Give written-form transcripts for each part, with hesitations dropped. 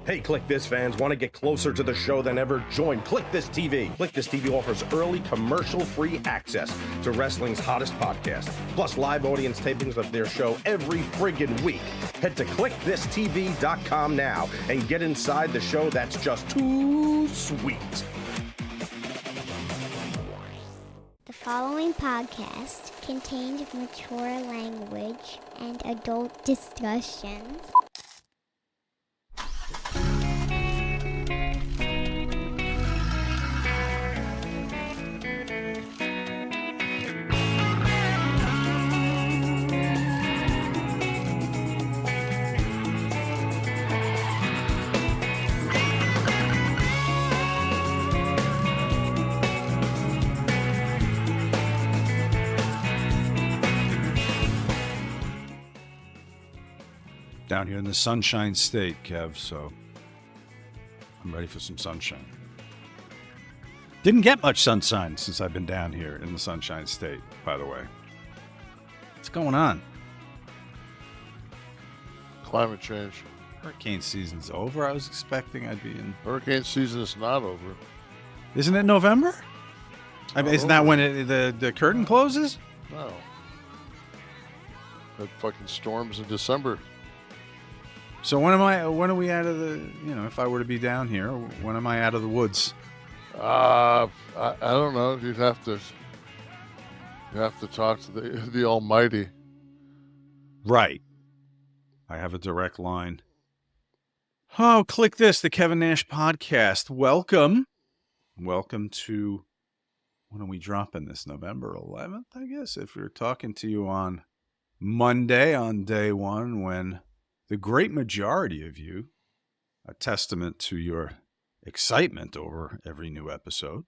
Hey, Kliq This fans, want to get closer to the show than ever? Join Kliq This TV. Kliq This TV offers early commercial-free access to wrestling's hottest podcast, plus live audience tapings of their show every friggin' week. Head to kliqthistv.com now and get inside the show that's just too sweet. The following podcast contains mature language and adult discussions. Down here in the Sunshine State, Kev, so I'm ready for some sunshine. Didn't get much sunshine since I've been down here in the Sunshine State, by the way. What's going on? Climate change. Hurricane season's over. I was expecting I'd be in... Hurricane season is not over. Isn't it November? I mean, isn't that when the curtain closes? No. That fucking storms in December. So when are we out of the, if I were to be down here, when am I out of the woods? I don't know. You have to talk to the Almighty. Right. I have a direct line. Oh, Kliq This, the Kevin Nash podcast. Welcome to, when are we dropping this? November 11th, I guess, if we're talking to you on Monday on day one, when the great majority of you, a testament to your excitement over every new episode,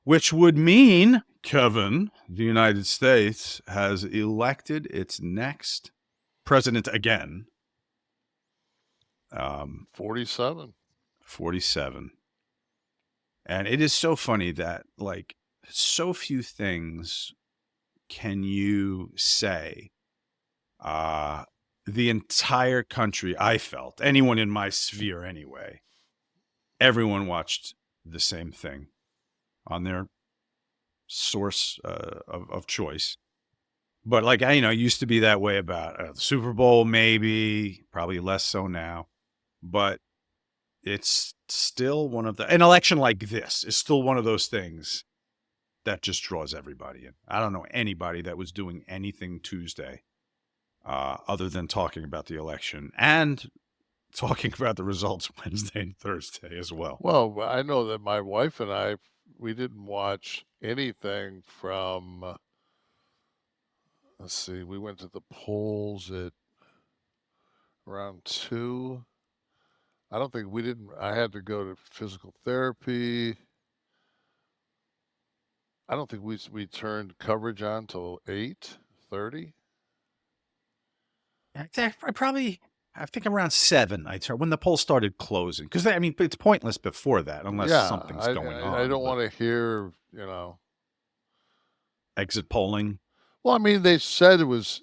which would mean, Kevin, the United States has elected its next president again. 47. 47. And it is so funny that, like, so few things can you say, the entire country, I felt, anyone in my sphere anyway, everyone watched the same thing on their source of choice. But like, used to be that way about the Super Bowl, maybe, probably less so now. But it's still an election like this is still one of those things that just draws everybody in. I don't know anybody that was doing anything Tuesday other than talking about the election and talking about the results Wednesday and Thursday as well. Well, I know that my wife and I, we didn't watch anything from, let's see, we went to the polls at around 2. I had to go to physical therapy. I don't think we turned coverage on till 8:30. I think around 7, I turned when the polls started closing. Because, it's pointless before that unless something's going on. I don't want to hear, exit polling. Well, they said it was,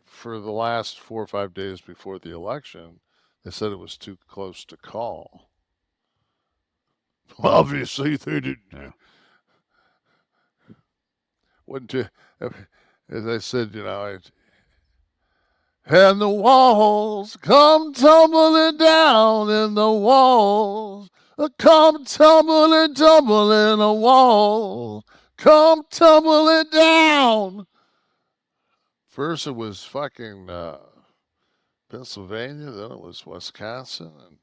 for the last 4 or 5 days before the election, they said it was too close to call. Well, obviously, they didn't. Yeah. As I said, and the walls come tumbling down, and the walls come tumbling the walls come tumbling down. First it was fucking Pennsylvania, then it was Wisconsin, and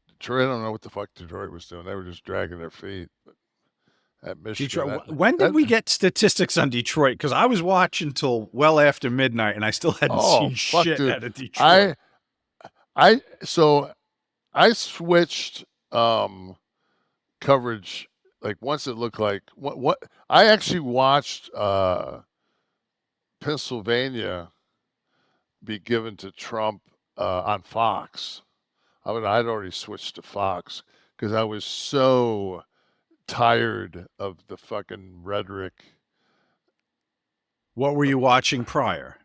Detroit. I don't know what the fuck Detroit was doing. They were just dragging their feet. But at Michigan, Detroit. When did we get statistics on Detroit? Because I was watching till well after midnight, and I still hadn't seen shit out of Detroit. So I switched coverage. Like once it looked like what I actually watched Pennsylvania be given to Trump on Fox. I'd already switched to Fox because I was so tired of the fucking rhetoric. What were you watching prior?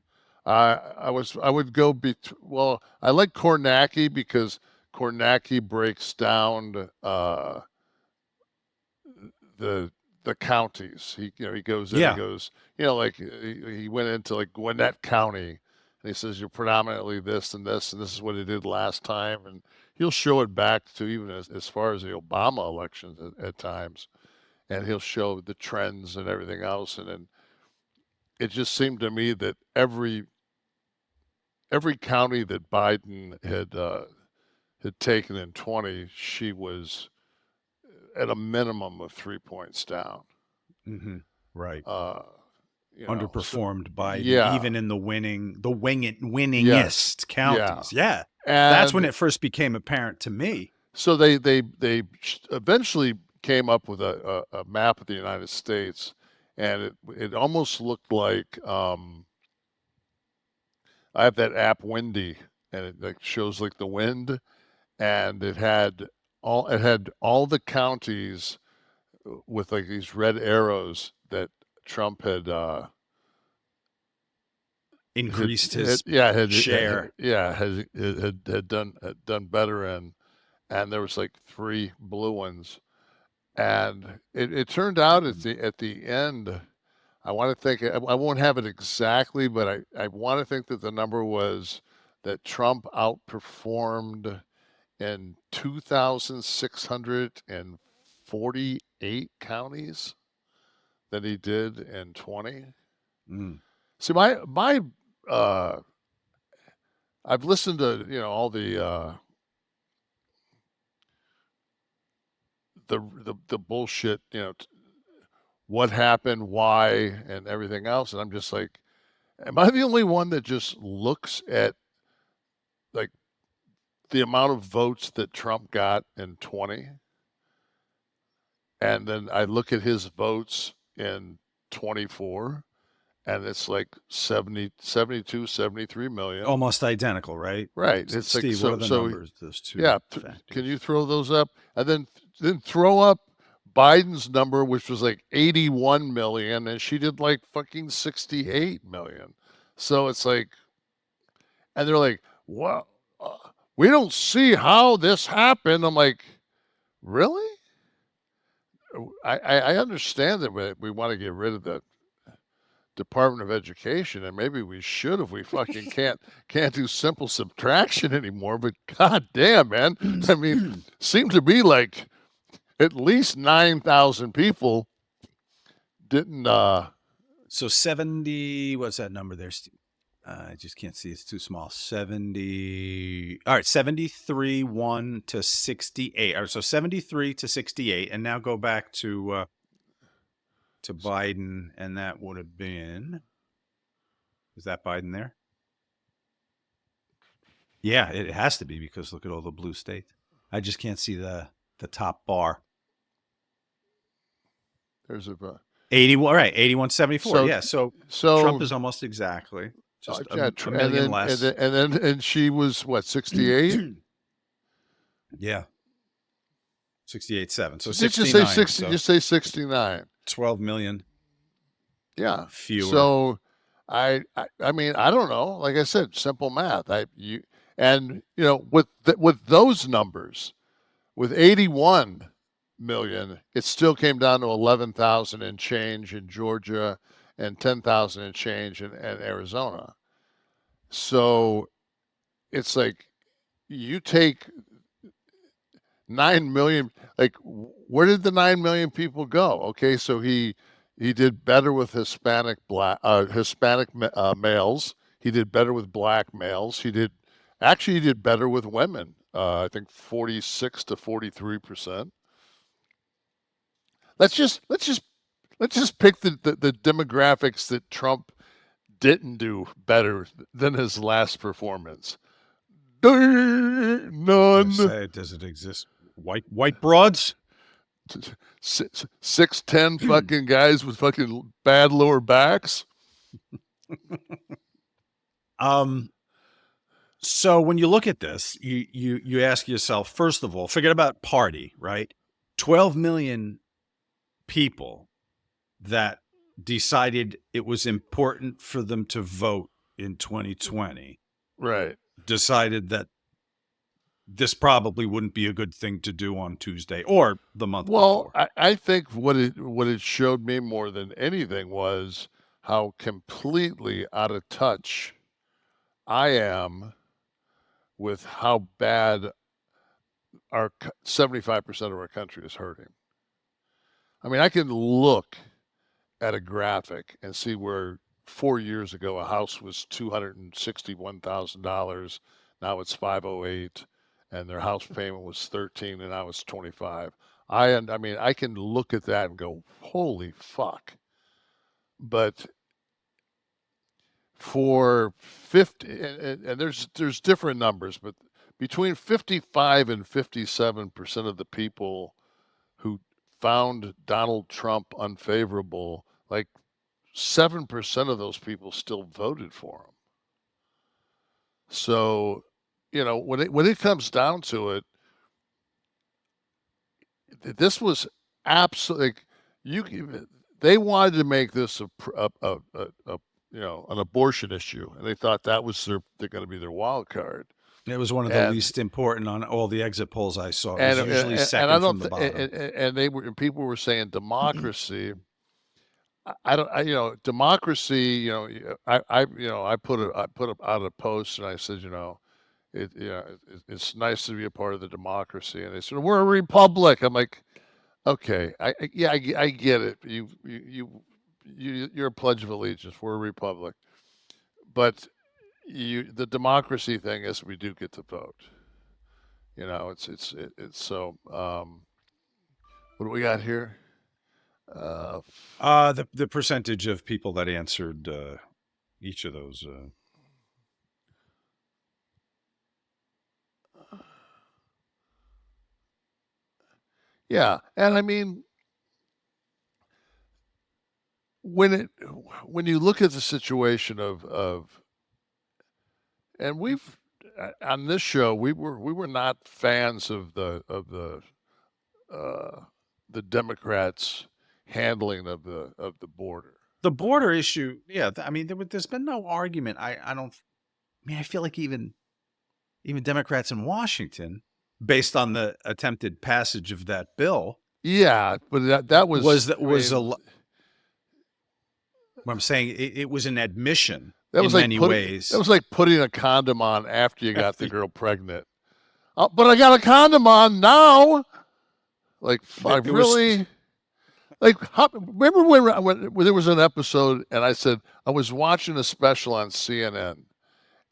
I would go well, I like Kornacki because Kornacki breaks down the counties. He goes in Yeah. and goes, like he went into like Gwinnett County and he says you're predominantly this and this and this is what he did last time, and he'll show it back to even as far as the Obama elections at times, and he'll show the trends and everything else, and then it just seemed to me that every county that Biden had taken in 20, she was at a minimum of 3 points down. Mm-hmm. Right. Underperformed Biden, yeah, even in the winningest yes, counties. Yeah. and That's when it first became apparent to me. so they eventually came up with a map of the United States, and it almost looked like I have that app Windy, and it like shows like the wind, and it had all the counties with like these red arrows that Trump had Increased his share. had done better in, and there was like 3 blue ones, and it turned out at the end, I want to think, I won't have it exactly, but I want to think that the number was that Trump outperformed in 2,648 counties than he did in 20. Mm. See, my I've listened to all the bullshit, what happened, why, and everything else, and I'm just like, am I the only one that just looks at like the amount of votes that Trump got in 20, and then I look at his votes in 24, and it's like 70, 72, 73 million. Almost identical, right? Right. It's Steve, like, what are the numbers? Those two. Yeah. Can you throw those up? And then throw up Biden's number, which was like 81 million, and she did like fucking 68 million. So it's like, and they're like, well, we don't see how this happened. I'm like, really? I understand that we want to get rid of the Department of Education, and maybe we should if we fucking can't do simple subtraction anymore. But god damn, man, I mean, seemed to be like at least 9,000 people didn't. So 70. What's that number there, Steve? I just can't see. It's too small. 70. All right, 73 1 to 68. All right, so 73 to 68, and now go back to Biden, and that would have been. Is that Biden there? Yeah, it has to be because look at all the blue states. I just can't see the top bar. There's a 81. Right, 81-74. So, yeah, so Trump is almost exactly. Just a million less. And she was what, 68? Yeah. 68.7. So 69. Did you say 60? Just say 69. 12 million. Yeah. Fewer. So I mean, I don't know. Like I said, simple math. With those numbers, with 81 million, it still came down to 11,000 and change in Georgia and 10,000 and change in Arizona. So it's like you take 9 million, like where did the 9 million people go? Okay, so he did better with Hispanic males. He did better with black males. He did better with women. I think 46 to 43%. Let's just pick the demographics that Trump didn't do better than his last performance. None. Does it exist? White broads? 6'10" fucking guys with fucking bad lower backs. So when you look at this, you ask yourself, first of all, forget about party, right? 12 million people that decided it was important for them to vote in 2020 Right. decided that this probably wouldn't be a good thing to do on Tuesday or the month Well, before. I think what it showed me more than anything was how completely out of touch I am with how bad our 75% of our country is hurting. I mean, I can look at a graphic and see where 4 years ago a house was $261,000, now it's 508, and their house payment was 13, and now it's 25. I mean, I can look at that and go, holy fuck. But for 50, and there's different numbers, but between 55 and 57% of the people who found Donald Trump unfavorable, like 7% of those people still voted for him. So, you know, when it comes down to it, this was absolutely they wanted to make this a you know, an abortion issue, and they thought that was they're going to be their wild card. It was one of the least important on all the exit polls I saw. It was usually second from the bottom. And people were saying democracy. You know, democracy. You know, I put out a post and I said, you know, it's nice to be a part of the democracy. And they said, we're a republic. I'm like, okay, I get it. You're a Pledge of Allegiance. We're a republic, but the democracy thing is we do get to vote. You know, it's so. What do we got here? The percentage of people that answered each of those. Yeah, and I mean, when you look at the situation of and we've on this show we were not fans of the Democrats' handling of the border. The border issue, yeah. I mean, there's been no argument. I feel like even Democrats in Washington, based on the attempted passage of that bill. Yeah, but that was what I'm saying. It was an admission that was in like many ways. That was like putting a condom on after you got the girl pregnant. Oh, but I got a condom on now. Like, really? Like, remember when there was an episode and I said I was watching a special on CNN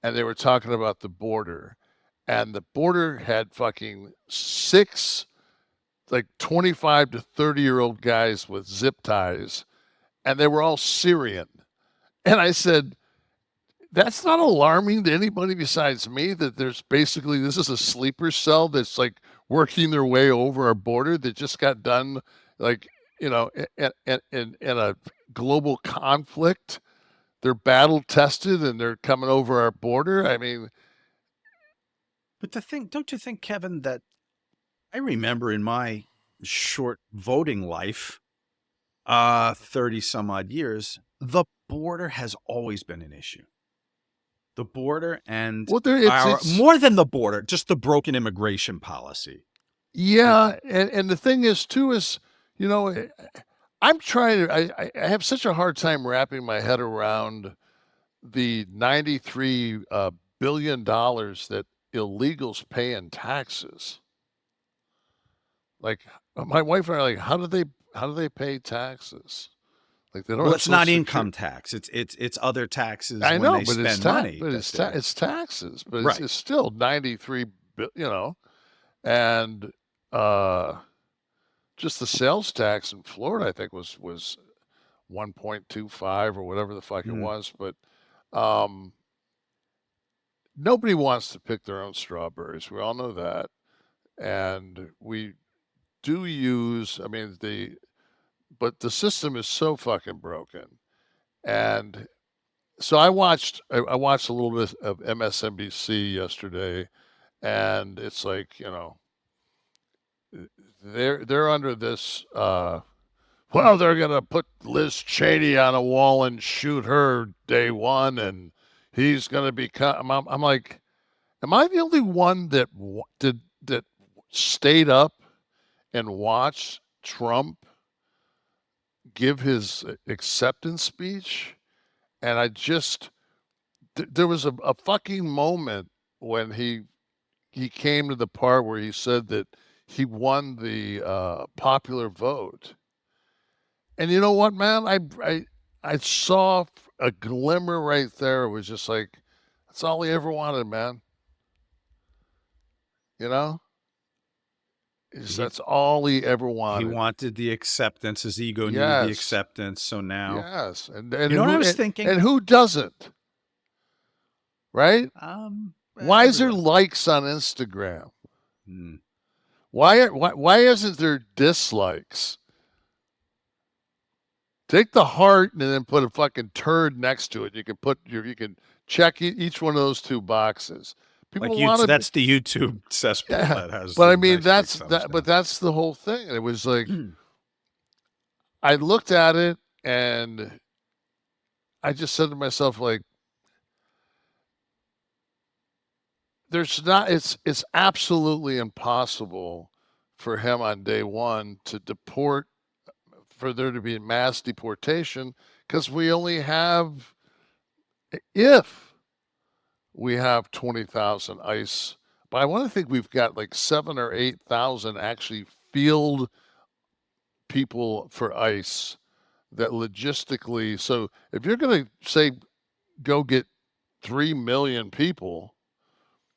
and they were talking about the border, and the border had fucking 6 like 25 to 30-year-old guys with zip ties, and they were all Syrian. And I said, that's not alarming to anybody besides me that there's basically, this is a sleeper cell that's like working their way over our border that just got done, like, you know, in a global conflict. They're battle tested and they're coming over our border. I mean, but don't you think, Kevin, that I remember in my short voting life, 30 some odd years, the border has always been an issue. The border and more than the border, just the broken immigration policy. Yeah, and the thing is too is, you know, I'm trying to. I have such a hard time wrapping my head around the $93 billion that illegals pay in taxes. Like, my wife and I are like, how do they pay taxes? Like, they don't. Well, it's not income tax. It's other taxes. I know, when they but spend money. But it's taxes. But right. It's still 93 billion. You know, and just the sales tax in Florida, I think was 1.25 or whatever the fuck it was. But nobody wants to pick their own strawberries. We all know that, and we do use. I mean, but the system is so fucking broken. And so I watched a little bit of MSNBC yesterday, and it's like, you know, they're under this well, they're gonna put Liz Cheney on a wall and shoot her day one, and he's going to become. I'm like, am I the only one that that stayed up and watched Trump give his acceptance speech? And I just there was a fucking moment when he came to the part where he said that he won the popular vote. And you know what, man? I saw a glimmer right there. It was just like, that's all he ever wanted, man. You know? That's all he ever wanted. He wanted the acceptance. His ego needed the acceptance. So now, yes, and you know what I was thinking? And who doesn't? Right? Why is there likes on Instagram? Why isn't there dislikes? Take the heart and then put a fucking turd next to it. You can check each one of those two boxes. People want that's the YouTube cesspool that has. But I mean, that's the whole thing. It was like, I looked at it and I just said to myself, like, it's absolutely impossible for him on day one to deport, for there to be mass deportation, because we only have, if we have 20,000 ICE, but I want to think we've got like 7,000 or 8,000 actually field people for ICE that logistically. So if you're going to say go get 3 million people,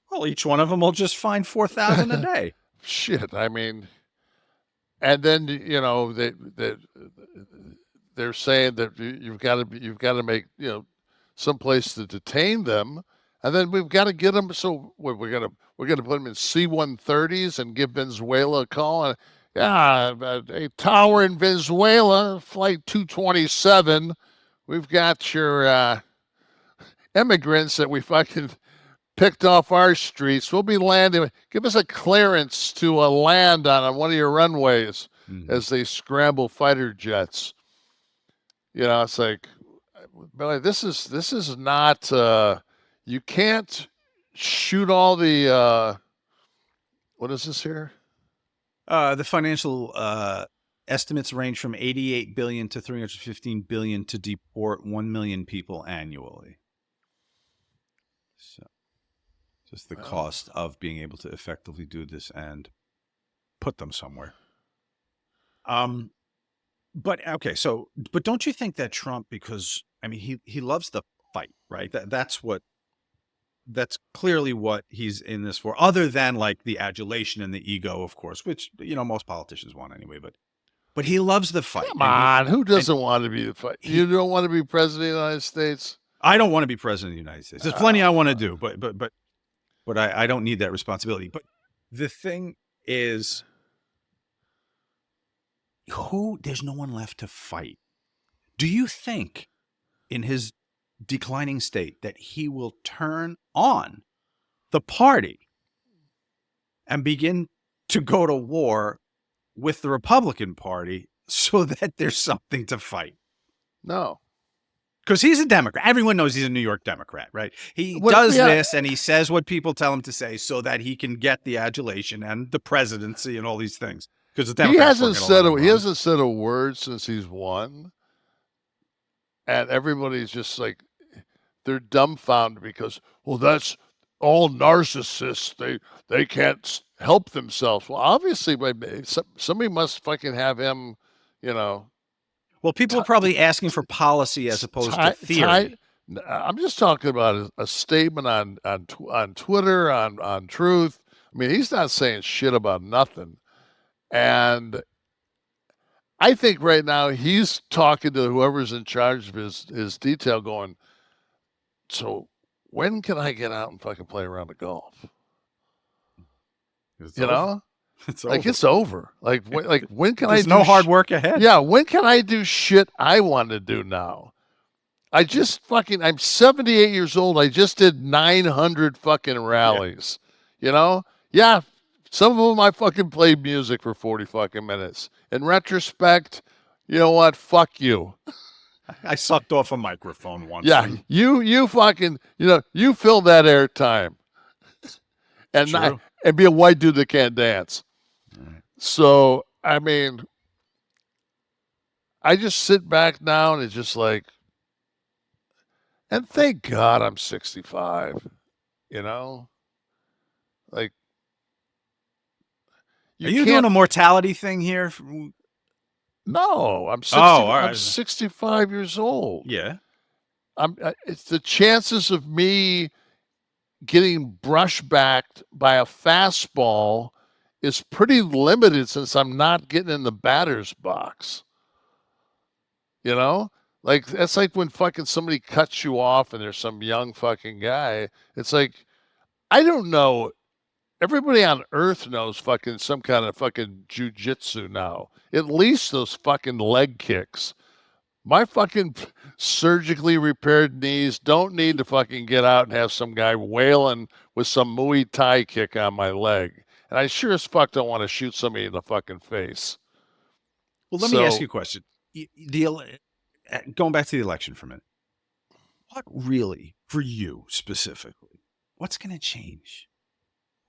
well, each one of them will just find 4,000 a day. Shit, I mean, and then they're saying that you've got to make some place to detain them, and then we've got to get them. So we're gonna put them in C-130s and give Venezuela a call. And a tower in Venezuela, flight 227. We've got your immigrants that we fucking picked off our streets. We'll be landing. Give us a clearance to land on one of your runways as they scramble fighter jets. It's like, Billy, this is not. You can't shoot all the. What is this here? The financial estimates range from $88 billion to $315 billion to deport 1 million people annually. So, just the cost of being able to effectively do this and put them somewhere. But okay, but don't you think that Trump, because I mean he loves the fight, right? That's clearly what he's in this for, other than like the adulation and the ego, of course, which most politicians want anyway, but he loves the fight. Come on, who doesn't want to be the fight? You don't want to be president of the United States? I don't want to be president of the United States. There's plenty I want to do, but I don't need that responsibility. But the thing is, there's no one left to fight. Do you think in his declining state that he will turn on the party and begin to go to war with the Republican Party so that there's something to fight? No. Because he's a Democrat. Everyone knows he's a New York Democrat, right? He does this and he says what people tell him to say so that he can get the adulation and the presidency and all these things. Because he hasn't said a word since he's won. And everybody's just like, they're dumbfounded because, well, that's all narcissists. They can't help themselves. Well, obviously, somebody must fucking have him, Well, people are probably asking for policy as opposed to theory. I'm just talking about a statement on Twitter, on Truth. I mean, he's not saying shit about nothing. And I think right now he's talking to whoever's in charge of his detail going, so when can I get out and fucking play around the golf? It's over. It's over. Like when can There's no hard work ahead. Yeah, when can I do shit I want to do now? I'm 78 years old. I just did 900 fucking rallies. Yeah, some of them I fucking played music for 40 fucking minutes. In retrospect, you know what? Fuck you. I sucked off a microphone once. Yeah, you fucking, you fill that air time. And True. and be a white dude that can't dance. Right. So, I mean, I just sit back now and it's just like, and thank God I'm 65, Like, Are you doing a mortality thing here? No, I'm 60, all right. I'm 65 years old. Yeah. It's the chances of me getting brushbacked by a fastball is pretty limited since I'm not getting in the batter's box. Like, that's like when fucking somebody cuts you off and there's some young fucking guy. It's like, I don't know. Everybody on earth knows fucking some kind of fucking jujitsu now. At least those fucking leg kicks. My fucking surgically repaired knees don't need to fucking get out and have some guy wailing with some Muay Thai kick on my leg. And I sure as fuck don't want to shoot somebody in the fucking face. Well, let me ask you a question. Going back to the election for a minute. What really, for you specifically, what's going to change?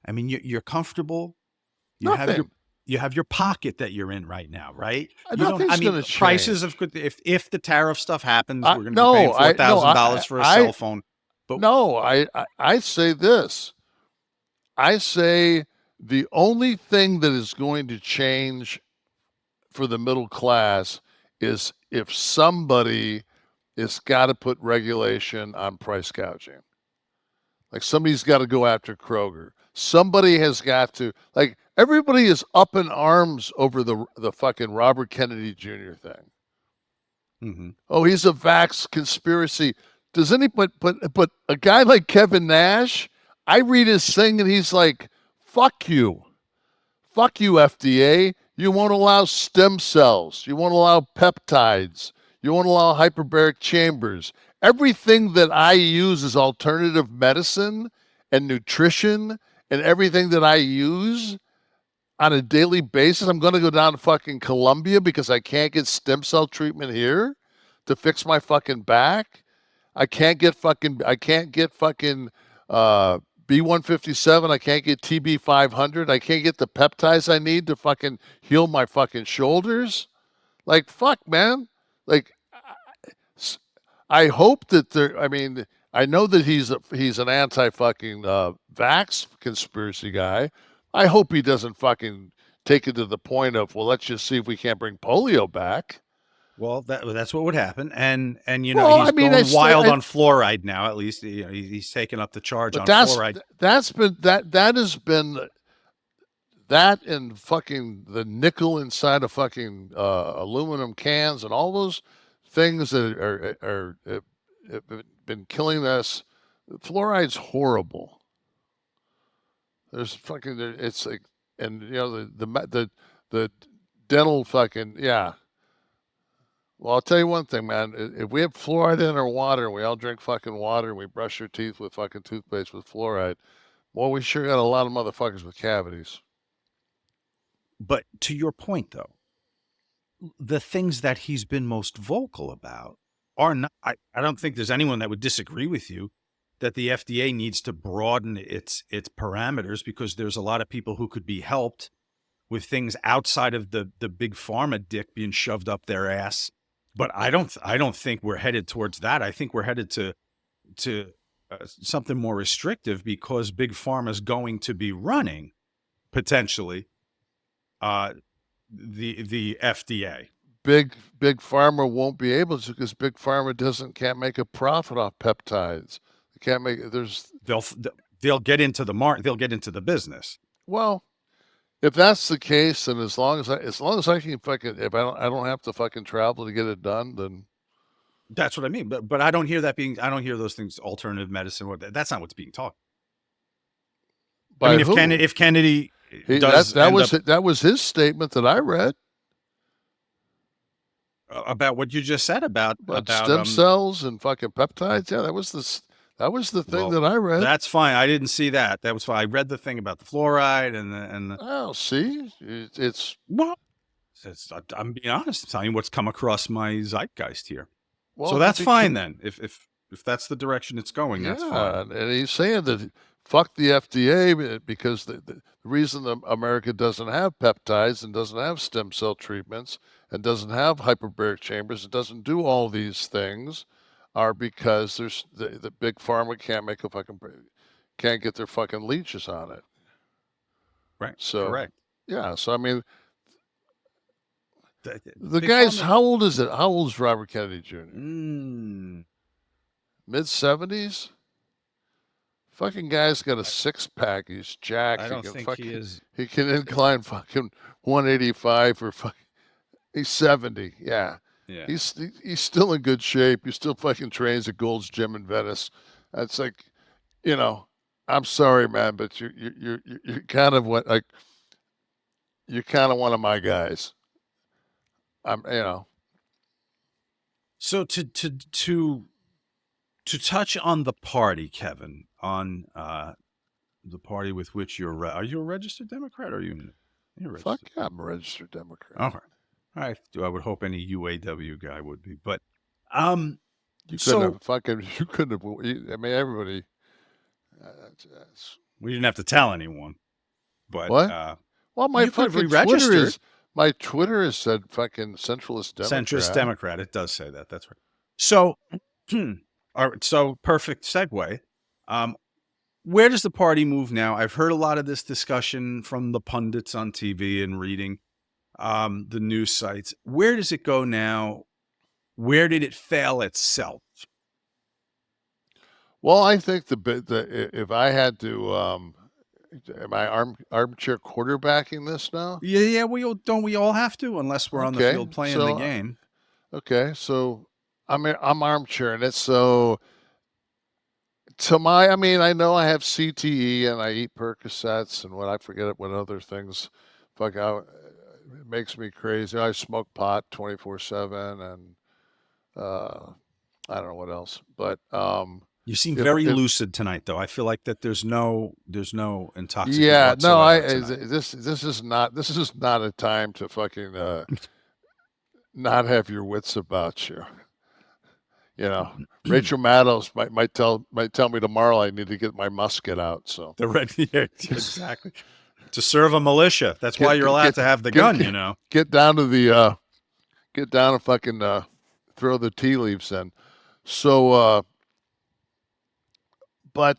I mean, you're comfortable. You have your pocket that you're in right now, right? Nothing's going to change. Prices of if the tariff stuff happens, we're going to be paying $4,000 for a cell phone. But no, I say this. I say the only thing that is going to change for the middle class is if somebody has got to put regulation on price gouging. Like, somebody's got to go after Kroger. Somebody has got to, like, everybody is up in arms over the fucking Robert Kennedy Jr. thing. Mm-hmm. Oh, he's a vax conspiracy. Does anybody, but a guy like Kevin Nash, I read his thing and he's like, fuck you. Fuck you, FDA. You won't allow stem cells. You won't allow peptides. You won't allow hyperbaric chambers. Everything that I use as alternative medicine and nutrition and everything that I use on a daily basis, I'm going to go down to fucking Colombia because I can't get stem cell treatment here to fix my fucking back. I can't get fucking B157. I can't get TB500. I can't get the peptides I need to fucking heal my fucking shoulders. Like, fuck, man. Like, I hope that I know that he's an anti-fucking vax conspiracy guy. I hope he doesn't fucking take it to the point of, well, let's just see if we can't bring polio back. Well, that's what would happen, and he's going wild on fluoride now. At least he's taken up the charge on fluoride. That has been that and fucking the nickel inside of fucking aluminum cans and all those things that have been killing us. Fluoride's horrible. There's fucking it's like, and the dental fucking Well, I'll tell you one thing, man. If we have fluoride in our water, and we all drink fucking water, and we brush our teeth with fucking toothpaste with fluoride, well, we sure got a lot of motherfuckers with cavities. But to your point, though, the things that he's been most vocal about are not. I don't think there's anyone that would disagree with you that the FDA needs to broaden its parameters, because there's a lot of people who could be helped with things outside of the big pharma dick being shoved up their ass. But I don't think we're headed towards that. I think we're headed to something more restrictive, because big pharma is going to be running potentially the FDA. Big pharma won't be able to, because big pharma can't make a profit off peptides. They can't make. They'll get into the market. They'll get into the business. Well, if that's the case, then as long as I can fucking, if I don't have to fucking travel to get it done, then that's what I mean. But I don't hear that being. I don't hear those things. Alternative medicine. That's not what's being taught. By if Kennedy does, that was his statement that I read about what you just said about stem cells and fucking peptides. Yeah, that was the thing that I read. That's fine. I didn't see that. That was fine. I read the thing about the fluoride and the. Oh, see, I'm being honest. I'm telling you what's come across my zeitgeist here. Well, so that's fine then. If that's the direction it's going, that's fine. And he's saying that fuck the FDA because the reason that America doesn't have peptides and doesn't have stem cell treatments and doesn't have hyperbaric chambers and doesn't do all these things are because there's the big pharma can't get their fucking leeches on it. Right. So correct. yeah. So I mean, the Big guy's Pharma- how old is it? How old is Robert Kennedy Jr.? Mid-70s. Fucking guy's got a six-pack. He's jacked. I don't think he is. He can incline fucking 185 or fucking. He's 70. Yeah. Yeah. He's still in good shape. He still fucking trains at Gold's Gym in Venice. It's like, you know, I'm sorry, man, but you're kind of what like. You're kind of one of my guys. So to touch on the party, Kevin, on the party with which are you a registered Democrat or are you? Fuck yeah, I'm a registered Democrat. All right. I would hope any UAW guy would be, but you couldn't have. I mean, everybody. We didn't have to tell anyone, but what? Well, my fucking Twitter has said fucking centralist Democrat. Centrist Democrat. It does say that. That's right. So, all right. So perfect segue. Where does the party move now? I've heard a lot of this discussion from the pundits on TV and reading the news sites. Where does it go now? Where did it fail itself? Well, I think if I had to, am I armchair quarterbacking this now? Yeah. Don't we all have to, unless we're on the field playing the game. Okay, so I'm armchair, and it's so. I know I have CTE and I eat Percocets and I forget what other things. Fuck out, it makes me crazy. I smoke pot 24/7 and I don't know what else, but you seem very lucid tonight, though. I feel like that there's no intoxicant. Yeah, no, this is not a time to fucking not have your wits about you. You know, Rachel Maddows might tell me tomorrow I need to get my musket out. So the red, yeah, exactly. To serve a militia. That's why you're allowed to have the gun. You know, get down and fucking throw the tea leaves in. So, but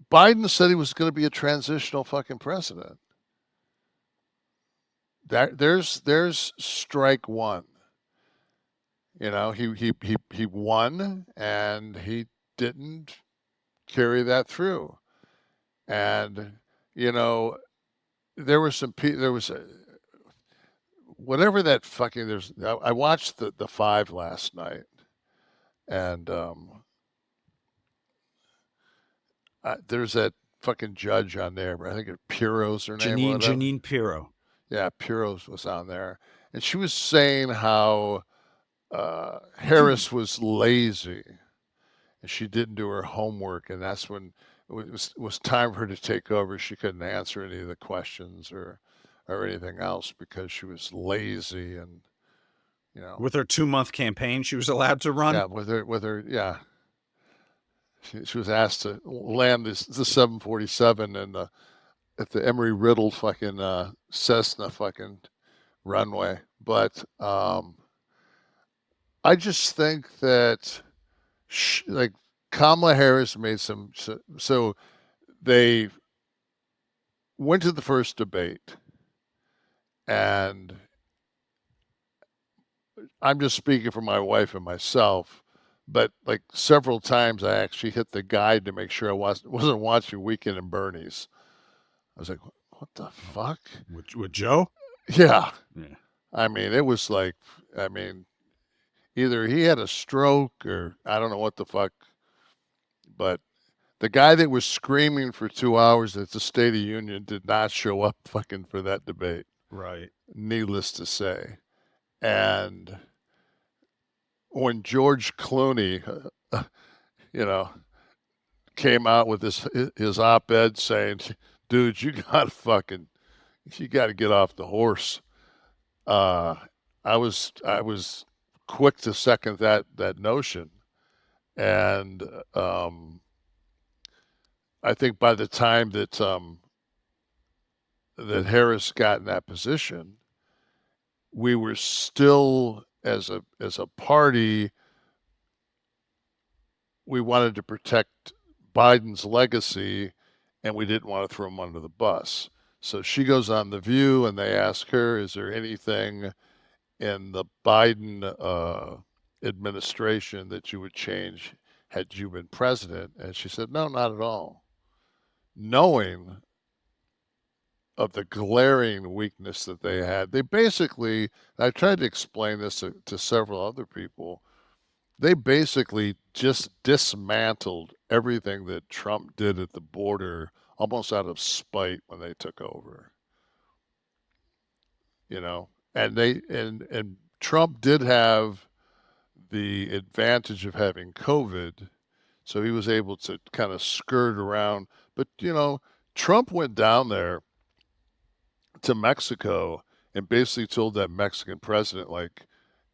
Biden said he was going to be a transitional fucking president. There's strike one. You know, he won and he didn't carry that through. And, you know, there was whatever that fucking, I watched the Five last night and there's that fucking judge on there, but I think Pirro's her name. Jeanine Pirro. Yeah, Pirro was on there. And she was saying how Harris was lazy and she didn't do her homework, and that's when it was time for her to take over. She couldn't answer any of the questions or anything else because she was lazy. And you know, with her 2-month campaign she was allowed to run. Yeah, with her yeah, she was asked to land the 747 and at the Emory Riddle fucking Cessna fucking runway. But I just think that like Kamala Harris made so they went to the first debate, and I'm just speaking for my wife and myself, but like several times I actually hit the guide to make sure I wasn't watching Weekend at Bernie's. I was like, what the fuck? With Joe? Yeah. I mean, it was like, either he had a stroke or I don't know what the fuck, but the guy that was screaming for 2 hours at the State of the Union did not show up fucking for that debate. Right. Needless to say. And when George Clooney, came out with his op-ed saying, dude, you got to get off the horse. I was quick to second that notion. And I think by the time that that Harris got in that position, we were still, as a party, we wanted to protect Biden's legacy, and we didn't want to throw him under the bus. So she goes on The View, and they ask her, is there anything in the Biden administration that you would change had you been president? And she said, no, not at all. Knowing of the glaring weakness that they had, they basically, I tried to explain this to several other people, they basically just dismantled everything that Trump did at the border almost out of spite when they took over. You know, and and Trump did have the advantage of having COVID, so he was able to kind of skirt around. But Trump went down there to Mexico and basically told that Mexican president, like,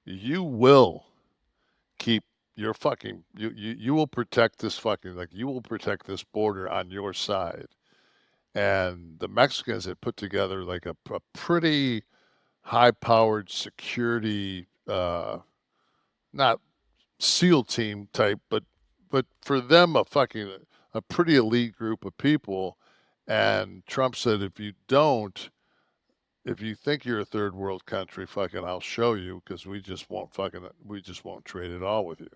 you will keep your fucking you will protect this fucking, like, you will protect this border on your side. And the Mexicans had put together like a pretty high-powered security, not SEAL team type, but for them a pretty elite group of people. And Trump said, if you think you're a third world country, fucking, I'll show you, because we just won't trade it all with you.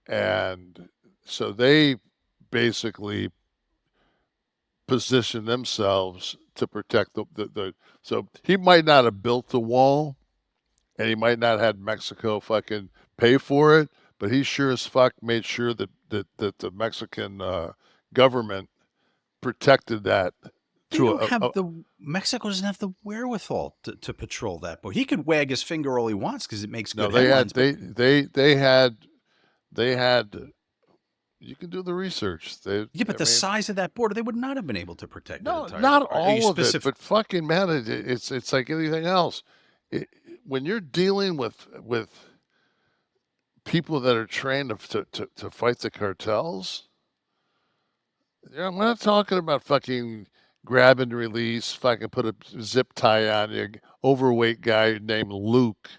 And so they basically position themselves to protect the so he might not have built the wall, and he might not have had Mexico fucking pay for it, but he sure as fuck made sure that the Mexican government protected that. Mexico doesn't have the wherewithal to patrol that, but he could wag his finger all he wants because it makes good they headlines. They had. You can do the research. But the size of that border, they would not have been able to protect. No, not all of it, but fucking man, it's like anything else. When you're dealing with people that are trained to fight the cartels, I'm not talking about fucking grab and release, fucking put a zip tie on you, overweight guy named Luke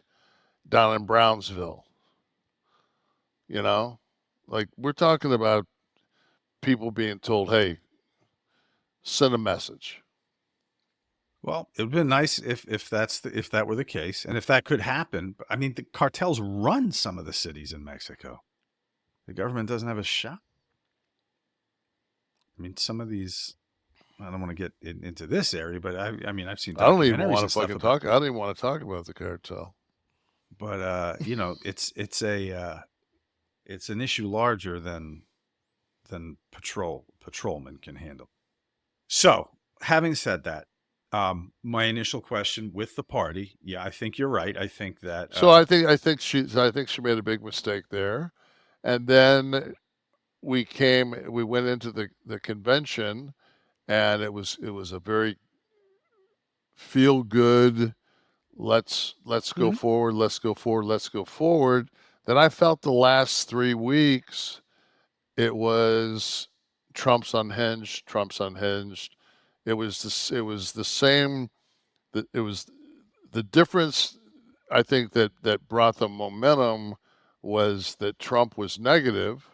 down in Brownsville. Like, we're talking about people being told, hey, send a message. Well, it would be nice if that were the case, and if that could happen. I mean, the cartels run some of the cities in Mexico. The government doesn't have a shot. I mean, some of these, I don't want to get into this area, but I mean, I've seen documentaries. I don't even want to fucking talk. I don't even want to talk about the cartel. But it's an issue larger than patrolmen can handle. So, having said that, my initial question with the party, yeah, I think you're right. I think that. So I think she made a big mistake there, and then we went into the convention, and it was a very feel good. Let's go forward. Let's go forward. Let's go forward. Then I felt the last 3 weeks, it was Trump's unhinged. Trump's unhinged. It was the same. It was the difference. I think that brought the momentum was that Trump was negative,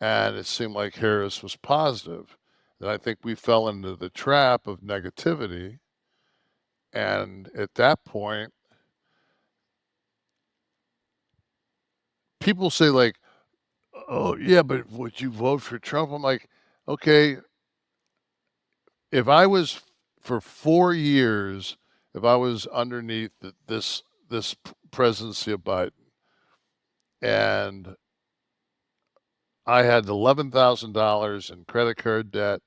and it seemed like Harris was positive. And I think we fell into the trap of negativity. And at that point, people say, like, oh yeah, but would you vote for Trump? I'm like, okay, if I was for 4 years, if I was underneath this presidency of Biden, and I had $11,000 in credit card debt,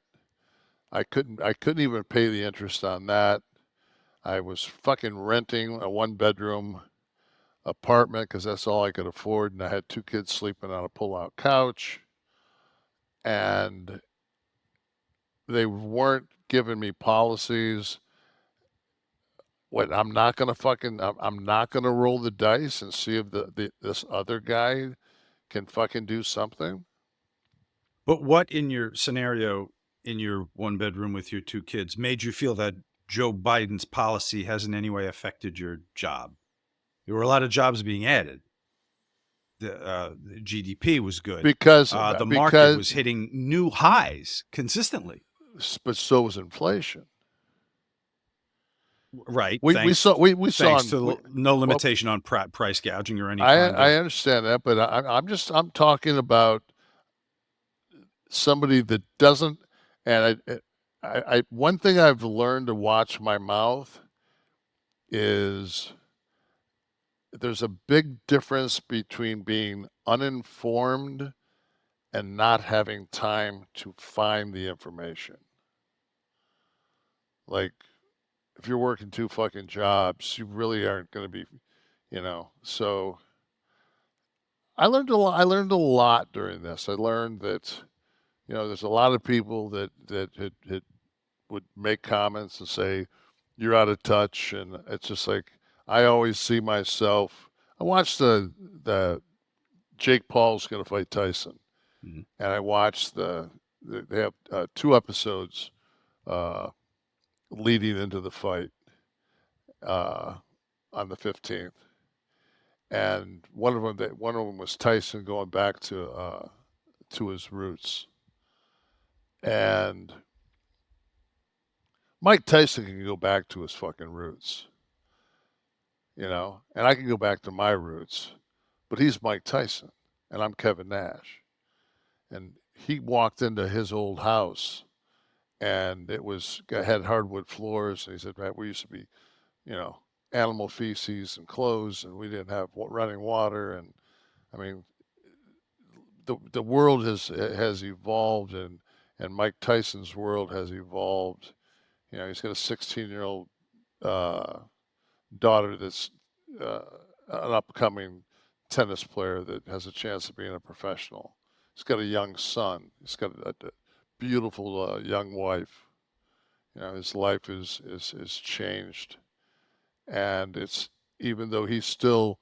I couldn't even pay the interest on that. I was fucking renting a 1-bedroom apartment because that's all I could afford, and I had 2 kids sleeping on a pull-out couch, and they weren't giving me policies. what, I'm not gonna fucking, I'm not gonna roll the dice and see if this other guy can fucking do something. But what in your scenario, in your one bedroom with your two kids, made you feel that Joe Biden's policy has in any way affected your job? There were a lot of jobs being added. The GDP was good. Because The market was hitting new highs consistently. but so was inflation. Right. We saw Thanks to no limitation on price gouging or any kind of. I understand that, but I'm talking about somebody that doesn't. And I one thing I've learned to watch my mouth is there's a big difference between being uninformed and not having time to find the information. Like, if you're working 2 fucking jobs, you really aren't going to be, So I learned a lot. I learned a lot during this. I learned that, there's a lot of people that would make comments and say you're out of touch, and it's just like I always see myself. I watched the Jake Paul's going to fight Tyson, and I watched they have 2 episodes leading into the fight on the 15th, and one of them was Tyson going back to his roots, and Mike Tyson can go back to his fucking roots, and I can go back to my roots, but he's Mike Tyson, and I'm Kevin Nash, and he walked into his old house, and it had hardwood floors, and he said, "Man, we used to be, animal feces and clothes, and we didn't have running water." And I mean, the world has evolved, and Mike Tyson's world has evolved. He's got a 16-year-old daughter that's an upcoming tennis player that has a chance of being a professional. He's got a young son. He's got a beautiful young wife. His life is changed, and it's, even though he's still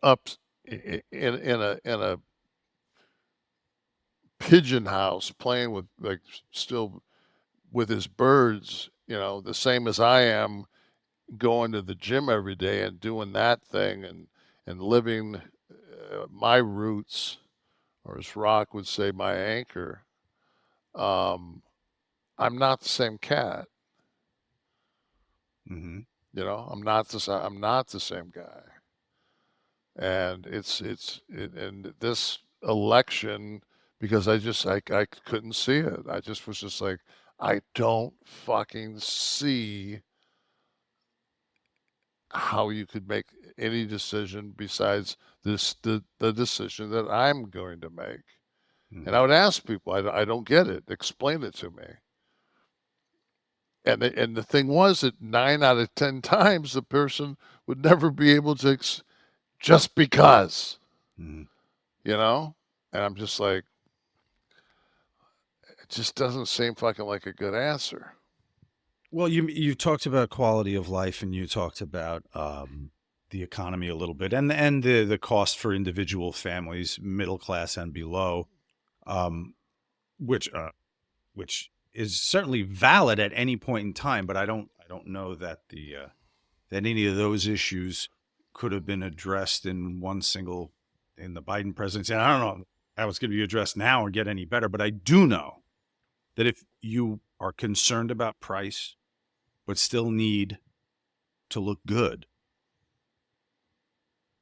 up in a pigeon house playing with, like, still with his birds, the same as I am, going to the gym every day and doing that thing and living my roots, or as Rock would say, my anchor. I'm not the same cat. Mm-hmm. I'm not the same guy. And and this election, because I couldn't see it. I just was just like, I don't fucking see how you could make any decision besides the decision that I'm going to make. Mm-hmm. And I would ask people, I don't get it. Explain it to me. And the thing was that 9 out of 10 times the person would never be able to, just because, And I'm just like, it just doesn't seem fucking like a good answer. Well, you talked about quality of life, and you talked about the economy a little bit, and the cost for individual families, middle class and below, which is certainly valid at any point in time. But I don't know that that any of those issues could have been addressed in the Biden presidency. And I don't know how it's going to be addressed now or get any better. But I do know that if you are concerned about price, but still need to look good,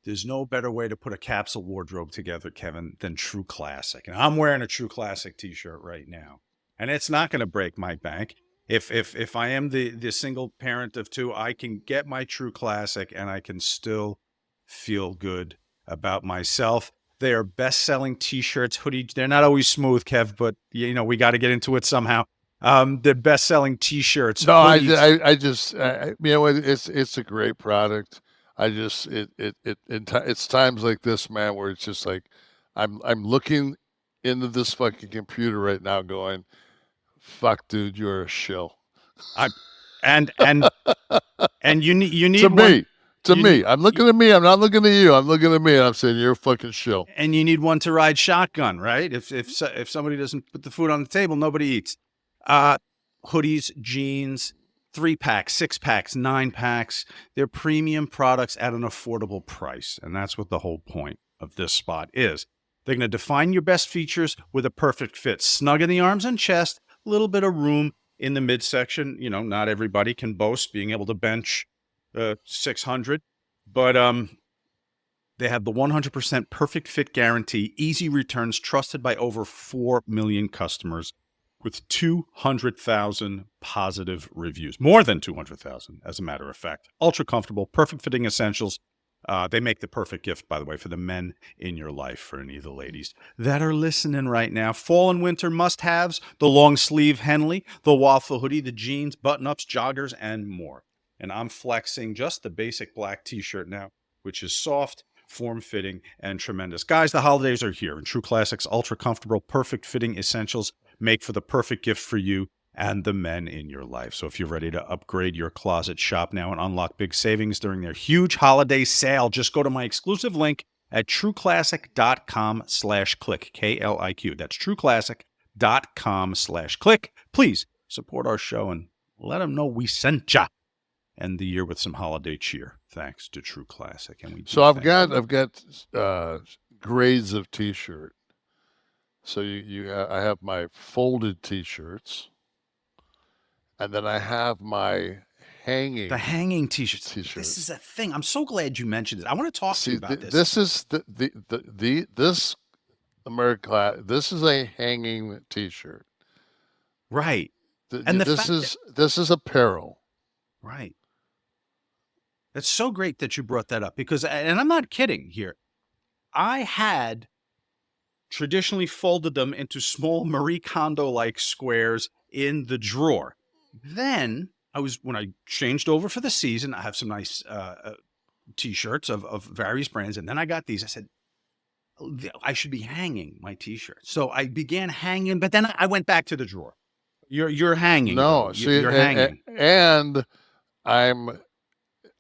there's no better way to put a capsule wardrobe together, Kevin, than True Classic. And I'm wearing a True Classic t-shirt right now, and it's not going to break my bank. If I am the single parent of 2, I can get my True Classic and I can still feel good about myself. They are best-selling t-shirts, hoodies. They're not always smooth, Kev, but we got to get into it somehow. They're best-selling t-shirts. No, I just it's a great product. I just it's times like this, man, where it's just like I'm looking into this fucking computer right now, going, "Fuck, dude, you're a shill." And And you need to one, me. To you me. need- I'm looking at me. I'm not looking at you. I'm looking at me, and I'm saying, you're a fucking shill. and you need one to ride shotgun, right? If somebody doesn't put the food on the table, nobody eats. Hoodies, jeans, 3-packs, 6-packs, 9-packs. They're premium products at an affordable price, and that's what the whole point of this spot is. They're going to define your best features with a perfect fit. Snug in the arms and chest, a little bit of room in the midsection. You know, not everybody can boast being able to bench 600, but they have the 100% perfect fit guarantee, easy returns, trusted by over 4 million customers with 200,000 positive reviews. More than 200,000, as a matter of fact. Ultra comfortable, perfect fitting essentials. They make the perfect gift, by the way, for the men in your life, for any of the ladies that are listening right now. Fall and winter must-haves, the long sleeve Henley, the waffle hoodie, the jeans, button-ups, joggers, and more. And I'm flexing just the basic black t-shirt now, which is soft, form-fitting, and tremendous. Guys, the holidays are here, and True Classics ultra comfortable, perfect fitting essentials make for the perfect gift for you and the men in your life. So if you're ready to upgrade your closet, shop now and unlock big savings during their huge holiday sale. Just go to my exclusive link at trueclassic.com/click, Kliq. That's trueclassic.com/click. Please support our show and let them know we sent ya. End the year with some holiday cheer, thanks to True Classic. And we So I've got grades of t-shirt. So I have my folded t-shirts, and then I have my hanging. The hanging t-shirts. T-shirts. This is a thing. I'm so glad you mentioned it. I want to talk to you about this. This is this America. This is a hanging t-shirt. Right. This is apparel. Right. That's so great that you brought that up because, and I'm not kidding here, I had traditionally folded them into small Marie Kondo-like squares in the drawer. Then when I changed over for the season, I have some nice t-shirts of various brands. And then I got these. I said, I should be hanging my t-shirts. So I began hanging, but then I went back to the drawer. You're hanging. No, you're hanging. And I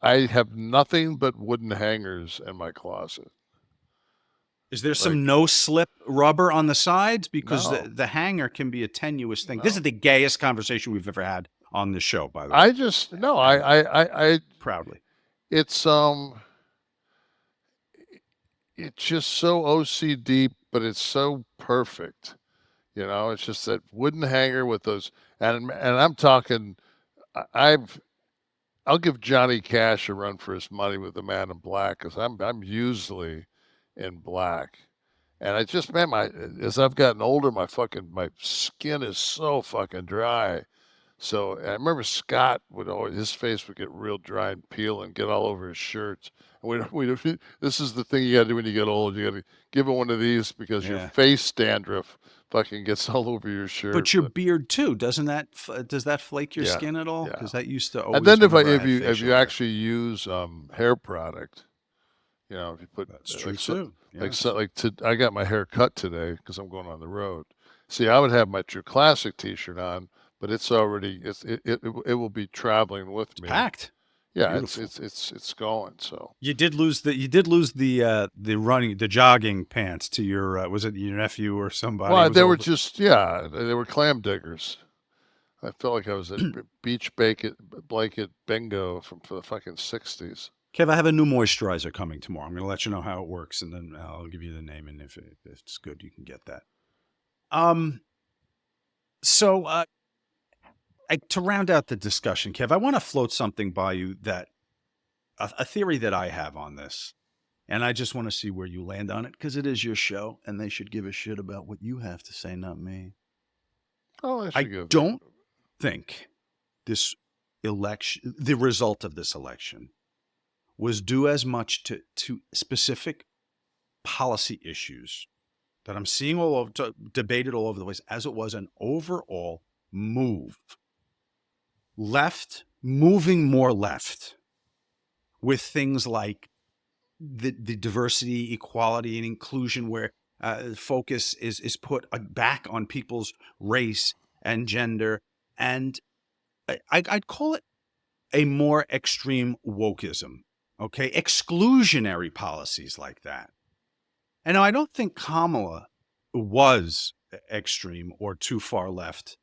have nothing but wooden hangers in my closet. Is there some no-slip rubber on the sides? Because No. the hanger can be a tenuous thing. No. This is the gayest conversation we've ever had on this show, by the way. I proudly. It's just so OCD, but it's so perfect. You know, it's just that wooden hanger with those, and I'm talking, I'll give Johnny Cash a run for his money with the Man in Black, because I'm usually in black. And I just, man, as I've gotten older, my skin is so fucking dry. So I remember Scott his face would get real dry and peel and get all over his shirts. And this is the thing you got to do when you get old. You got to give it one of these because your face dandruff fucking gets all over your shirt. But your beard too, does that flake your skin at all? Because that used to always. And then if you actually use hair product, you know, if you put that's true too. I got my hair cut today because I'm going on the road. See, I would have my True Classic T-shirt on, but it's already it will be traveling with me. It's packed. Yeah, it's going. So you did lose the jogging pants to your was it your nephew or somebody? Well, they were they were clam diggers. I felt like I was at beach blanket bingo for the fucking 60s. Kev, I have a new moisturizer coming tomorrow. I'm going to let you know how it works, and then I'll give you the name, and if it's good, you can get that. So to round out the discussion, Kev, I want to float something by you that a theory that I have on this, and I just want to see where you land on it because it is your show, and they should give a shit about what you have to say, not me. Oh, I don't think this election, the result of this election, was due as much to specific policy issues that I'm seeing debated all over the place as it was an overall move moving more left with things like the diversity, equality, and inclusion, where focus is put back on people's race and gender. And I'd call it a more extreme wokeism, okay? Exclusionary policies like that. And now I don't think Kamala was extreme or too far left,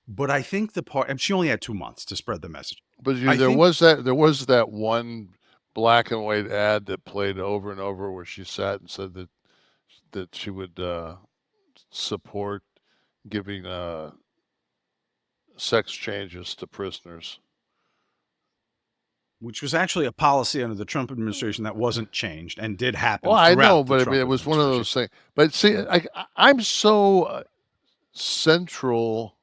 but I think and she only had 2 months to spread the message. But I there think- was that one black and white ad that played over and over where she sat and said that she would support giving sex changes to prisoners. Which was actually a policy under the Trump administration that wasn't changed and did happen. Well, I throughout know, the but I Trump mean, it was one of administration. those things. But see, I'm so central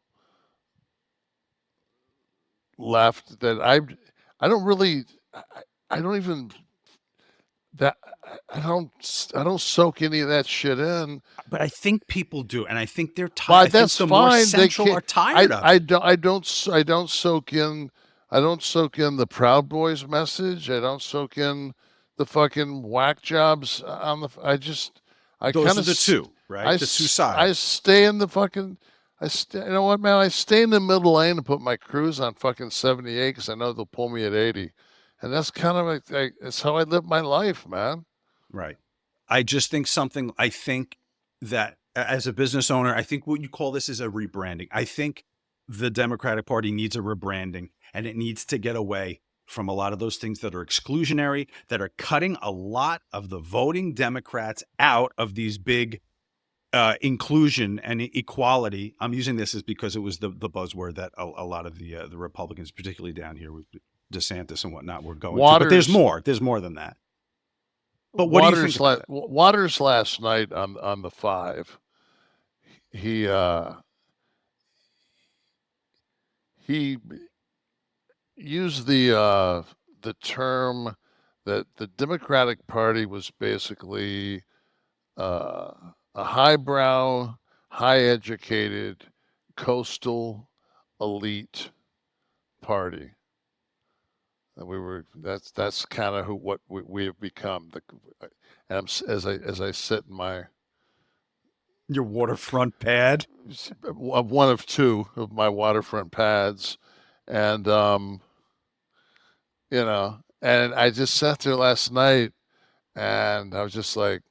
left that I don't really, I don't even that I don't soak any of that shit in. But I think people do, and I think they're But tired. that's the more fine. central are tired of it. I don't soak in the Proud Boys message. I don't soak in the fucking whack jobs on the. I Those kind are of the two, right? The two sides. I stay in the fucking. You know what, man? I stay in the middle lane and put my cruise on fucking 78 because I know they'll pull me at 80, and that's kind of like it's how I live my life, man. Right. I just think I think that as a business owner, I think what you call this is a rebranding. I think the Democratic Party needs a rebranding, and it needs to get away from a lot of those things that are exclusionary, that are cutting a lot of the voting Democrats out of these big inclusion and equality. I'm using this as because it was the buzzword that a lot of the Republicans, particularly down here with DeSantis and whatnot, were going to. But there's more. There's more than that. But what do you think about that? Waters last night on the 5, he used the term that the Democratic Party was basically a highbrow, high-educated, coastal elite party. And that's kind of what we have become. And as I sit in Your waterfront pad, one of two of my waterfront pads, and and I just sat there last night, and I was just like,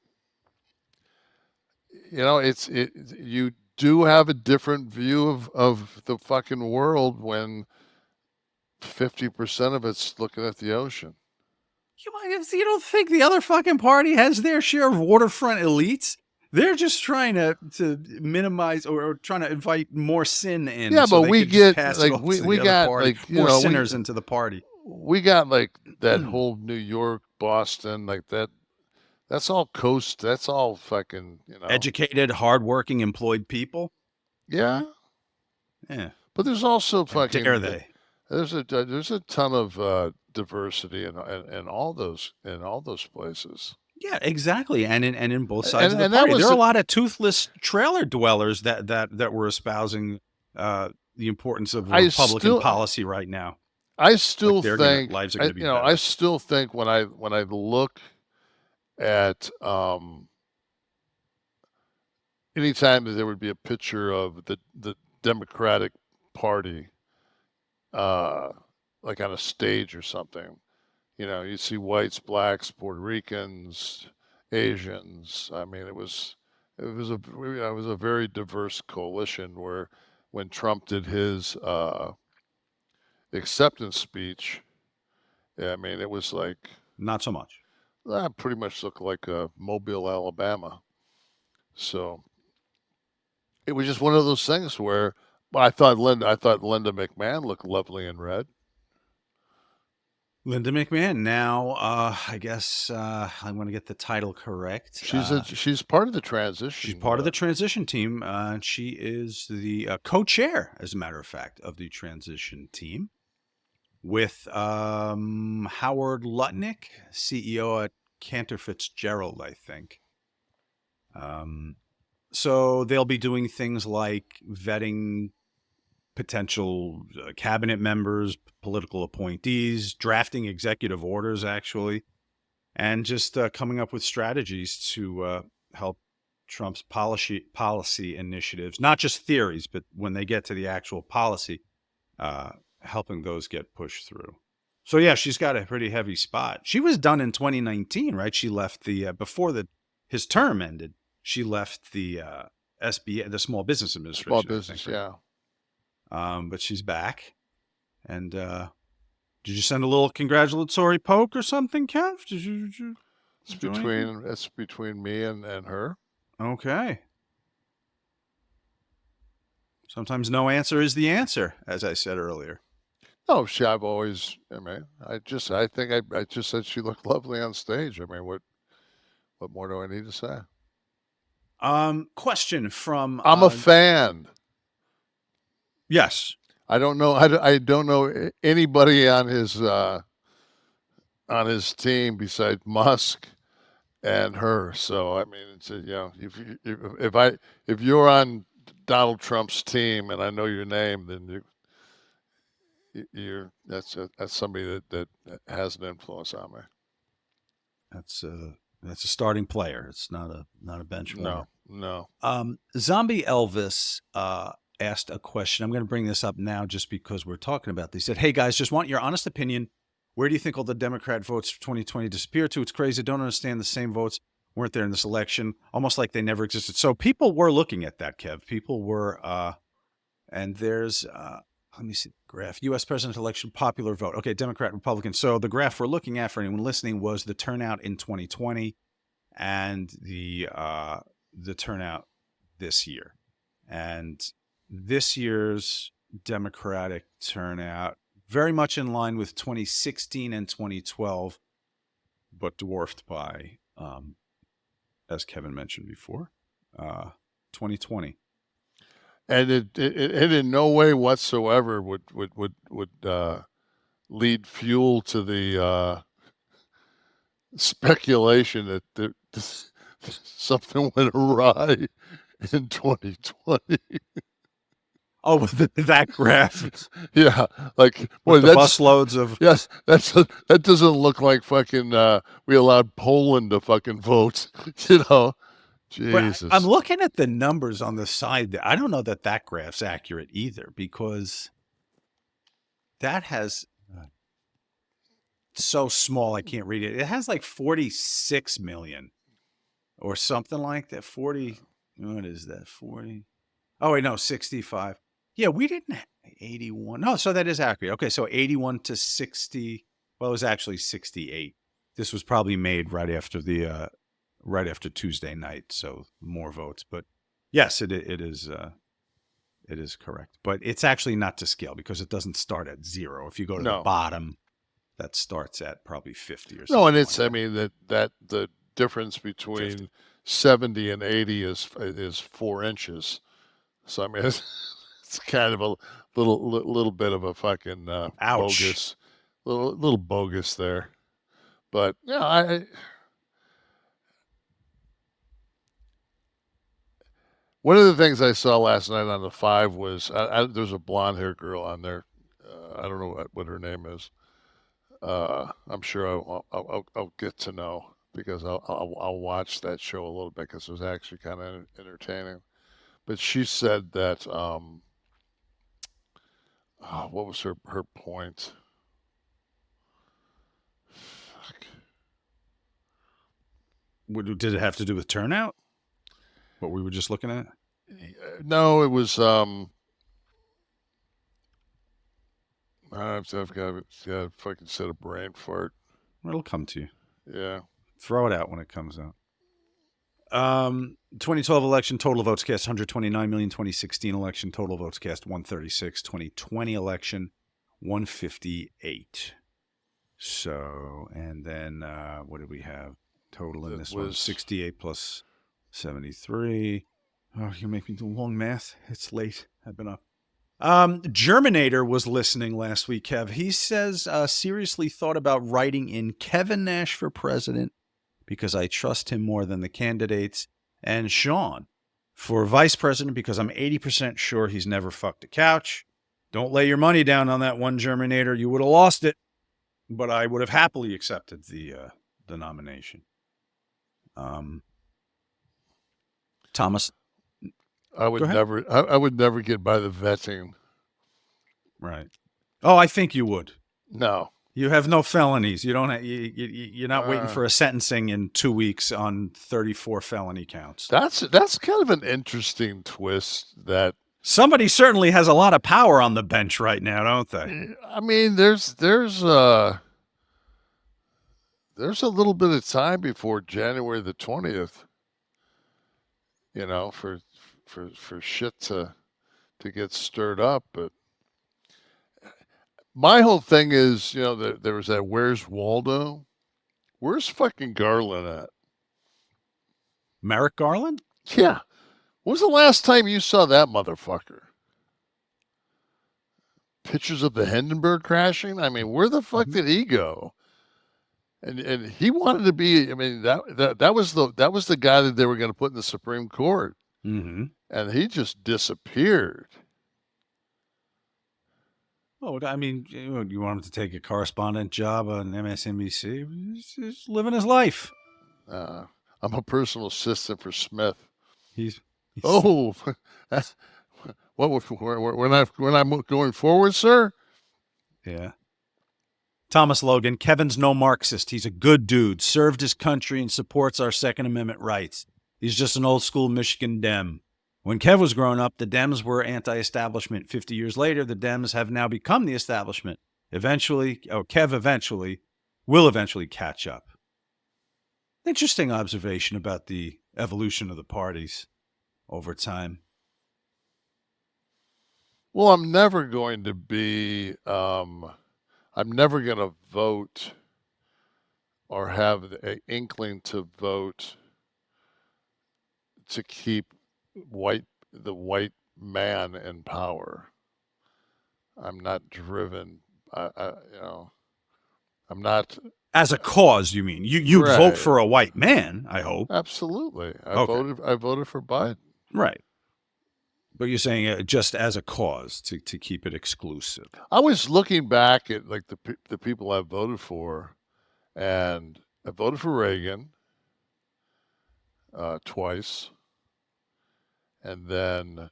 you do have a different view of the fucking world when 50% of it's looking at the ocean. You don't think the other fucking party has their share of waterfront elites? They're just trying to minimize or trying to invite more sin in. Yeah, so but we get we got more sinners into the party. We got like that whole New York, Boston, like that. That's all coast. That's all fucking educated, hardworking, employed people. Yeah. But there's also fucking. Dare they? There's a ton of diversity in all those places. Yeah, exactly, and in both sides of the and party, there are a lot of toothless trailer dwellers that were espousing the importance of Republican policy right now. I still think lives are going to be better. I still think when I look at anytime that there would be a picture of the Democratic Party, like on a stage or something, you see whites, blacks, Puerto Ricans, Asians. I mean, it was a very diverse coalition where when Trump did his acceptance speech, I mean, it was like not so much. That pretty much looked like Mobile, Alabama. So it was just one of those things where I thought Linda McMahon looked lovely in red. Linda McMahon. Now, I guess I want to get the title correct. She's part of the transition. She's part of the transition team. She is the co-chair, as a matter of fact, of the transition team, with Howard Lutnick, CEO at Cantor Fitzgerald, I think. So they'll be doing things like vetting potential cabinet members, political appointees, drafting executive orders, actually, and just coming up with strategies to help Trump's policy initiatives, not just theories, but when they get to the actual policy, helping those get pushed through. So yeah, she's got a pretty heavy spot. She was done in 2019, right? She left before his term ended. She left the SBA, the Small Business Administration. Small business, right? yeah. But she's back. And did you send a little congratulatory poke or something, Kev? Did you It's between me and her. Okay. Sometimes no answer is the answer, as I said earlier. No, I've always. I mean, I think I just said she looked lovely on stage. I mean, what more do I need to say? Question from. I'm a fan. Yes. I don't know. I don't know anybody on his team besides Musk and her. So I mean, it's if you're on Donald Trump's team and I know your name, then that's somebody that has an influence on me. That's a starting player. It's not a bench player. No. Zombie Elvis asked a question. I'm going to bring this up now just because we're talking about this. He said, "Hey guys, just want your honest opinion. Where do you think all the Democrat votes for 2020 disappeared to? It's crazy. Don't understand the same votes weren't there in this election, almost like they never existed." So people were looking at that, Kev. People were, and there's, let me see the graph. U.S. presidential election popular vote. Okay, Democrat, Republican. So the graph we're looking at for anyone listening was the turnout in 2020 and the turnout this year. And this year's Democratic turnout very much in line with 2016 and 2012, but dwarfed by, as Kevin mentioned before, 2020. And it in no way whatsoever would lead fuel to the speculation that something went awry in 2020. Oh, that graph. Yeah, like boy, the busloads of yes. That doesn't look like fucking. We allowed Poland to fucking vote. Jesus. I'm looking at the numbers on the side. I don't know that graph's accurate either, because that has so small I can't read it. It has like 46 million or something like that. 40. What is that? 40. Oh wait, no, 65. Yeah, we didn't have 81. No, so that is accurate. Okay, so 81 to 60. Well, it was actually 68. This was probably made right after Tuesday night, so more votes. But yes, it is correct. But it's actually not to scale because it doesn't start at 0. If you go to the bottom, that starts at probably 50 or something. No, and it's I mean that the difference between 50. 70 and 80 is 4 inches. So I mean it's kind of a little bit of a fucking bogus, little bogus there. But yeah, one of the things I saw last night on the 5 was there's a blonde haired girl on there. I don't know what her name is. I'm sure I'll get to know because I'll watch that show a little bit because it was actually kind of entertaining. But she said that what was her point? Fuck. Did it have to do with turnout? What we were just looking at? No, it was I've got a fucking set of brain fart. It'll come to you. Yeah. Throw it out when it comes out. 2012 election, total votes cast 129 million. 2016 election, total votes cast 136. 2020 election, 158. So, and then what did we have total in this one? 68 plus 73. Oh, you make me do long math. It's late. I've been up. Germinator was listening last week, Kev. He says, seriously thought about writing in Kevin Nash for president because I trust him more than the candidates, and Sean for vice president because I'm 80% sure he's never fucked a couch. Don't lay your money down on that one, Germinator. You would have lost it, but I would have happily accepted the nomination. Thomas? I would never get by the vetting. Right. Oh, I think you would. No. You have no felonies. You don't. You're not waiting for a sentencing in 2 weeks on 34 felony counts. That's kind of an interesting twist. That somebody certainly has a lot of power on the bench right now, don't they? I mean, there's a little bit of time before January the 20th. You know, for shit to get stirred up, but. My whole thing is, you know, there was that Where's Waldo? Where's fucking Garland at? Merrick Garland? Yeah. When was the last time you saw that motherfucker? Pictures of the Hindenburg crashing? I mean, where the fuck did he go? And he wanted to be, I mean, that was the guy that they were going to put in the Supreme Court. Mm-hmm. And he just disappeared. Oh, I mean, you want him to take a correspondent job on MSNBC? He's living his life. I'm a personal assistant for Smith. He's oh, that's what when I'm going forward, sir. Yeah. Thomas Logan, Kevin's no Marxist. He's a good dude, served his country and supports our Second Amendment rights. He's just an old school Michigan Dem. When Kev was growing up, the Dems were anti-establishment. 50 years later, the Dems have now become the establishment. Kev will eventually catch up. Interesting observation about the evolution of the parties over time. Well, I'm never going to be, I'm never going to vote or have an inkling to vote to keep the white man in power. I'm not driven. I'm not. As a cause, you mean? You'd right. vote for a white man, I hope. Absolutely. I voted for Biden. Right. But you're saying just as a cause to keep it exclusive. I was looking back at like the people I voted for, and I voted for Reagan twice. And then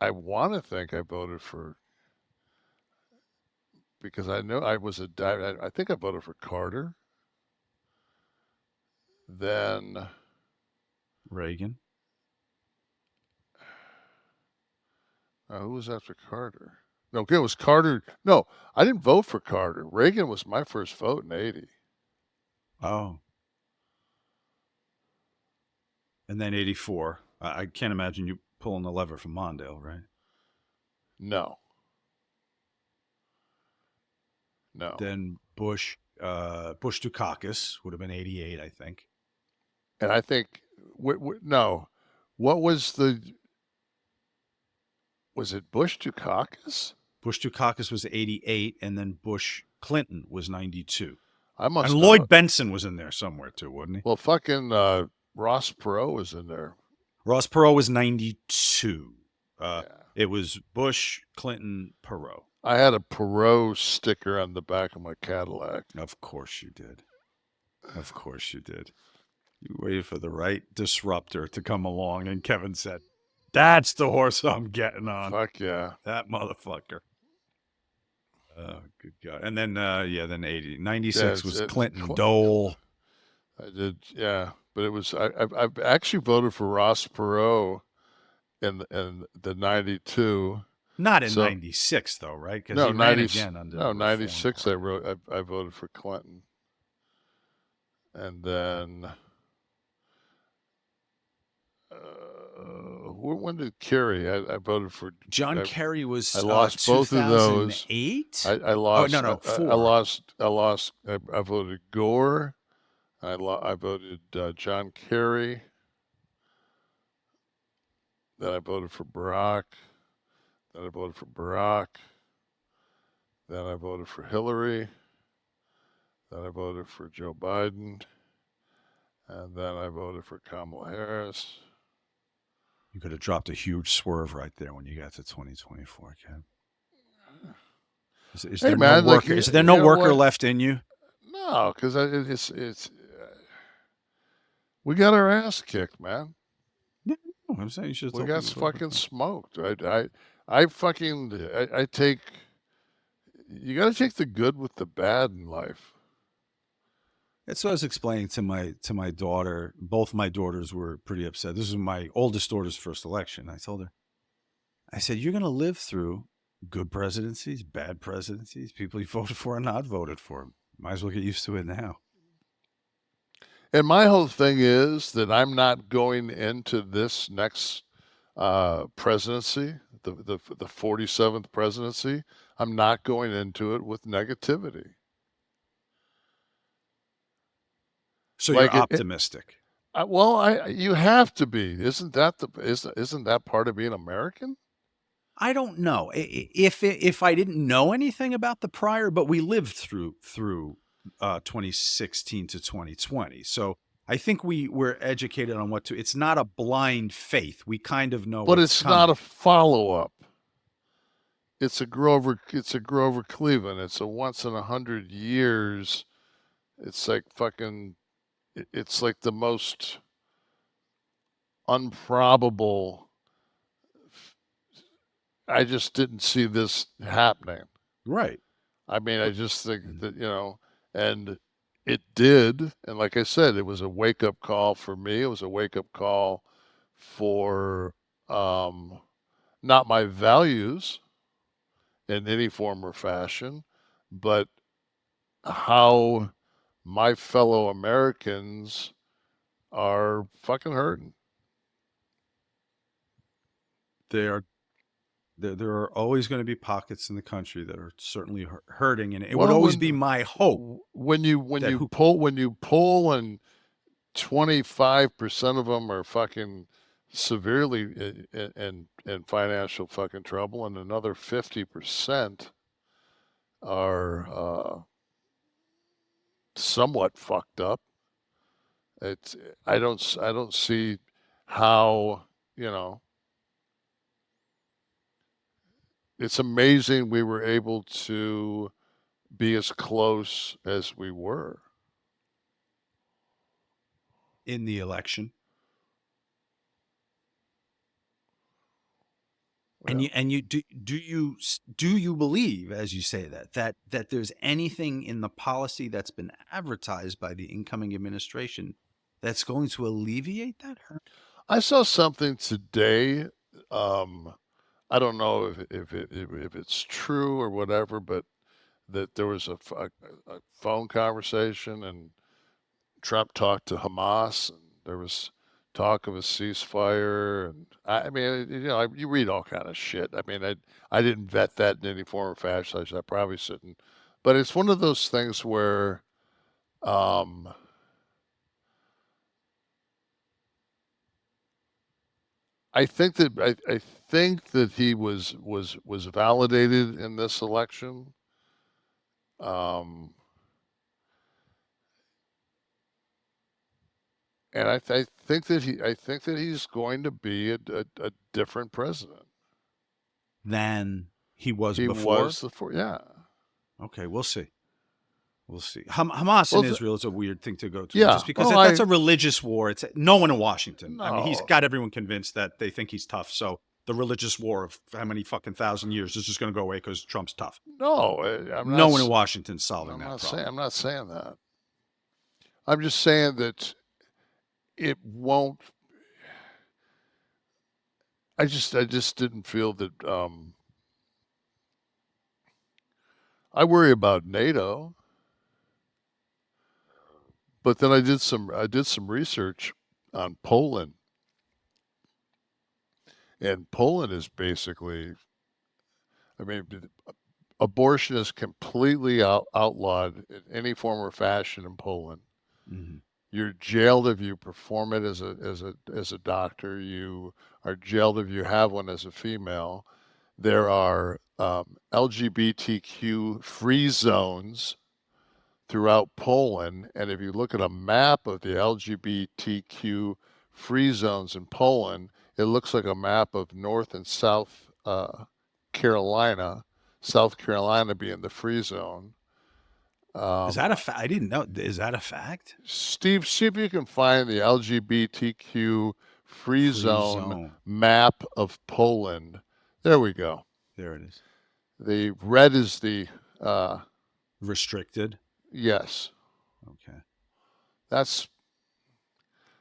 I want to think I voted for, because I know I think I voted for Carter. Then Reagan. Who was after Carter? No, it was Carter. No, I didn't vote for Carter. Reagan was my first vote in 80. Oh. And then 84. I can't imagine you pulling the lever from Mondale, right? No. Then Bush Dukakis would have been 88, I think. And I think, no. What was it Bush Dukakis? Bush Dukakis was 88, and then Bush Clinton was 92. And Lloyd Benson was in there somewhere too, wasn't he? Well, fucking Ross Perot was in there. Ross Perot was 92. It was Bush, Clinton, Perot. I had a Perot sticker on the back of my Cadillac. Of course you did. Of course you did. You waited for the right disruptor to come along, and Kevin said, "That's the horse I'm getting on." Fuck yeah. That motherfucker. Oh, good God. And then, then 80. 96 was Clinton, Dole. I did, yeah. But it was, I've actually voted for Ross Perot in the 92. Not in 96, though, right? No, he ran again under 96 I voted for Clinton. And then, when did Kerry? I voted for John Kerry. Was I lost both of those. 2008? I lost. Oh, no, 4. I lost. I voted Gore. I voted John Kerry. Then I voted for Barack. Then I voted for Barack. Then I voted for Hillary. Then I voted for Joe Biden. And then I voted for Kamala Harris. You could have dropped a huge swerve right there when you got to 2024, Ken. Is there no worker? Is there no worker left in you? No, because it's we got our ass kicked, man. Yeah, I'm saying you should. We got fucking smoked. I take, you got to take the good with the bad in life. That's what I was explaining to my daughter. Both my daughters were pretty upset. This was my oldest daughter's first election. I told her, I said, you're going to live through good presidencies, bad presidencies, people you voted for and not voted for. Might as well get used to it now. And my whole thing is that I'm not going into this next presidency, the 47th presidency. I'm not going into it with negativity. So Like you're optimistic. You have to be. Isn't that part of being American? I don't know if I didn't know anything about the prior, but we lived through 2016 to 2020. So I think we were educated on what to. It's not a blind faith. We kind of know. But it's not a follow-up. It's a Grover Cleveland. It's a once in 100 years. It's like fucking. It's like the most improbable. I just didn't see this happening. Right. I mean, I just think that, and it did. And like I said, it was a wake-up call for me. It was a wake-up call for not my values in any form or fashion, but how my fellow Americans are fucking hurting. There are always going to be pockets in the country that are certainly hurting, and it would always be my hope. When you pull, and 25% of them are fucking severely in financial fucking trouble, and another 50% are somewhat fucked up. I don't see how, it's amazing we were able to be as close as we were in the election. Yeah. And you do you believe, as you say that there's anything in the policy that's been advertised by the incoming administration that's going to alleviate that hurt? I saw something today. I don't know if it's true or whatever, but that there was a phone conversation and Trump talked to Hamas, and there was talk of a ceasefire. And I mean, you read all kind of shit. I mean, I didn't vet that in any form or fashion. I probably shouldn't, but it's one of those things where, I think that he was validated in this election. And I think that he's going to be a different president than he was he before. Was before, yeah. Okay, we'll see. We'll see. Hamas in Israel is a weird thing to go to, yeah. Just because that's a religious war. It's no one in Washington. No. I mean, he's got everyone convinced that they think he's tough. So the religious war of how many fucking 1,000 years is just going to go away because Trump's tough. No, no one in Washington's solving that problem. I'm not saying that. I'm just saying that it won't. I just didn't feel that. I worry about NATO. But then I did some research on Poland, and Poland is basically, I mean, abortion is completely outlawed in any form or fashion in Poland. Mm-hmm. You're jailed if you perform it as a doctor. You are jailed if you have one as a female. There are LGBTQ free zones throughout Poland, and if you look at a map of the LGBTQ free zones in Poland, it looks like a map of North and South Carolina, South Carolina being the free zone. Is that a fact? I didn't know. Is that a fact? Steve, see if you can find the LGBTQ free zone map of Poland. There we go. There it is. The red is the Restricted. Yes. Okay. That's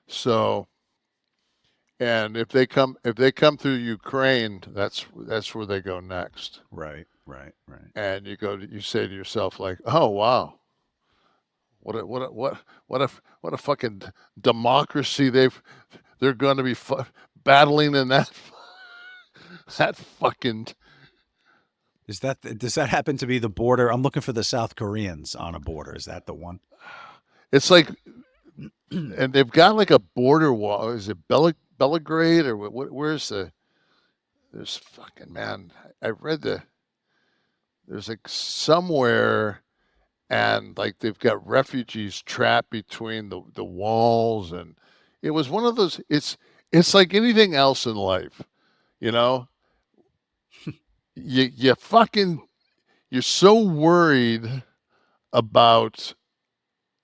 so. And if they come through Ukraine, that's where they go next. Right. And you say to yourself like, oh wow, what a fucking democracy they're going to be battling in that fucking. Does that happen to be the border? I'm looking for the South Koreans on a border. Is that the one? It's like, and they've got like a border wall. Is it Belgrade or where's there's fucking, man, I read there's like somewhere, and like they've got refugees trapped between the walls, and it was one of those, it's like anything else in life, you know, you fucking, you're so worried about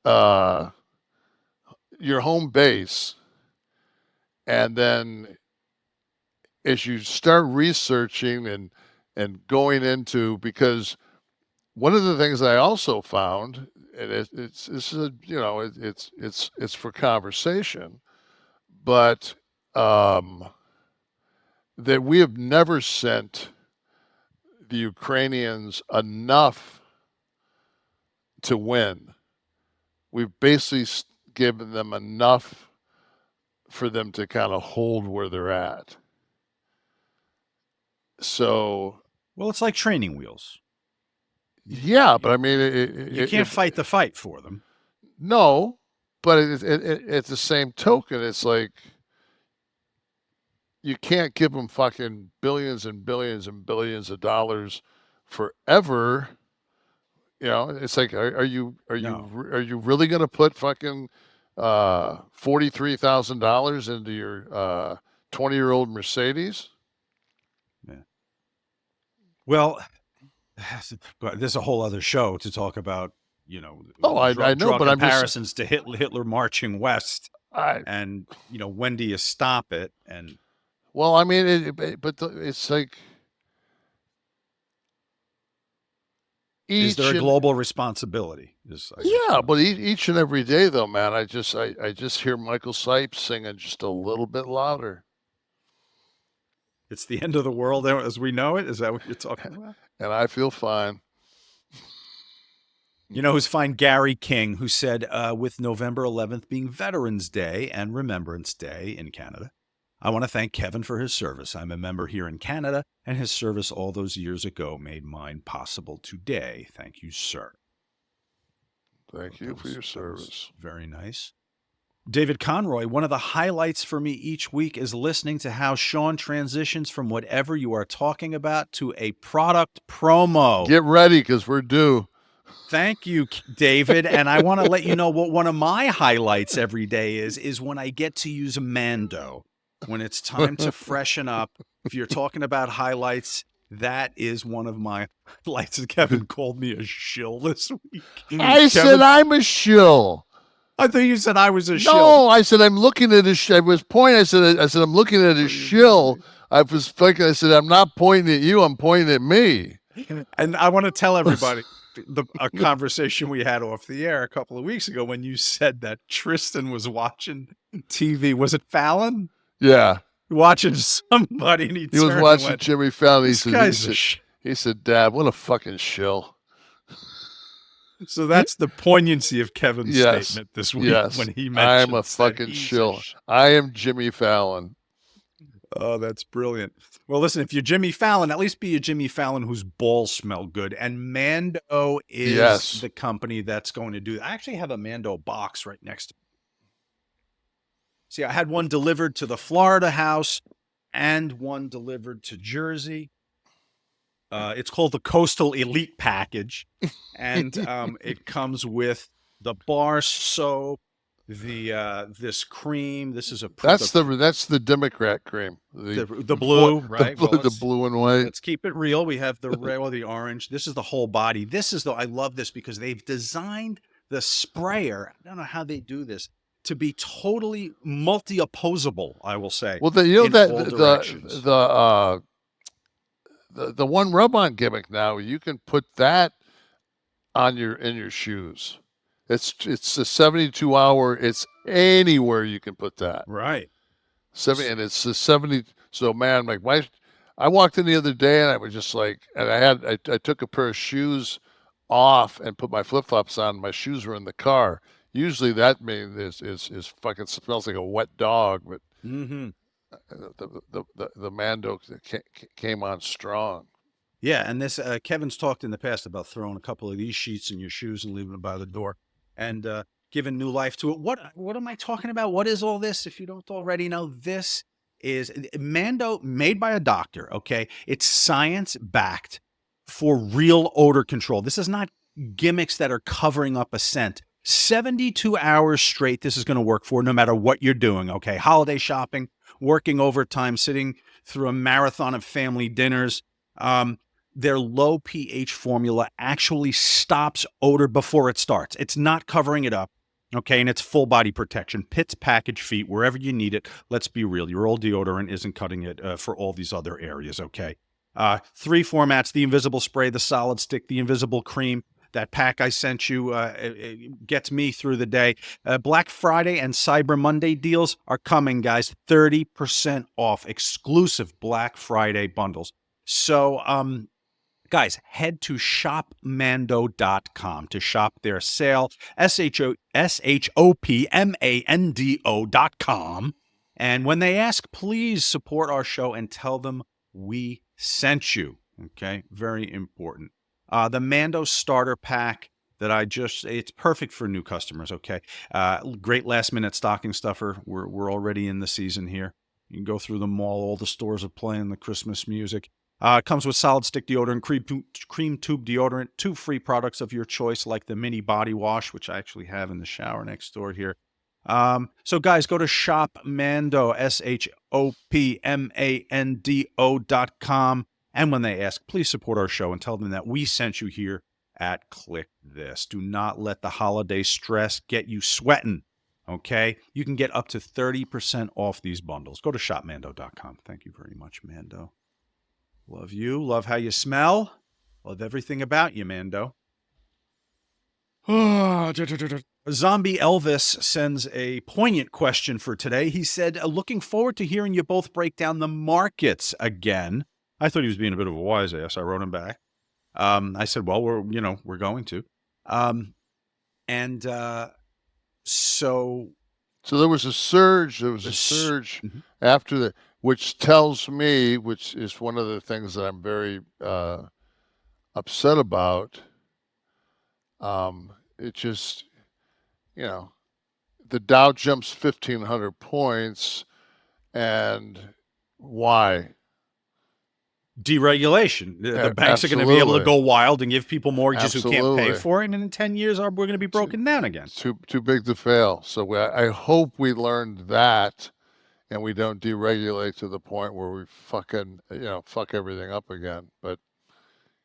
your home base, and then as you start researching and going into, because one of the things I also found, and it's for conversation, but that we have never sent the Ukrainians enough to win. We've basically given them enough for them to kind of hold where they're at. So, well, it's like training wheels. Yeah, but I mean, you can't fight the fight for them. No, but it's the same token. It's like you can't give them fucking billions and billions and billions of dollars forever. You know, it's like, are you really going to put fucking $43,000 into your 20-year-old Mercedes? Yeah. Well, there's a whole other show to talk about, you know. Oh, I know, but comparisons to Hitler marching west, and you know, when do you stop it? And well, I mean, it's like, is there a global responsibility? Yeah, but each and every day, though, man, I just hear Michael Sipes singing just a little bit louder. It's the end of the world as we know it. Is that what you're talking about? And I feel fine. You know who's fine? Gary King, who said, with November 11th being Veterans Day and Remembrance Day in Canada, I want to thank Kevin for his service. I'm a member here in Canada, and his service all those years ago made mine possible today. Thank you, sir. Thank you for your service. Very nice. David Conroy, one of the highlights for me each week is listening to how Sean transitions from whatever you are talking about to a product promo. Get ready, because we're due. Thank you, David. And I want to let you know what one of my highlights every day is when I get to use MANDO. When it's time to freshen up. If you're talking about highlights, that is one of my highlights. Kevin called me a shill this week. Said I'm a shill. I thought you said I was a shill. No, I said I'm looking at a shill. I was pointing. I said I'm looking at a shill. I was thinking. I said I'm not pointing at you. I'm pointing at me. And I want to tell everybody a conversation we had off the air a couple of weeks ago when you said that Tristan was watching TV. Was it Fallon? Yeah. Watching somebody. And he was watching Jimmy Fallon. He said, Dad, what a fucking shill. So that's the poignancy of Kevin's statement this week when he mentioned I'm a fucking shill. I am Jimmy Fallon. Oh, that's brilliant. Well, listen, if you're Jimmy Fallon, at least be a Jimmy Fallon whose balls smell good. And MANDO is the company that's going to do that. I actually have a MANDO box right next to me. See, I had one delivered to the Florida house and one delivered to Jersey. It's called the Coastal Elite Package. And it comes with the bar soap, this cream. This is that's the Democrat cream. The blue, right? The blue and white. Let's keep it real. We have the red or the orange. This is the whole body. This is I love this because they've designed the sprayer. I don't know how they do this. To be totally multi-opposable, I will say. Well, the one rub-on gimmick now, you can put that in your shoes. It's a 72 hour. It's anywhere you can put that. Right. 70, and it's the 70. So man, like I walked in the other day and I was just like, and I took a pair of shoes off and put my flip flops on. My shoes were in the car. Usually that means is fucking smells like a wet dog, but Mm-hmm. the MANDO came on strong. Yeah, and this Kevin's talked in the past about throwing a couple of these sheets in your shoes and leaving them by the door and giving new life to it. What am I talking about? What is all this? If you don't already know, this is MANDO, made by a doctor. Okay, it's science backed for real odor control. This is not gimmicks that are covering up a scent. 72 hours straight, this is going to work for no matter what you're doing. Okay, holiday shopping, working overtime, sitting through a marathon of family dinners. Their low pH formula actually stops odor before it starts. It's not covering it up, okay? And it's full body protection. Pits, package, feet, wherever you need it. Let's be real. Your old deodorant isn't cutting it for all these other areas, okay? 3 formats, the invisible spray, the solid stick, the invisible cream. That pack I sent you it gets me through the day. Black Friday and Cyber Monday deals are coming, guys. 30% off exclusive Black Friday bundles. So, guys, head to shopmando.com to shop their sale, shopmando.com. And when they ask, please support our show and tell them we sent you. Okay, very important. The MANDO starter pack that it's perfect for new customers. Okay, great last minute stocking stuffer. We're already in the season here. You can go through the mall. All the stores are playing the Christmas music. It comes with solid stick deodorant, cream tube deodorant, 2 free products of your choice, like the mini body wash, which I actually have in the shower next door here. So guys, go to shopmando, shopmando.com. And when they ask, please support our show and tell them that we sent you here at Kliq This. Do not let the holiday stress get you sweating, okay? You can get up to 30% off these bundles. Go to shopmando.com. Thank you very much, Mando. Love you. Love how you smell. Love everything about you, Mando. Zombie Elvis sends a poignant question for today. He said, looking forward to hearing you both break down the markets again. I thought he was being a bit of a wise ass. I wrote him back. I said, well, we're going to. So there was a surge. There was a surge after the, which tells me, which is one of the things that I'm very upset about. It just, the Dow jumps 1,500 points, and why? Deregulation. The banks are going to be able to go wild and give people mortgages who can't pay for it, and in 10 years, we're going to be broken down again. Too big to fail. So I hope we learned that, and we don't deregulate to the point where we fucking, fuck everything up again. But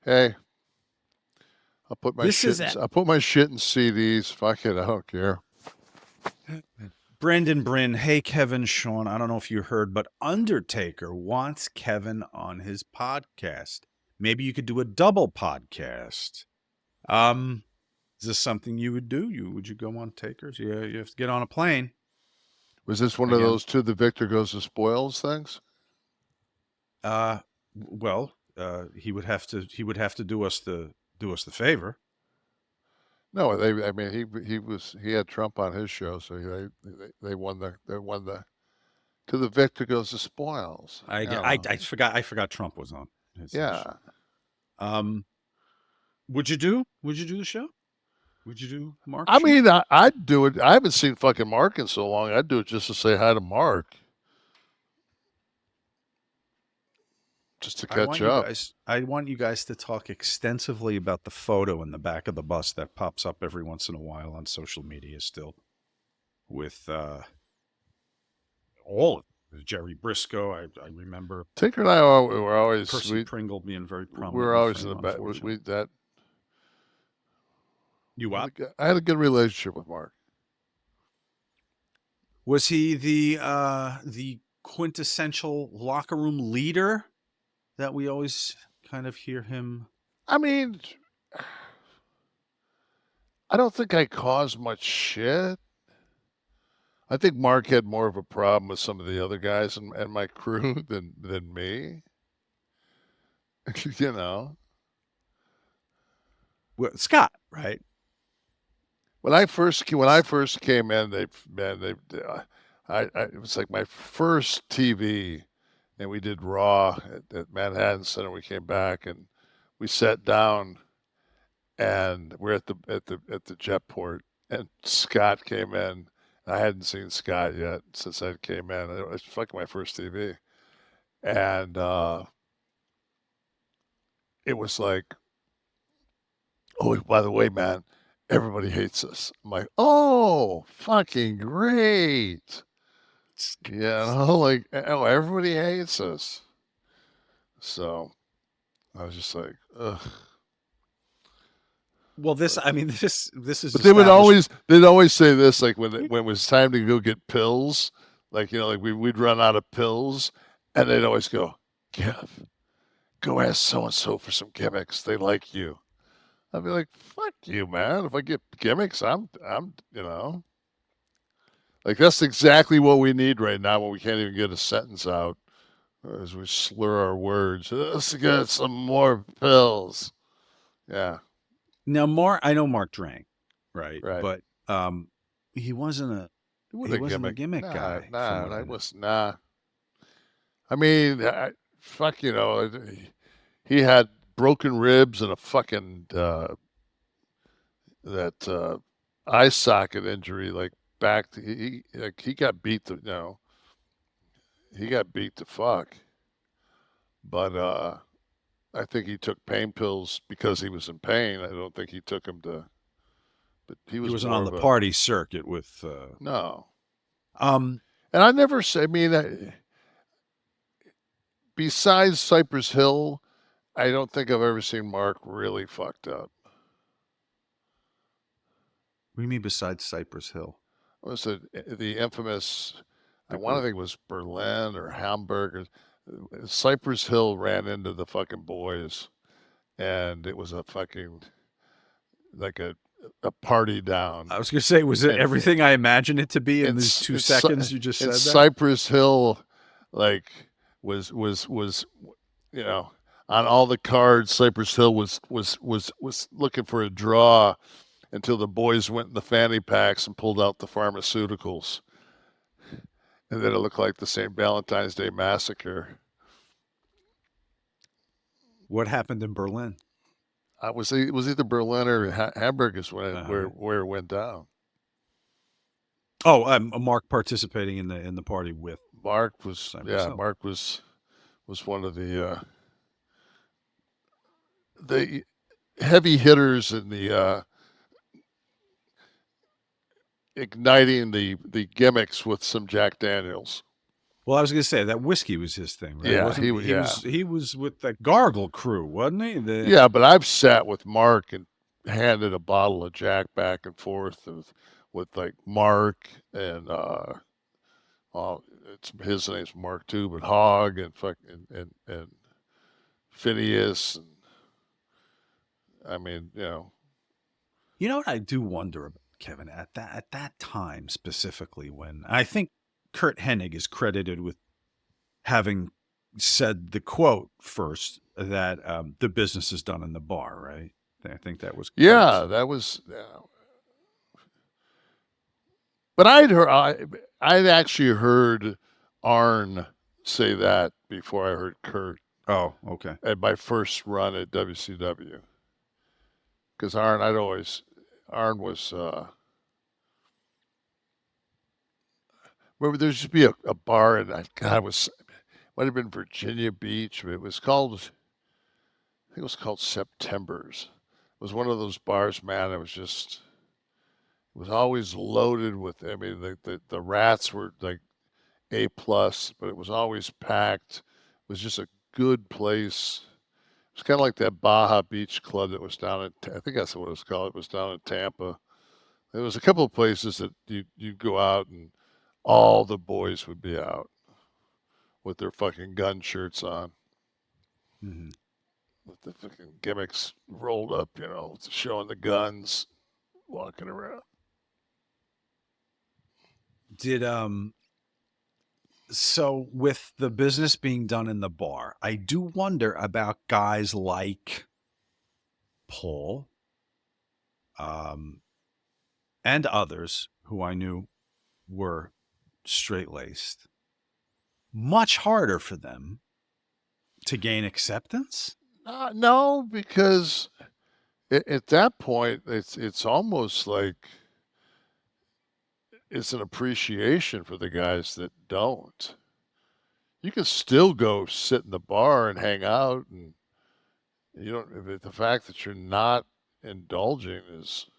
hey, I'll put my shit in CDs. Fuck it, I don't care. Brandon Bryn, hey, Kevin, Sean, I don't know if you heard, but Undertaker wants Kevin on his podcast. Maybe you could do a double podcast. Is this something you would do? Would you go on Takers? Yeah, you have to get on a plane. Was this one of those "to the victor goes the spoils" things? Well, he would have to do us the favor. No, he had Trump on his show, so they won the "to the victor goes the spoils." I forgot Trump was on. His show. Would you do the show? Would you do Mark? I mean, I'd do it. I haven't seen fucking Mark in so long. I'd do it just to say hi to Mark. Just to catch up. I want you guys to talk extensively about the photo in the back of the bus that pops up every once in a while on social media still with all of it. Jerry Briscoe, I remember. Tinker and I were always Percy Pringle being very prominent. We were always in the back. You what? I had a good relationship with Mark. Was he the quintessential locker room leader that we always kind of hear him? I mean, I don't think I caused much shit. I think Mark had more of a problem with some of the other guys and my crew than me. You know, Well, Scott, right? when I first came in, it was like my first TV, and we did Raw at Manhattan Center. We came back and we sat down, and we're at the jetport, and Scott came in. I hadn't seen Scott yet since I came in. It was fucking my first TV, and it was like, oh, by the way, man, everybody hates us. I'm like, oh, fucking great. Like, oh, everybody hates us. So I was just like, ugh. Well, this is But they'd always say this, like when it was time to go get pills, like, like we'd run out of pills, and they'd always go, Kev, go ask so and so for some gimmicks. They like you. I'd be like, fuck you, man. If I get gimmicks, I'm like, that's exactly what we need right now when we can't even get a sentence out as we slur our words. Let's get some more pills. Yeah. Now, I know Mark drank, right? Right. But he wasn't a gimmick guy. Nah. I mean, fuck, he had broken ribs and a fucking that eye socket injury, like back. He got beat to he got beat to fuck. But I think he took pain pills because he was in pain. I don't think he took them to. But he wasn't on the party circuit with. No. And I never say. I mean, besides Cypress Hill, I don't think I've ever seen Mark really fucked up. What do you mean besides Cypress Hill? Was it the infamous? I want to think it was Berlin or Hamburg. Cypress Hill ran into the fucking boys, and it was a fucking like a party down. I was gonna say, was it everything I imagined it to be in these 2 seconds you just said? Cypress Hill, like was on all the cards. Cypress Hill was looking for a draw until the boys went in the fanny packs and pulled out the pharmaceuticals. And then it looked like the St. Valentine's Day Massacre. What happened in Berlin? It was either Berlin or Hamburg is where it went down. Oh, Mark participating in the party with Mark was Mark was one of the heavy hitters in the igniting the gimmicks with some Jack Daniels. Well, I was going to say that whiskey was his thing, right? Yeah, he was with the Gargle crew, wasn't he? Yeah, but I've sat with Mark and handed a bottle of Jack back and forth with like Mark and his name's Mark too, but Hogg and and Phineas. And, I mean, You know what I do wonder about, Kevin, at that time specifically, when I think Kurt Hennig is credited with having said the quote first that the business is done in the bar, right? I think that was that was. But I'd actually heard Arn say that before I heard Kurt. Oh, okay. At my first run at WCW, because Arn was. Remember, there used to be a bar, and might have been Virginia Beach. It was called, I think it was called September's. It was one of those bars, man. It was always loaded with. I mean, the rats were like A+, but it was always packed. It was just a good place. It was kind of like that Baja Beach Club that was down in, I think that's what it was called. It was down in Tampa. There was a couple of places that you'd go out and all the boys would be out with their fucking gun shirts on. With the fucking gimmicks rolled up, showing the guns. walking around. Did so with the business being done in the bar, I do wonder about guys like Paul, and others who I knew were straight-laced. Much harder for them to gain acceptance. No, because at that point, it's almost like it's an appreciation for the guys that don't. You can still go sit in the bar and hang out, and you don't. The fact that you're not indulging is,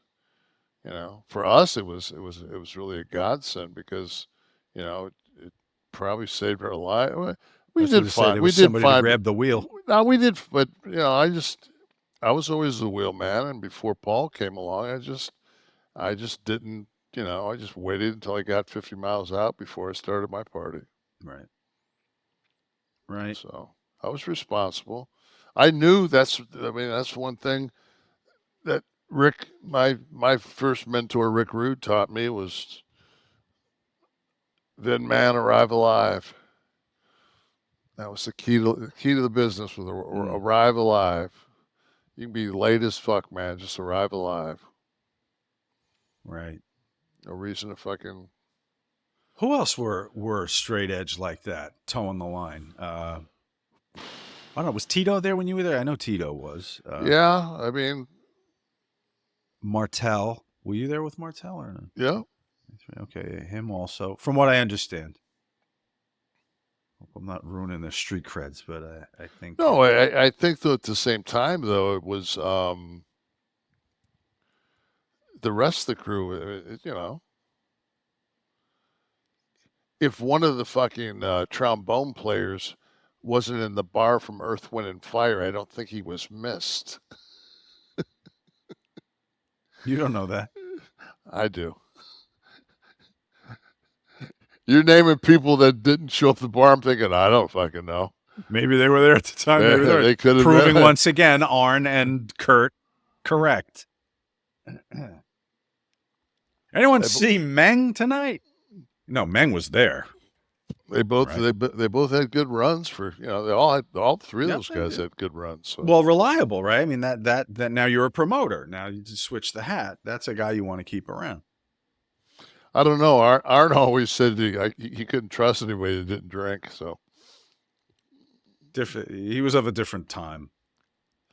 for us it was really a godsend because, it probably saved our life. We That's what did they say, fine. there We was did somebody to fine. grab the wheel. No, we did, but I was always the wheel man, and before Paul came along, I just didn't. I just waited until I got 50 miles out before I started my party. Right. Right. So I was responsible. I knew that's one thing that Rick, my first mentor, Rick Rude, taught me was, then man, arrive alive. That was the key to the business, was arrive alive. You can be late as fuck, man. Just arrive alive. Right. No reason to fucking. Who else were straight edge like that, towing the line? I don't know. Was Tito there when you were there? I know Tito was. Yeah, I mean, Martel. Were you there with Martel or no? yeah. Okay, him also. From what I understand. Hope I'm not ruining their street creds, but I think. No, I think though at the same time though it was the rest of the crew. If one of the fucking trombone players wasn't in the bar from Earth, Wind, and Fire, I don't think he was missed. You don't know that. I do. You're naming people that didn't show up at the bar. I'm thinking, I don't fucking know. Maybe they were there at the time. Maybe they could have proving been. once again Arn and Kurt correct. Anyone see Meng tonight? No, Meng was there. They both they both had good runs for they all three of those guys had good runs. So. Well, reliable, right? I mean that now you're a promoter. Now you just switch the hat. That's a guy you want to keep around. I don't know. Arn always said he couldn't trust anybody that didn't drink. So different. He was of a different time.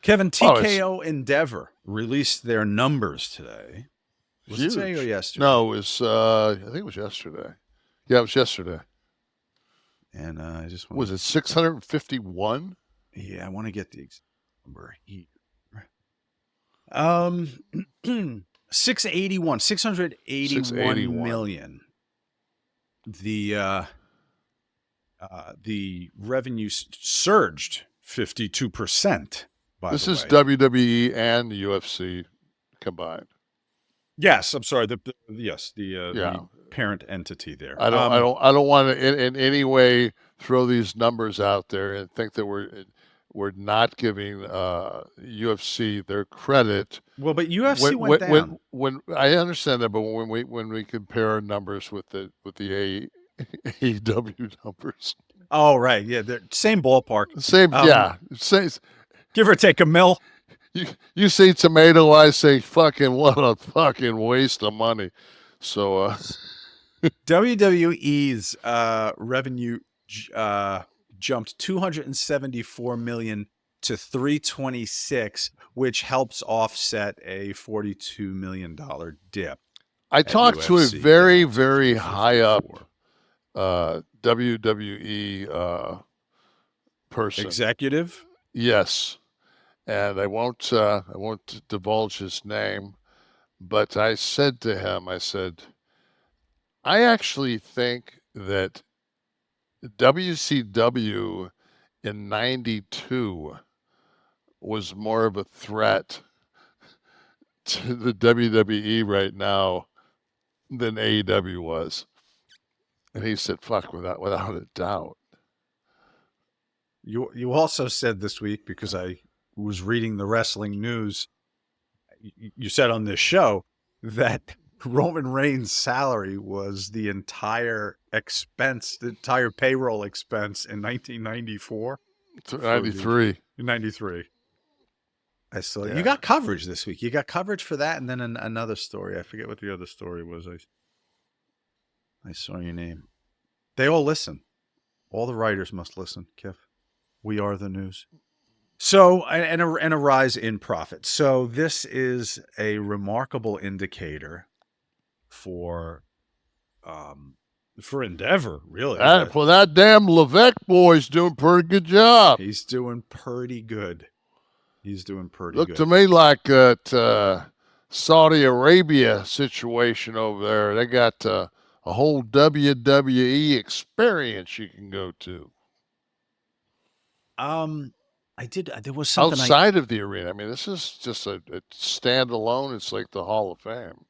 Kevin, TKO Endeavor released their numbers today. Was it today or yesterday? No, it was. I think it was yesterday. Yeah, it was yesterday. And I just was it 651? Yeah, I want to get the exact number here. 681 million. The revenue surged 52%. This is WWE and the UFC combined. Yes, I'm sorry. The parent entity there. I don't want to in any way throw these numbers out there and think that we're not giving UFC their credit. Well, but UFC went down. When I understand that, but when we compare our numbers with the AEW numbers. Oh right, yeah, they're same ballpark. Same, same. Give or take a mil. You say tomato, I say fucking what a fucking waste of money. So WWE's revenue jumped 274 million to 326, which helps offset a $42 million dip. I talked to a very, very high up WWE person. Executive? Yes. And I won't divulge his name, but I said to him, I actually think that WCW in '92 was more of a threat to the WWE right now than AEW was. And he said, fuck, without a doubt. You also said this week, because I was reading the wrestling news, you said on this show that Roman Reigns' salary was the entire expense, the entire payroll expense in 1994? 93. 93. I saw Yeah. you got coverage this week. You got coverage for that, and then another story. I forget what the other story was. I saw your name. They all listen. All the writers must listen, Kif. We are the news. So, and a rise in profit. So this is a remarkable indicator for Endeavor, really. That damn Levesque boy's doing a pretty good job. He's doing pretty good. He's doing pretty Looked good. to me like that Saudi Arabia situation over there. They got a whole WWE experience you can go to. I did. There was something outside of the arena. I mean, this is just a standalone. It's like the Hall of Fame.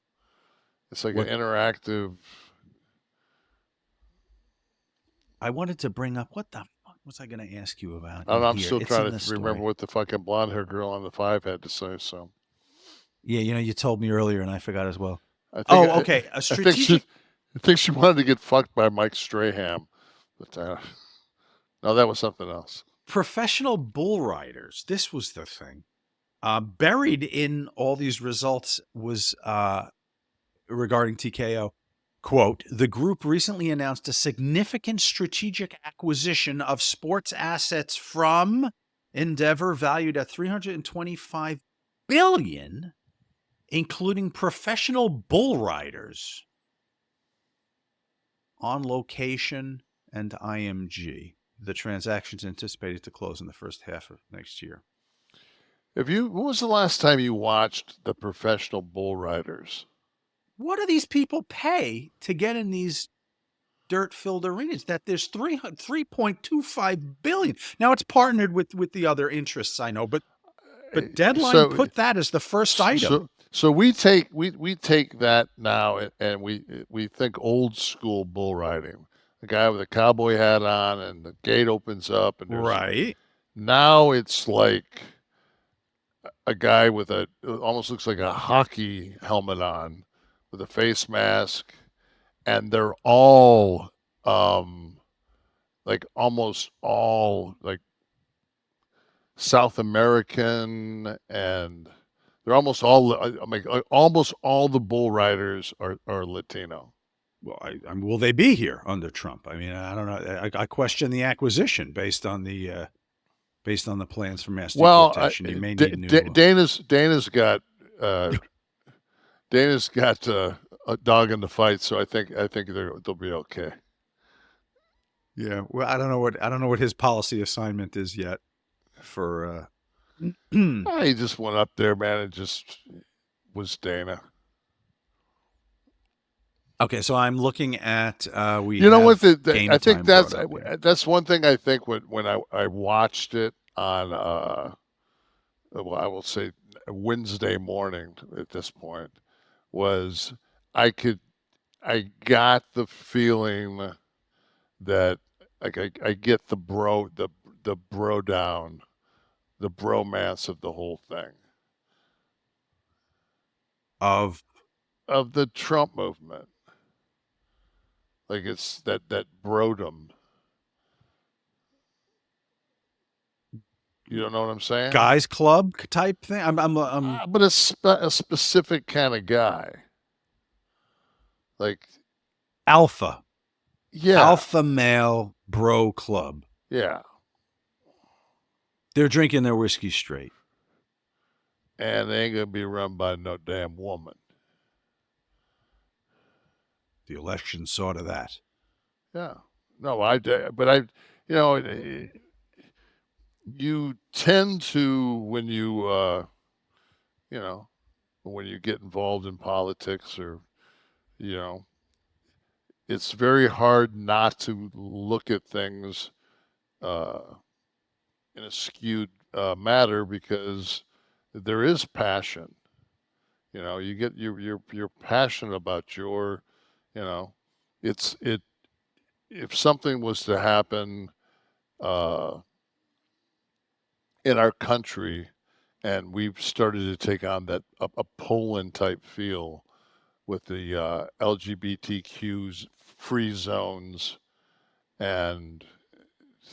It's like an interactive. I wanted to bring up, what the fuck was I going to ask you about? I don't know, I'm here? still It's trying in to the remember story. what the fucking blonde hair girl on the 5 had to say. So Yeah, you told me earlier, and I forgot as well. okay. A strategic. I think she wanted to get fucked by Mike Strahan, but no, that was something else. Professional bull riders. This was the thing. Buried in all these results was regarding TKO. Quote, the group recently announced a significant strategic acquisition of sports assets from Endeavor valued at $325 billion, including professional bull riders, On Location, and IMG. The transaction's anticipated to close in the first half of next year. When was the last time you watched the professional bull riders? What do these people pay to get in these dirt-filled arenas? That there's $3.25 billion. Now it's partnered with the other interests, I know, but Deadline put that as the first item. So we take that now and we think old school bull riding. The guy with a cowboy hat on and the gate opens up and right. Now it's like a guy with almost looks like a hockey helmet on with a face mask, and they're all like almost all like South American, and they're almost all almost all the bull riders are Latino. Well, will they be here under Trump? I mean, I don't know. I question the acquisition based on the plans for mass deportation. You may need new. Dana's got a dog in the fight, so I think they'll be okay. Yeah, well, I don't know what his policy assignment is yet. For he just went up there, man, and just was Dana. Okay, so I'm looking at I think that's one thing I think when I watched it on I will say Wednesday morning at this point was I got the feeling that like I get the bro down, the bromance of the whole thing of the Trump movement. Like it's that brodom. You don't know what I'm saying? Guys club type thing. But a specific kind of guy. Like alpha. Yeah. Alpha male bro club. Yeah. They're drinking their whiskey straight. And they ain't going to be run by no damn woman. The election saw to that. Yeah. No, you tend to, when when you get involved in politics or, it's very hard not to look at things in a skewed manner because there is passion. You get you're passionate about your, if something was to happen in our country and we've started to take on that a Poland type feel with the LGBTQ free zones and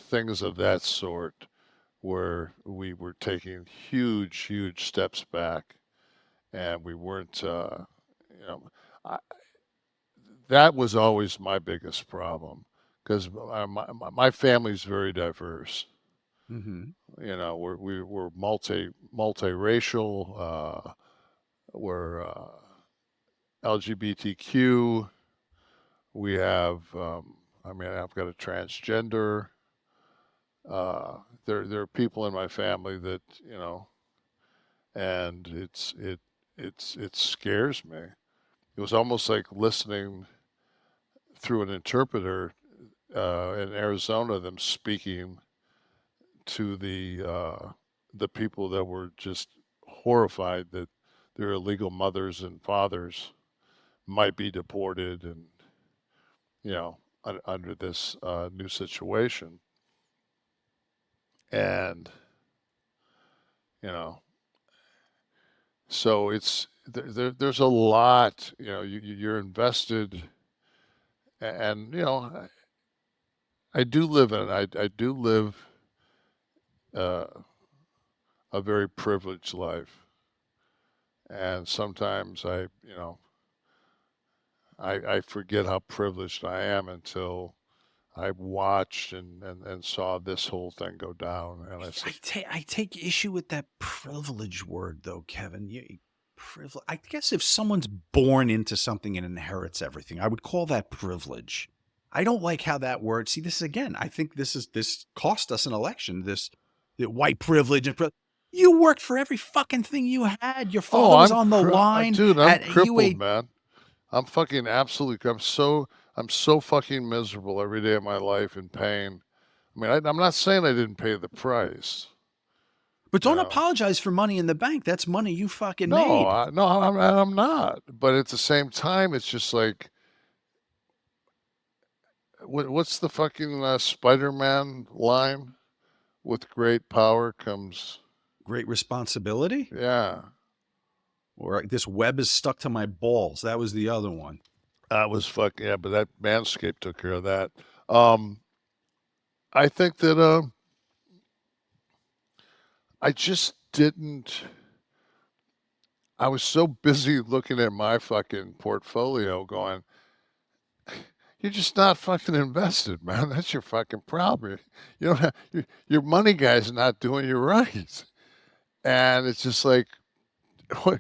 things of that sort, where we were taking huge steps back, and we weren't, you know, I, that was always my biggest problem, because my family's very diverse. Mm-hmm. You know, we're multiracial. We're LGBTQ. We have, I mean, I've got a transgender. There are people in my family that, you know, and it scares me. It was almost like listening through an interpreter in Arizona, them speaking to the people that were just horrified that their illegal mothers and fathers might be deported, and you know, under this new situation. And you know, so there's a lot. You know, you're invested, and you know, I do live in I do live uh, a very privileged life, and sometimes you know, I forget how privileged I am until I watched and saw this whole thing go down, and I said, I take issue with that privilege word, though, Kevin. Privilege. I guess if someone's born into something and inherits everything, I would call that privilege. I don't like how that word. See, this again. I think this cost us an election. This the white privilege and you worked for every fucking thing you had. Your father "Oh, was on the line. dude, I'm At you crippled, a man. I'm fucking absolutely. I'm so fucking miserable every day of my life in pain. I mean, I'm not saying I didn't pay the price, But you don't know. apologize for money in the bank. That's money you fucking No, made. no, I'm not. But at the same time, it's just like, what's the fucking Spider-Man line? With great power comes, Great responsibility. yeah. Or this web is stuck to my balls. That was the other one. That was fucking, yeah, but that Manscaped took care of that. Um, I think that I just didn't. I was so busy looking at my fucking portfolio, going, "You're just not fucking invested, man. That's your fucking problem. You don't have your money guy's not doing you right." And it's just like,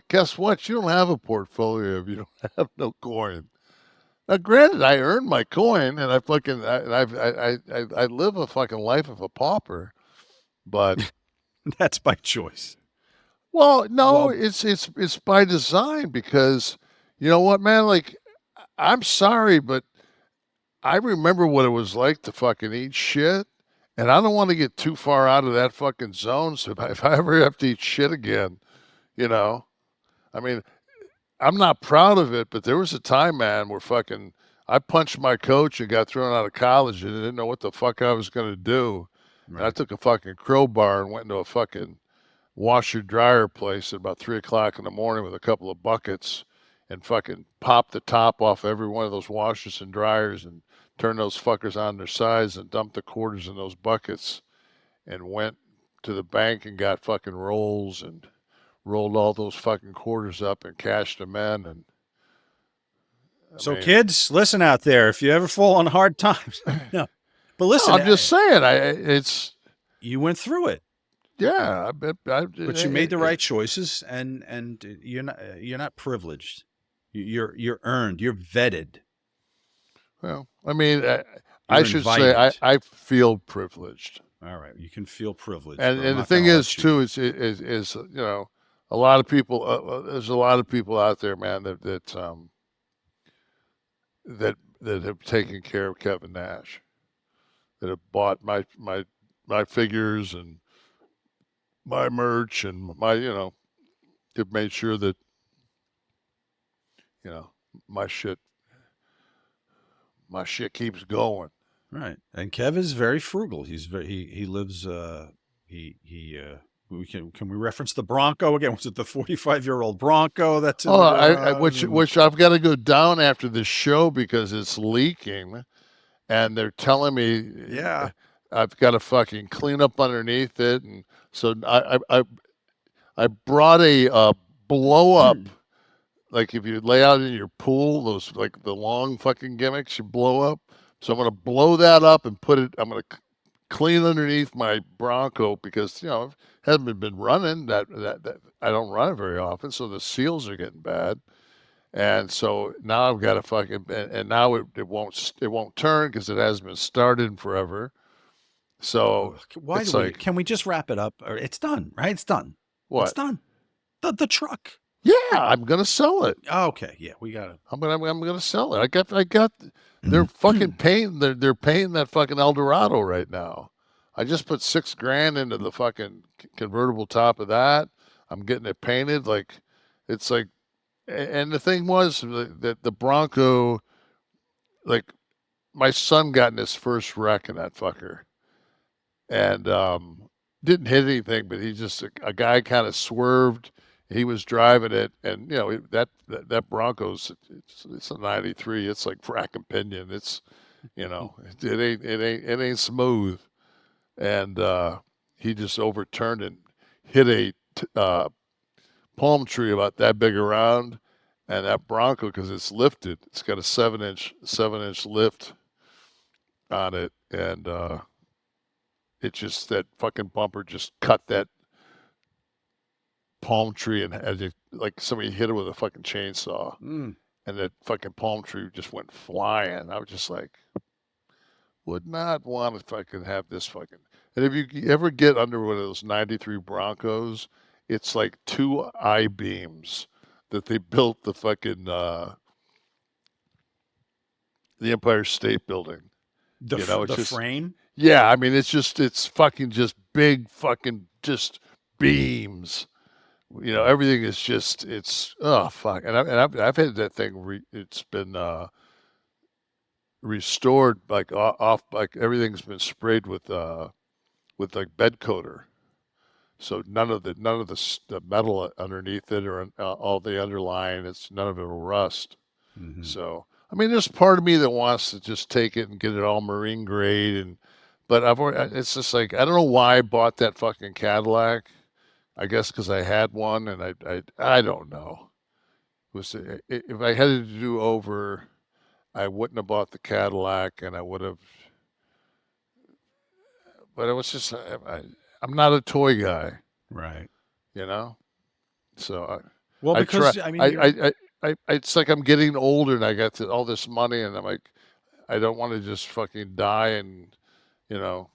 guess what? You don't have a portfolio if you don't have no coin. Now, granted, I earned my coin, and I fucking I live a fucking life of a pauper. But That's by choice. well, no, Well, it's by design, because you know what, man? Like, I'm sorry, but I remember what it was like to fucking eat shit, and I don't want to get too far out of that fucking zone. So if I ever have to eat shit again, you know, I mean, I'm not proud of it, but there was a time, man, where fucking I punched my coach and got thrown out of college and didn't know what the fuck I was gonna do. And I right. took a fucking crowbar and went into a fucking washer dryer place at about 3 o'clock in the morning with a couple of buckets and fucking popped the top off every one of those washers and dryers and turned those fuckers on their sides and dumped the quarters in those buckets and went to the bank and got fucking rolls and rolled all those fucking quarters up and cashed them in. And I So, mean, kids, listen out there. If you ever fall on hard times, no. But no, listen, I'm just saying, it's, you went through it, yeah, but you made the right choices, and you're not privileged. You're earned. You're vetted. well, I mean, I You're should say invited. I feel privileged. All right, you can feel privileged, And but I'm the not thing going to is let you too be. is you know, a lot of people there's a lot of people out there, man, that have taken care of Kevin Nash, that have bought my figures and my merch and my, you know, have made sure that, you know, my shit my shit keeps going. Right, and Kev is very frugal. He's very he lives he Can we reference the Bronco again? Was it the 45-year-old Bronco that's in Oh, the garage? which I've got to go down after this show because it's leaking, and they're telling me Yeah. I've got to fucking clean up underneath it, and so I brought a blow up. Like if you lay out in your pool, those like the long fucking gimmicks you blow up. So I'm gonna blow that up and put it. I'm gonna clean underneath my Bronco because it hasn't been running. That I don't run it very often, so the seals are getting bad. And so now I've got to fucking and now it won't turn because it hasn't been started in forever. So Why do we? Can we just wrap it up? Or it's done, right? It's done. What? It's done. The truck. Yeah, I'm gonna sell it. Okay, yeah, we got it. I'm gonna sell it. I got. They're fucking paying. They're paying that fucking Eldorado right now. I just put $6,000 into the fucking convertible top of that. I'm getting it painted. Like, it's like, and the thing was that the Bronco, like, my son got in his first wreck in that fucker, and didn't hit anything, but he just a guy kind of swerved. He was driving it, and that Bronco's it's a '93. It's like fracking pinion. It's it ain't smooth, and he just overturned and hit a palm tree about that big around, and that Bronco, because it's lifted, it's got a 7-inch lift on it, and it just that fucking bumper just cut that palm tree and like somebody hit it with a fucking chainsaw, and that fucking palm tree just went flying. I was just like, would not want to fucking have this fucking. And if you ever get under one of those '93 Broncos, it's like 2 I-beams that they built the fucking the Empire State Building. It's just frame. Yeah, I mean it's fucking just big fucking just beams. Everything is just, it's, oh, fuck. And I've had that thing, it's been restored, like, off, like, everything's been sprayed with like, bed coater. So none of the metal underneath it or all the underlying, none of it will rust. Mm-hmm. So, I mean, there's part of me that wants to just take it and get it all marine grade, but it's just like, I don't know why I bought that fucking Cadillac. I guess because I had one, and I don't know. If I had it to do over, I wouldn't have bought the Cadillac, and I would have. But it was just I'm not a toy guy, right? So because it's like I'm getting older, and I got all this money, and I'm like, I don't want to just fucking die and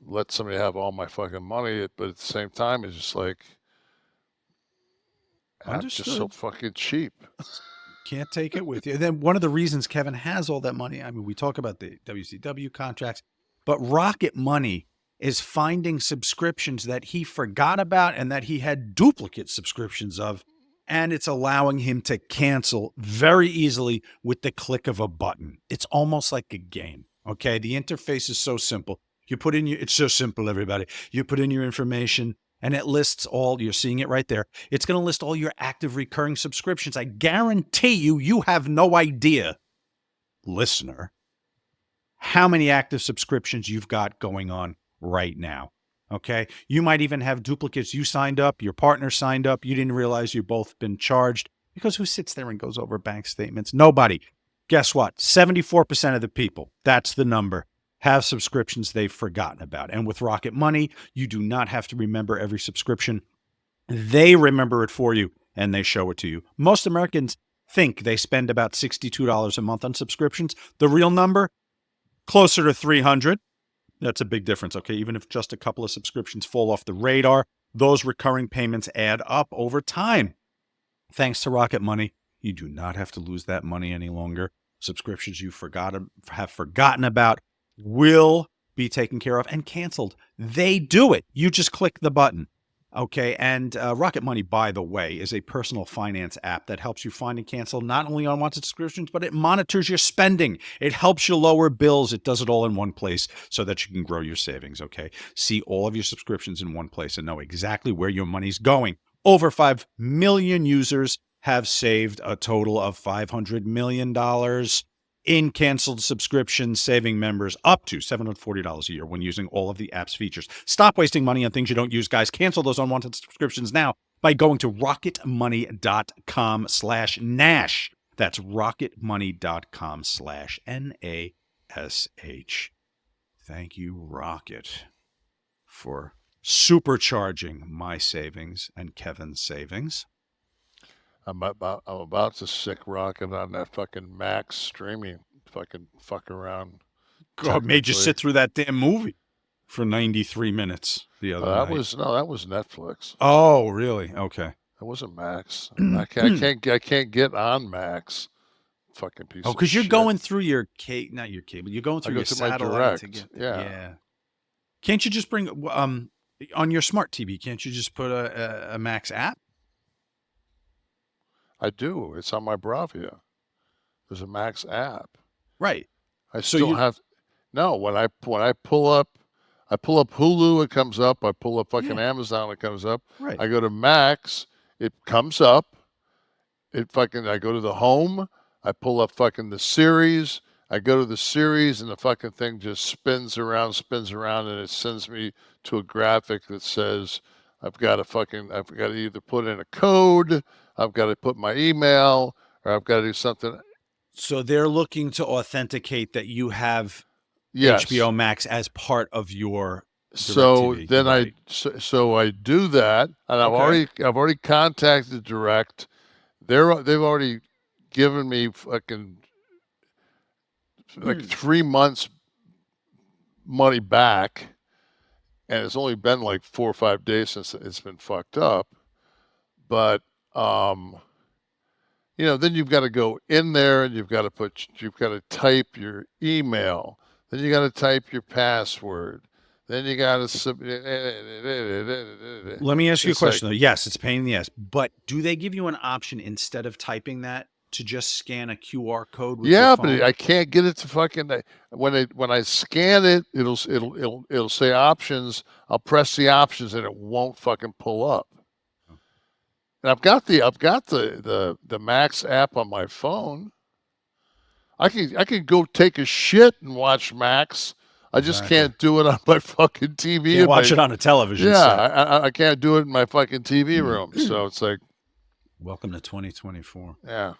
let somebody have all my fucking money. But at the same time, it's just like. I'm just so fucking cheap. Can't take it with you. And then one of the reasons Kevin has all that money, I mean, we talk about the WCW contracts, but Rocket Money is finding subscriptions that he forgot about and that he had duplicate subscriptions of, and it's allowing him to cancel very easily with the click of a button. It's almost like a game, okay? The interface is so simple. It's so simple, everybody. You put in your information, and it lists you're seeing it right there. It's going to list all your active recurring subscriptions. I guarantee you have no idea, listener, how many active subscriptions you've got going on right now. Okay? You might even have duplicates. You signed up, your partner signed up, you didn't realize you've both been charged, because who sits there and goes over bank statements? Nobody. Guess what? 74% of the people, that's the number, have subscriptions they've forgotten about. And with Rocket Money, you do not have to remember every subscription. They remember it for you, and they show it to you. Most Americans think they spend about $62 a month on subscriptions. The real number, closer to $300. That's a big difference, okay? Even if just a couple of subscriptions fall off the radar, those recurring payments add up over time. Thanks to Rocket Money, you do not have to lose that money any longer. Subscriptions you have forgotten about will be taken care of and canceled. They do it. You just click the button. Okay, and Rocket Money, by the way, is a personal finance app that helps you find and cancel not only unwanted subscriptions, but it monitors your spending. It helps you lower bills. It does it all in one place so that you can grow your savings, okay? See all of your subscriptions in one place and know exactly where your money's going. Over 5 million users have saved a total of $500 million in canceled subscriptions, saving members up to $740 a year when using all of the app's features. Stop wasting money on things you don't use, guys. Cancel those unwanted subscriptions now by going to rocketmoney.com/Nash. That's rocketmoney.com/NASH. Thank you, Rocket, for supercharging my savings and Kevin's savings. I'm about to sick Rocket on that fucking Max streaming fuck around. God, made you sit through that damn movie for 93 minutes the other night. That was Netflix. Oh, really? Okay. That wasn't Max. I can't get on Max. Fucking piece. Oh, because you're going through your not your cable. You're going through your satellite to get. Yeah. Can't you just bring on your smart TV? Can't you just put a Max app? I do. It's on my Bravia. There's a Max app. Right. I still have. No, when I pull up Hulu, it comes up. I pull up fucking Amazon, it comes up. Right. I go to Max, it comes up. I go to the home. I pull up fucking the series. I go to the series, and the fucking thing just spins around, and it sends me to a graphic that says I've got to either put in a code, I've got to put my email, or I've got to do something. So they're looking to authenticate that you have HBO Max as part of your So DirecTV, then right? so I do that, and I've already contacted Direct. They've already given me fucking like 3 months money back, and it's only been like 4 or 5 days since it's been fucked up. But then you've got to go in there and you've got to type your email, then you got to type your password, then you got to submit. Let me ask you a question though. Yes, it's a pain in the ass, but do they give you an option instead of typing that to just scan a QR code with your phone? But I can't get it to fucking when I scan it, it'll say options. I'll press the options and it won't fucking pull up. And I've got the Max app on my phone. I can go take a shit and watch Max. I just can't do it on my fucking TV. Can't watch it on a television set. I can't do it in my fucking TV room. So it's like, welcome to 2024. Yeah.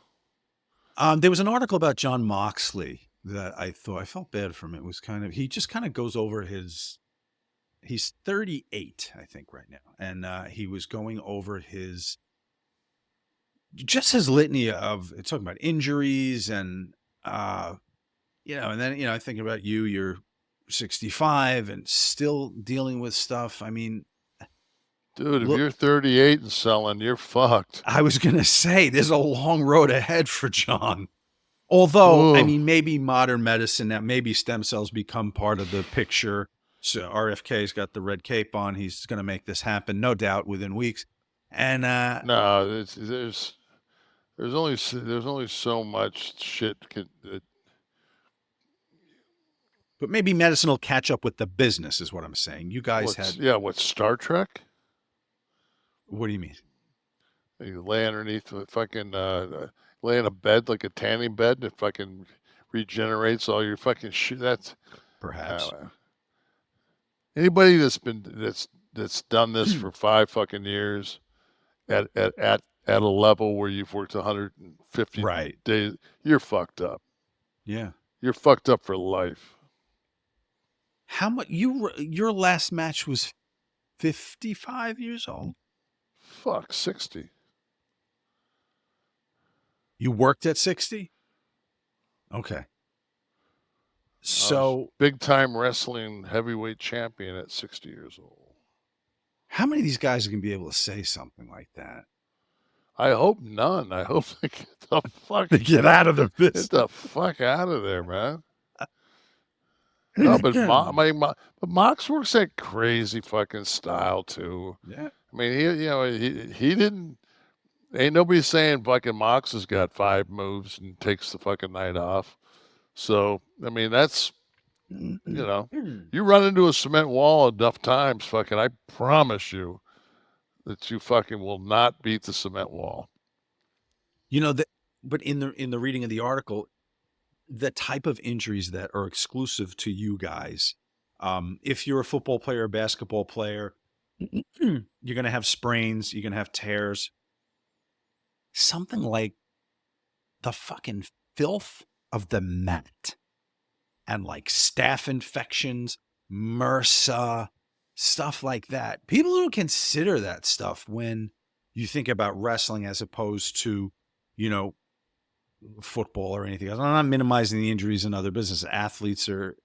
There was an article about John MOXLEY that I felt bad for him. It was he just kind of goes over he's 38, I think, right now. And he was going over his litany of, it's talking about injuries and, and then, thinking about you're 65 and still dealing with stuff. I mean, dude, if you're 38 and selling, you're fucked. I was going to say, there's a long road ahead for John. Although, I mean, maybe modern medicine, now maybe stem cells become part of the picture. So RFK's got the red cape on. He's going to make this happen, no doubt, within weeks. And no, there's only so much shit that. But maybe medicine will catch up with the business, is what I'm saying. You guys what, Star Trek? What do you mean? You lay underneath the fucking, lay in a bed, like a tanning bed, and it fucking regenerates all your fucking shit. That's perhaps. Anybody that's done this for 5 fucking years at a level where you've worked 150 days, you're fucked up. Yeah. You're fucked up for life. How much your last match was 55 years old? Fuck, 60. You worked at 60? Okay. So big time wrestling heavyweight champion at 60 years old. How many of these guys are going to be able to say something like that? I hope none. I hope they get the fuck get out of the business. Get the fuck out of there, man. No, but Mox works that crazy fucking style too. Yeah. I mean, he didn't. Ain't nobody saying fucking Mox has got 5 moves and takes the fucking night off. So I mean, that's you run into a cement wall enough times, fucking. I promise you that you fucking will not beat the cement wall. But in the reading of the article, the type of injuries that are exclusive to you guys, if you're a football player, a basketball player, you're going to have sprains, you're going to have tears. Something like the fucking filth of the mat and like staph infections, MRSA, stuff like that. People don't consider that stuff when you think about wrestling as opposed to, football or anything else. I'm not minimizing the injuries in other businesses. Athletes are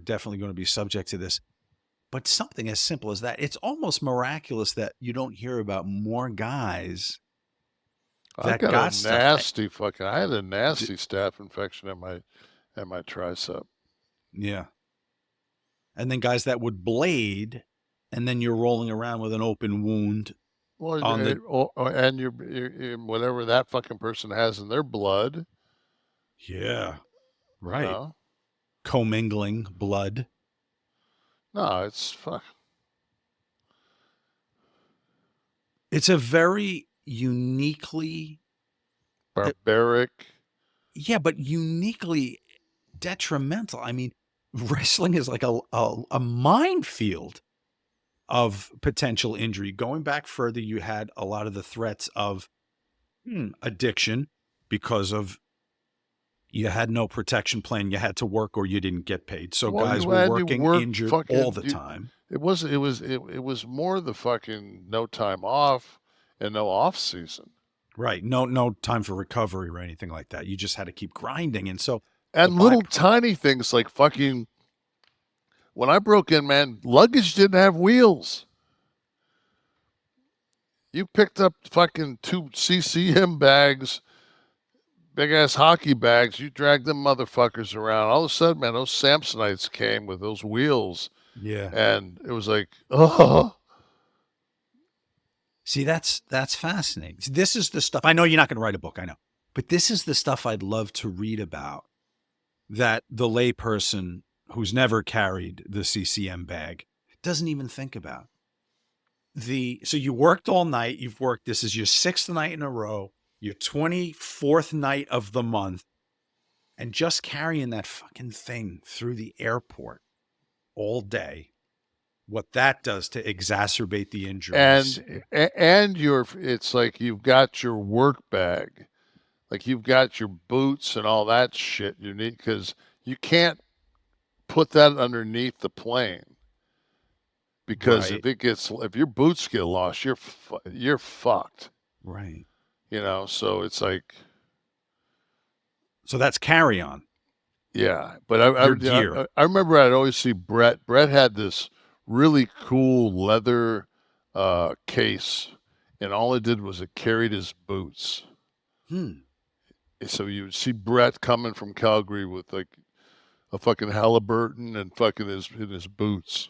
definitely going to be subject to this. But something as simple as that, it's almost miraculous that you don't hear about more guys that I got stuff. I had a nasty staph infection at my tricep. Yeah. And then guys that would blade, and then you're rolling around with an open wound. Well, and you're whatever that fucking person has in their blood. Yeah. Right. Commingling blood. No, it's fuck. It's a very uniquely barbaric. Yeah, but uniquely detrimental. I mean, wrestling is like a minefield of potential injury. Going back further, you had a lot of the threats of addiction because of you had no protection plan. You had to work or you didn't get paid. So guys were working injured all the time. It was more the fucking no time off and no off season. Right. No time for recovery or anything like that. You just had to keep grinding. And so little tiny things like fucking when I broke in, man, luggage didn't have wheels. You picked up fucking 2 CCM bags, big ass hockey bags. You dragged them motherfuckers around. All of a sudden, man, those Samsonites came with those wheels. Yeah. And it was like, oh. See, that's fascinating. This is the stuff. I know you're not going to write a book, I know. But this is the stuff I'd love to read about that the layperson who's never carried the CCM bag doesn't even think about. So you worked all night. This is your 6th night in a row, your 24th night of the month, and just carrying that fucking thing through the airport all day. What that does to exacerbate the injuries. And it's like you've got your work bag, like you've got your boots and all that shit you need, because you can't put that underneath the plane, because if your boots get lost, you're fucked. Right. So it's like, so that's carry on. Yeah, but I remember I'd always see Brett. Brett had this really cool leather case, and all it did was it carried his boots. So you would see Brett coming from Calgary with like a fucking Halliburton and fucking in his boots,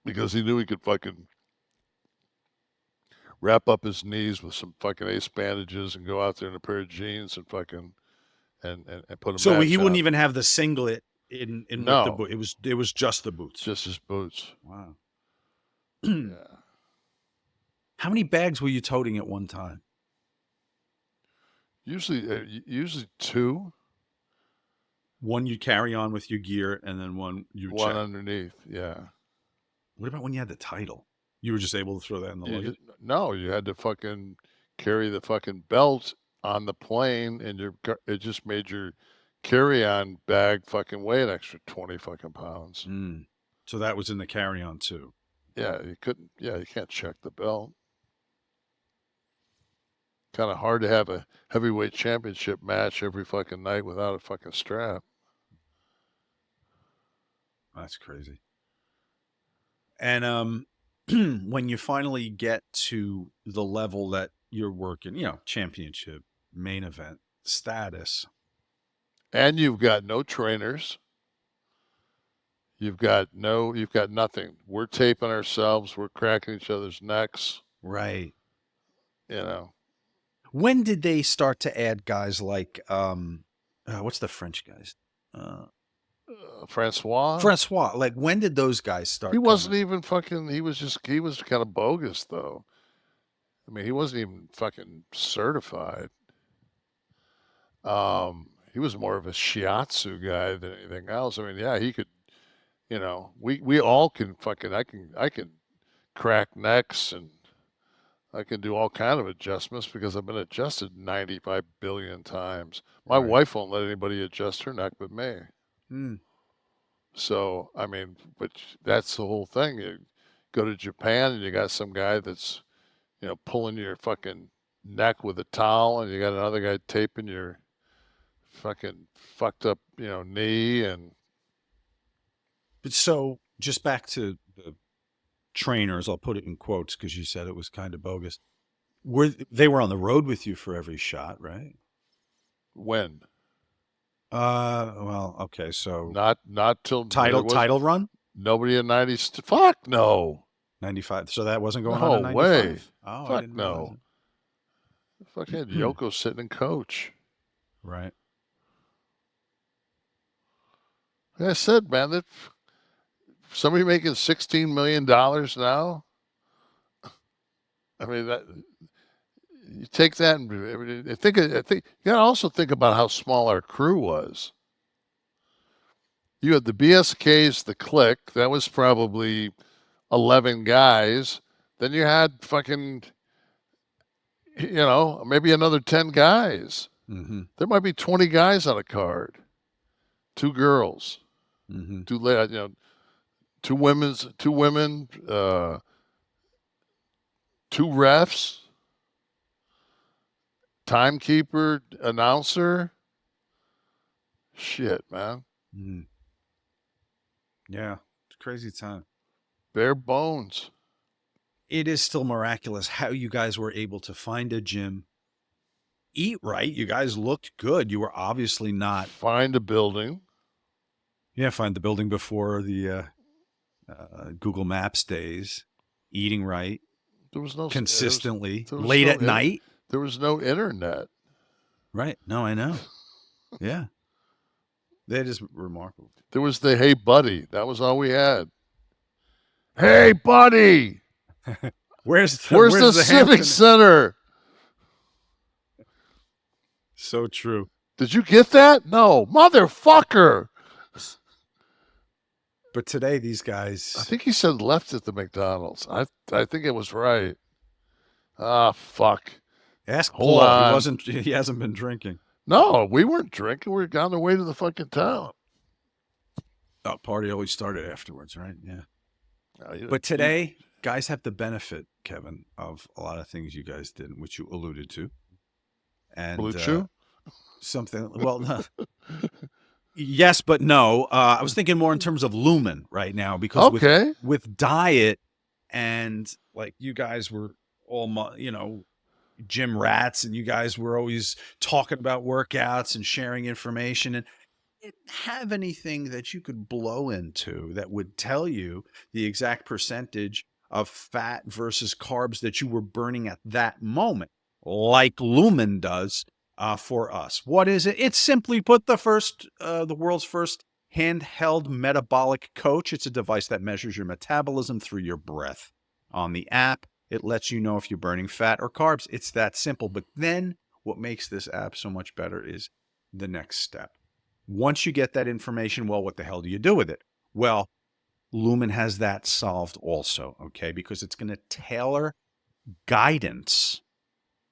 because he knew he could fucking wrap up his knees with some fucking ace bandages and go out there in a pair of jeans and fucking and put them. So he wouldn't even have the singlet in no. with the boot. It was just the boots. Just his boots. Wow. Yeah. How many bags were you toting at one time? Usually 2. One you carry on with your gear, and then one check. Underneath. Yeah. What about when you had the title? You were just able to throw that in the luggage? No, you had to fucking carry the fucking belt on the plane, and it just made your carry-on bag fucking weigh an extra 20 fucking pounds. So that was in the carry-on too. Yeah, you couldn't. Yeah, you can't check the belt. Kind of hard to have a heavyweight championship match every fucking night without a fucking strap. That's crazy. And when you finally get to the level that you're working, championship, main event status, and you've got no trainers, You've got nothing. We're taping ourselves. We're cracking each other's necks. Right. You know, When did they start to add guys like what's the French guys? Francois. Francois. Like when did those guys start? He wasn't coming? even fucking. He was kind of bogus though. I mean, he wasn't even fucking certified. He was more of a shiatsu guy than anything else. I mean, yeah, he could. You know, we all can fucking. I can crack necks and I can do all kind of adjustments because I've been adjusted 95 billion times. My Right. wife won't let anybody adjust her neck but me. Mm. So, I mean, but that's the whole thing. You go to Japan and you got some guy that's, pulling your fucking neck with a towel, and you got another guy taping your fucking fucked up, knee. And But so just back to the trainers, I'll put it in quotes because you said it was kind of bogus. They were on the road with you for every shot, right? when? Well, okay, so Not till title run? nobody in 90. Fuck no. 95. So that wasn't going No on in 95? way. Oh, I Fuck didn't realize no. it. Fucking had Yoko sitting in coach. Right. Like I said, man, that somebody making $16 million now. I mean, that you take that and I think you gotta also think about how small our crew was. You had the BSKs, the Kliq, that was probably 11 guys. Then you had fucking, maybe another 10 guys. Mm-hmm. There might be 20 guys on a card. 2 girls, Mm-hmm. 2 women, 2 refs, timekeeper, announcer. Shit, man. Mm. Yeah, it's a crazy time. Bare bones. It is still miraculous how you guys were able to find a gym, eat right. You guys looked good. You were obviously not. Find a building. Yeah, find the building before the Google Maps days. Eating right. There was no consistently there was late no at night. There was no internet. Right. No, I know. Yeah. That is remarkable. There was the hey buddy. That was all we had. Hey buddy. Where's the Civic Center? So true. Did you get that? No, motherfucker. But today, these guys. I think he said left at the McDonald's. I think it was right. Ah, fuck. Ask Hold Paul. on. He hasn't been drinking. No, we weren't drinking. We were on the way to the fucking town. Oh, party always started afterwards, right? Yeah. No, But today, guys have the benefit, Kevin, of a lot of things you guys did, which you alluded to. And Blue Chew? Something. Well, no. Yes, but no. I was thinking more in terms of LUMEN right now because with diet and like you guys were all, gym rats, and you guys were always talking about workouts and sharing information, and didn't have anything that you could blow into that would tell you the exact percentage of fat versus carbs that you were burning at that moment, like LUMEN does for us. What is it? It's simply put the world's first handheld metabolic coach. It's a device that measures your metabolism through your breath. On the app, it lets you know if you're burning fat or carbs. It's that simple. But then what makes this app so much better is the next step. Once you get that information, well, what the hell do you do with it? Well, LUMEN has that solved also, okay? Because it's going to tailor guidance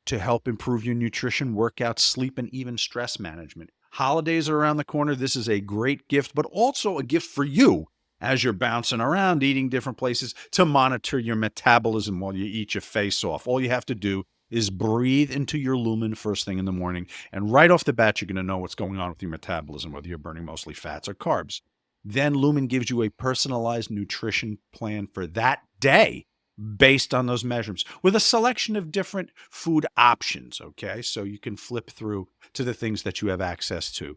to help improve your nutrition, workout, sleep, and even stress management. Holidays are around the corner. This is a great gift, but also a gift for you as you're bouncing around, eating different places, to monitor your metabolism while you eat your face off. All you have to do is breathe into your LUMEN first thing in the morning, and right off the bat, you're going to know what's going on with your metabolism, whether you're burning mostly fats or carbs. Then LUMEN gives you a personalized nutrition plan for that day based on those measurements with a selection of different food options, okay? So you can flip through to the things that you have access to.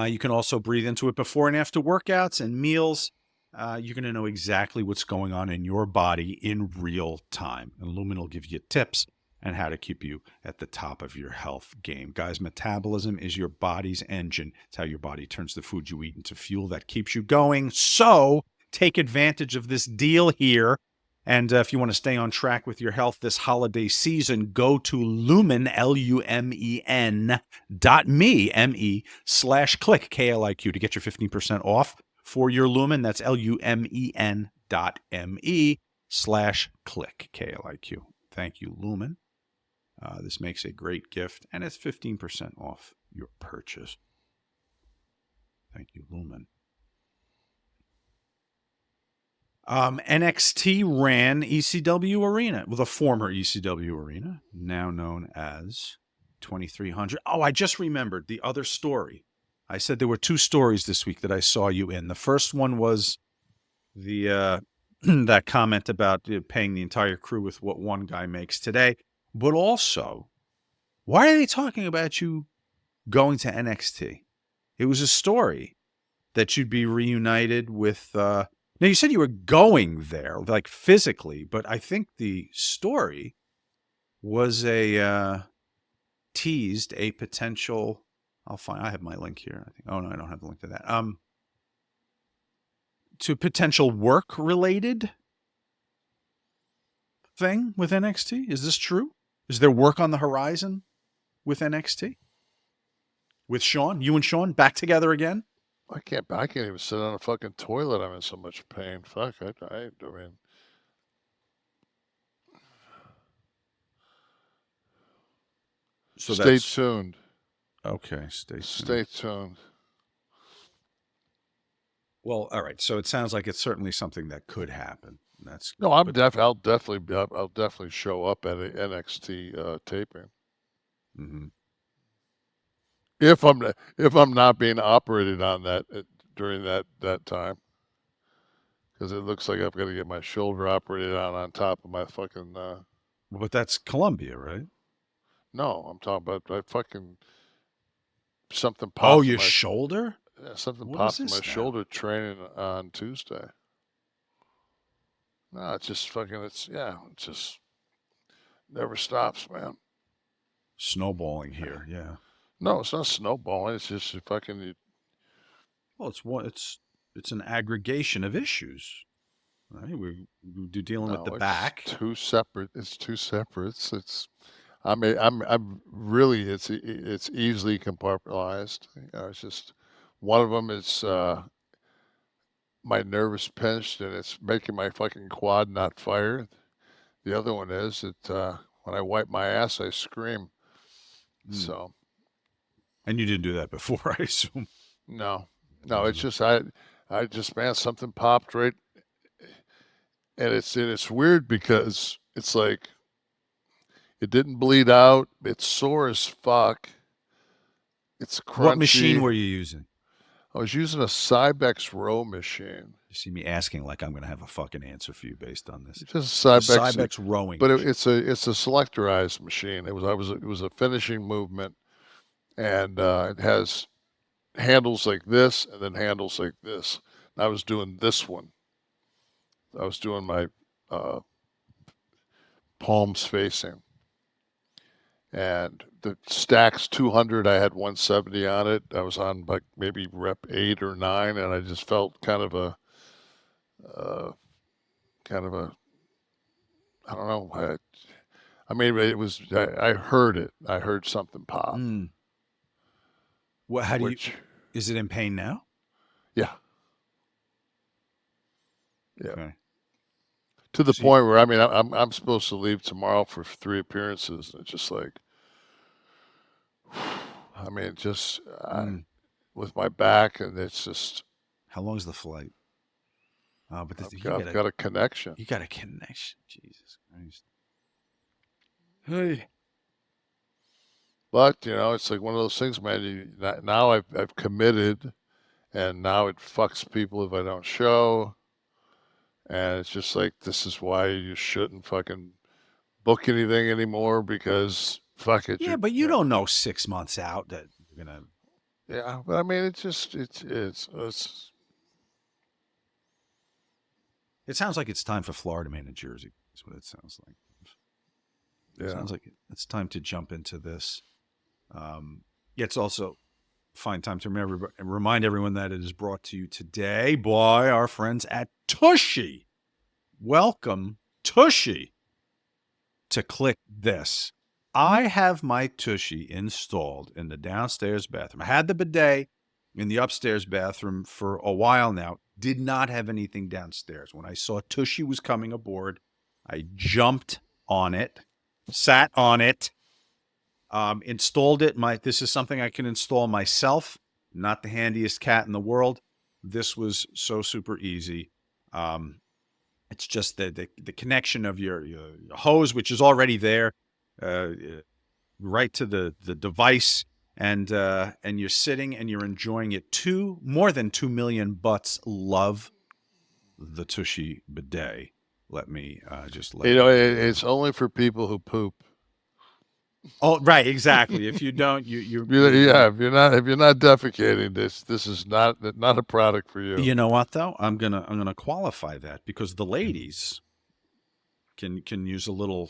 You can also breathe into it before and after workouts and meals. You're going to know exactly what's going on in your body in real time. And Lumen will give you tips and how to keep you at the top of your health game. Guys, metabolism is your body's engine. It's how your body turns the food you eat into fuel that keeps you going. So take advantage of this deal here. And if you want to stay on track with your health this holiday season, go to Lumen, LUMEN.me, M-E/Kliq, K-L-I-Q, to get your 15% off for your Lumen. That's LUMEN.me/Kliq, K-L-I-Q. Thank you, Lumen. This makes a great gift, and it's 15% off your purchase. Thank you, Lumen. NXT ran ECW Arena, well, the former ECW Arena, now known as 2300. Oh, I just remembered the other story. I said there were 2 stories this week that I saw you in. The first one was the that comment about paying the entire crew with what one guy makes today. But also, why are they talking about you going to NXT? It was a story that you'd be reunited with... now, you said you were going there, like physically, but I think the story was teased a potential... I have my link here. I think. Oh, no, I don't have the link to that. To potential work-related thing with NXT. Is this true? Is there work on the horizon with NXT? With Sean? You and Sean back together again? I can't even sit on a fucking toilet. I'm in so much pain. Fuck, I mean... So stay tuned. Okay, stay tuned. Well, all right. So it sounds like it's certainly something that could happen. That's no. I'll definitely show up at an NXT taping. Mm-hmm. If I'm not being operated on that during that time, because it looks like I've got to get my shoulder operated on top of my fucking. But that's Columbia, right? No, I'm talking about I fucking something popped. Oh, your shoulder? Yeah, something What popped in is my this shoulder training on Tuesday. No, it's just fucking. It just never stops, man. Snowballing here, yeah. No, it's not snowballing. It's just fucking. Well, it's an aggregation of issues, right? We're dealing with the back. Two separate. It's two separates. I'm really. It's easily compartmentalized. It's just one of them is my nerve is pinched and it's making my fucking quad not fire. The other one is that when I wipe my ass, I scream. So. And you didn't do that before, I assume. No, it's just I just, man, something popped right, and it's weird because it's like it didn't bleed out. It's sore as fuck. It's crunchy. What machine were you using? I was using a Cybex row machine. You see me asking like I'm going to have a fucking answer for you based on this. It's just a Cybex rowing, but it's a selectorized machine. It was a finishing movement. And it has handles like this and then handles like this. And I was doing this one. I was doing my palms facing. And the Stax 200, I had 170 on it. I was on like maybe rep 8 or 9, and I just felt kind of a, I don't know. I mean, it was, I heard it. I heard something pop. Well, is it in pain now? Yeah. Yeah. Okay. To the point where, I mean, I'm supposed to leave tomorrow for 3 appearances. And it's just like, I mean, just with my back, and it's just. How long is the flight? But I've got a connection. You got a connection. Jesus Christ. Hey. But, it's like one of those things, man. Now I've committed, and now it fucks people if I don't show. And it's just like, this is why you shouldn't fucking book anything anymore, because fuck it. Yeah, but you don't know 6 months out that you're going to. Yeah, but I mean, it's It sounds like it's time for Florida Man in Jersey. That's what it sounds like. It yeah. sounds like it's time to jump into this. It's also a fine time to remind everyone that it is brought to you today by our friends at TUSHY. Welcome, TUSHY, to Kliq This. I have my TUSHY installed in the downstairs bathroom. I had the bidet in the upstairs bathroom for a while now. Did not have anything downstairs. When I saw TUSHY was coming aboard, I jumped on it, sat on it, installed it. This is something I can install myself. Not the handiest cat in the world. This was so super easy. It's just the connection of your hose, which is already there, right to the device, and you're sitting and you're enjoying it. More than 2 million butts love the TUSHY bidet. Let me just let It's only for people who poop. Oh, right, exactly. If you don't, you Yeah, if you're not defecating, this is not a product for you. You know what though? I'm gonna qualify that because the ladies can use a little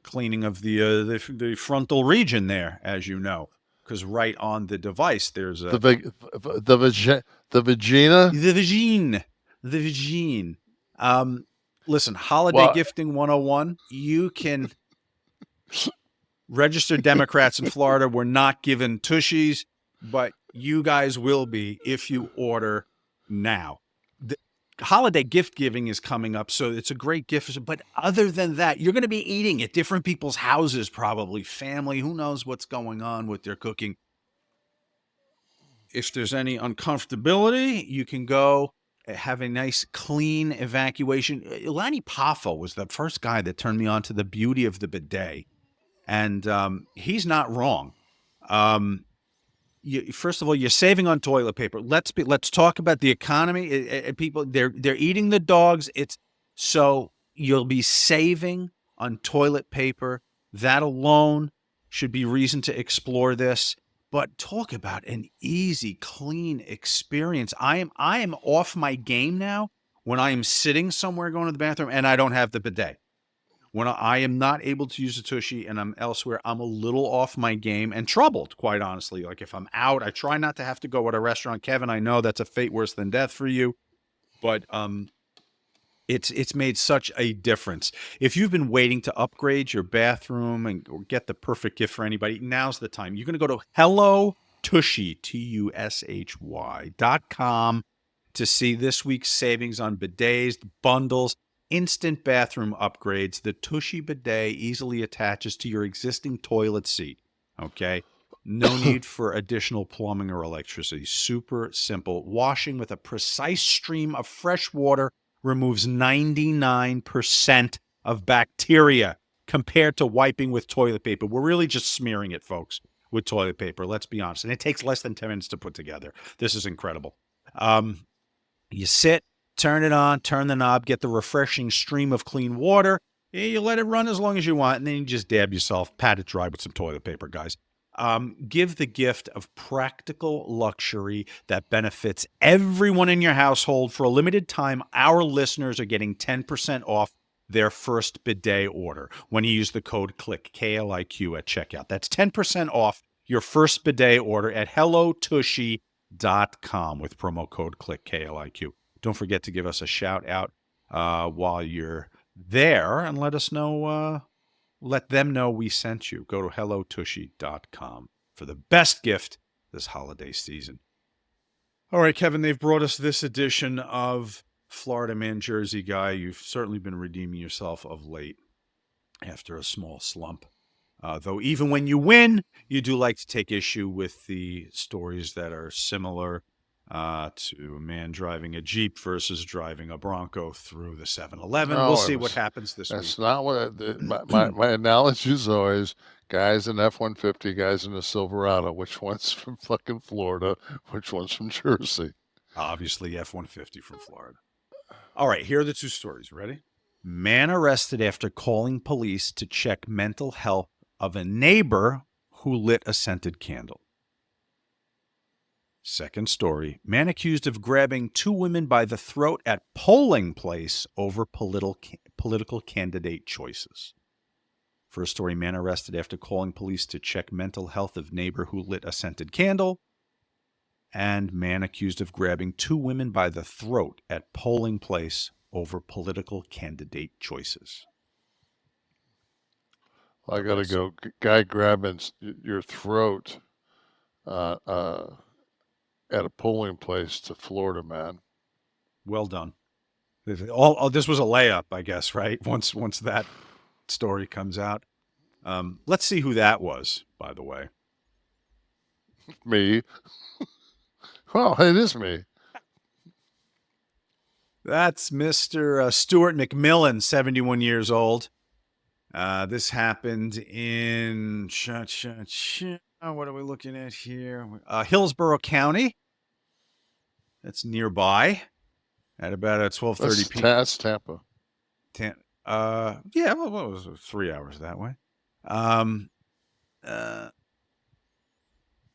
cleaning of the frontal region there, as you know, because right on the device there's a the vagina. the vagine. Listen, holiday gifting 101. You can registered Democrats in Florida were not given tushies, but you guys will be if you order now. The holiday gift giving is coming up, so it's a great gift. But other than that, you're going to be eating at different people's houses, probably family. Who knows what's going on with their cooking? If there's any uncomfortability, you can go have a nice clean evacuation. Lanny Poffo was the first guy that turned me on to the beauty of the bidet. And he's not wrong. First of all, you're saving on toilet paper. Let's talk about the economy. People, they're eating the dogs. So you'll be saving on toilet paper. That alone should be reason to explore this. But talk about an easy, clean experience. I am off my game now when I am sitting somewhere going to the bathroom and I don't have the bidet. When I am not able to use a tushy and I'm elsewhere, I'm a little off my game and troubled, quite honestly. Like if I'm out, I try not to have to go at a restaurant. Kevin, I know that's a fate worse than death for you, but it's made such a difference. If you've been waiting to upgrade your bathroom or get the perfect gift for anybody, now's the time. You're going to go to HelloTushy, TUSHY.com to see this week's savings on bidets, bundles, instant bathroom upgrades. The TUSHY bidet easily attaches to your existing toilet seat. Okay? No need for additional plumbing or electricity. Super simple. Washing with a precise stream of fresh water removes 99% of bacteria compared to wiping with toilet paper. We're really just smearing it, folks, with toilet paper. Let's be honest. And it takes less than 10 minutes to put together. This is incredible. You sit, turn it on, turn the knob, get the refreshing stream of clean water. You let it run as long as you want, and then you just dab yourself, pat it dry with some toilet paper, guys. Give the gift of practical luxury that benefits everyone in your household. For a limited time, our listeners are getting 10% off their first bidet order when you use the code KLIQ, K-L-I-Q, at checkout. That's 10% off your first bidet order at HelloTushy.com with promo code KLIQ, K-L-I-Q. Don't forget to give us a shout out while you're there and let us know. Let them know we sent you. Go to HelloTushy.com for the best gift this holiday season. All right, Kevin, they've brought us this edition of Florida Man Jersey Guy. You've certainly been redeeming yourself of late after a small slump. Though even when you win, you do like to take issue with the stories that are similar to a man driving a Jeep versus driving a Bronco through the 7-Eleven. We'll see what happens this week. That's not what my analogy is always: guys in F-150, guys in a Silverado. Which one's from fucking Florida? Which one's from Jersey? Obviously, F-150 from Florida. All right, here are the two stories. Ready? Man arrested after calling police to check mental health of a neighbor who lit a scented candle. Second story, man accused of grabbing 2 women by the throat at polling place over political candidate choices. First story, man arrested after calling police to check mental health of neighbor who lit a scented candle. And man accused of grabbing 2 women by the throat at polling place over political candidate choices. I gotta go. Guy grabbing your throat at a polling place to Florida, man. Well done. This was a layup, I guess, right? Once that story comes out. Let's see who that was, by the way. Me. Well, it is me. That's Mr. Stuart McMillan, 71 years old. This happened in, what are we looking at here? Hillsborough County. That's nearby at about 12:30 p.m. That's Tampa. Yeah, well, it was 3 hours that way.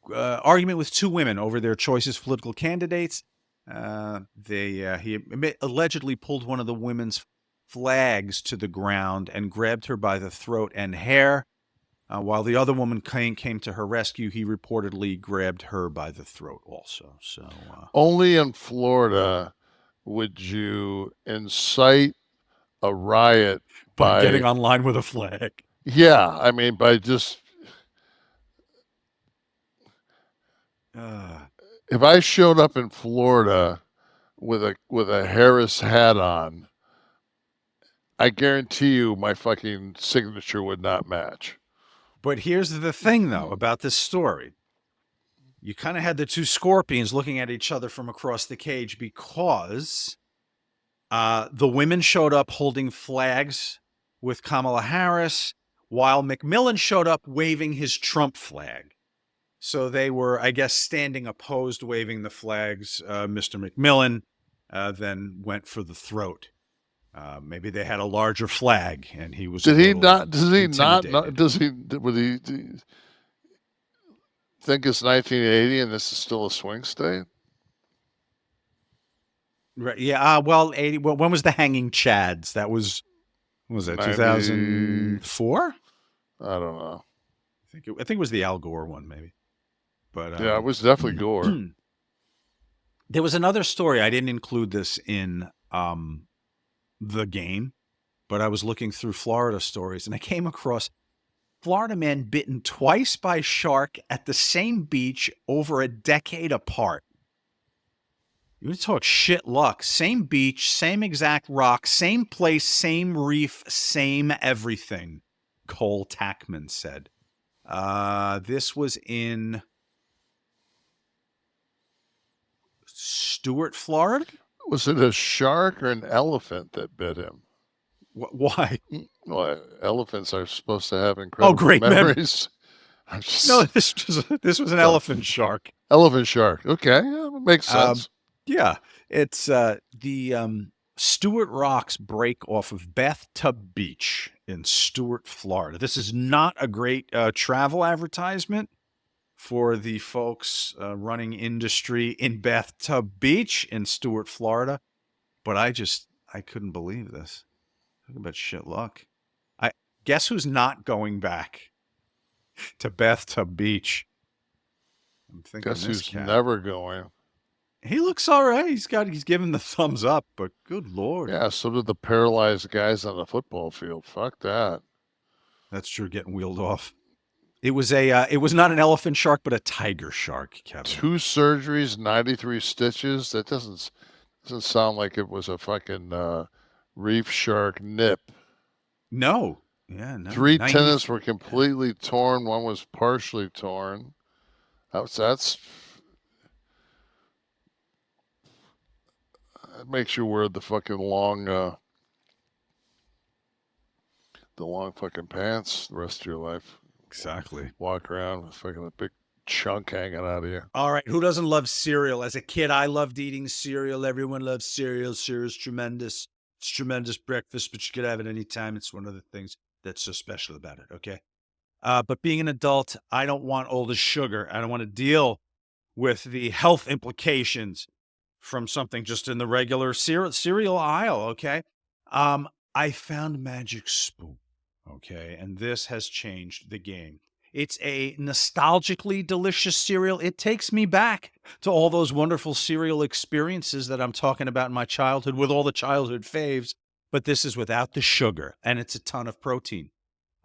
Argument with 2 women over their choices for political candidates. He allegedly pulled one of the women's flags to the ground and grabbed her by the throat and hair. While the other woman came to her rescue, he reportedly grabbed her by the throat also. So only in Florida would you incite a riot by getting online with a flag. Yeah, I mean, by just if I showed up in Florida with a Harris hat on, I guarantee you my fucking signature would not match. But here's the thing, though, about this story. You kind of had the 2 scorpions looking at each other from across the cage because the women showed up holding flags with Kamala Harris, while McMillan showed up waving his Trump flag. So they were, I guess, standing opposed, waving the flags. Mr. McMillan then went for the throat. Maybe they had a larger flag, and he was. Would he think it's 1980 and this is still a swing state? Right. Yeah. Well, 80. Well, when was the Hanging Chads? That was. What was that? 2004. I don't know. I think it was the Al Gore one, maybe. But yeah, it was definitely Gore. There was another story. I didn't include this in the game, but I was looking through Florida stories and I came across Florida man bitten twice by shark at the same beach over a decade apart. You would talk shit luck. Same beach, same exact rock, same place, same reef, same everything, Cole Tackman said. This was in Stuart, Florida. Was it a shark or an elephant that bit him? Why? Well, elephants are supposed to have incredible great memories. No, this was an elephant shark. Elephant shark. Okay, yeah, makes sense. Yeah, it's the Stuart Rocks break off of Bathtub Beach in Stuart, Florida. This is not a great travel advertisement for the folks running industry in Bathtub Beach in Stuart, Florida. But I couldn't believe this. Talk about shit luck. I guess who's not going back to Bathtub Beach? I'm thinking guess who's never going. He looks all right. He's given the thumbs up, but good Lord. Yeah, so did the paralyzed guys on the football field. Fuck that. That's true, getting wheeled off. It was not an elephant shark, but a tiger shark, Kevin. 2 surgeries, 93 stitches. That doesn't sound like it was a fucking reef shark nip. No. Yeah, no. 3 tendons were completely torn. 1 was partially torn. That makes you wear the fucking long fucking pants the rest of your life. Exactly. Walk around with fucking a big chunk hanging out of you. All right. Who doesn't love cereal? As a kid, I loved eating cereal. Everyone loves cereal. Cereal's tremendous. It's tremendous breakfast, but you could have it anytime. It's one of the things that's so special about it. Okay. But being an adult, I don't want all the sugar. I don't want to deal with the health implications from something just in the regular cereal aisle, okay? I found Magic Spoon, okay? And this has changed the game. It's a nostalgically delicious cereal. It takes me back to all those wonderful cereal experiences that I'm talking about in my childhood with all the childhood faves. But this is without the sugar, and it's a ton of protein.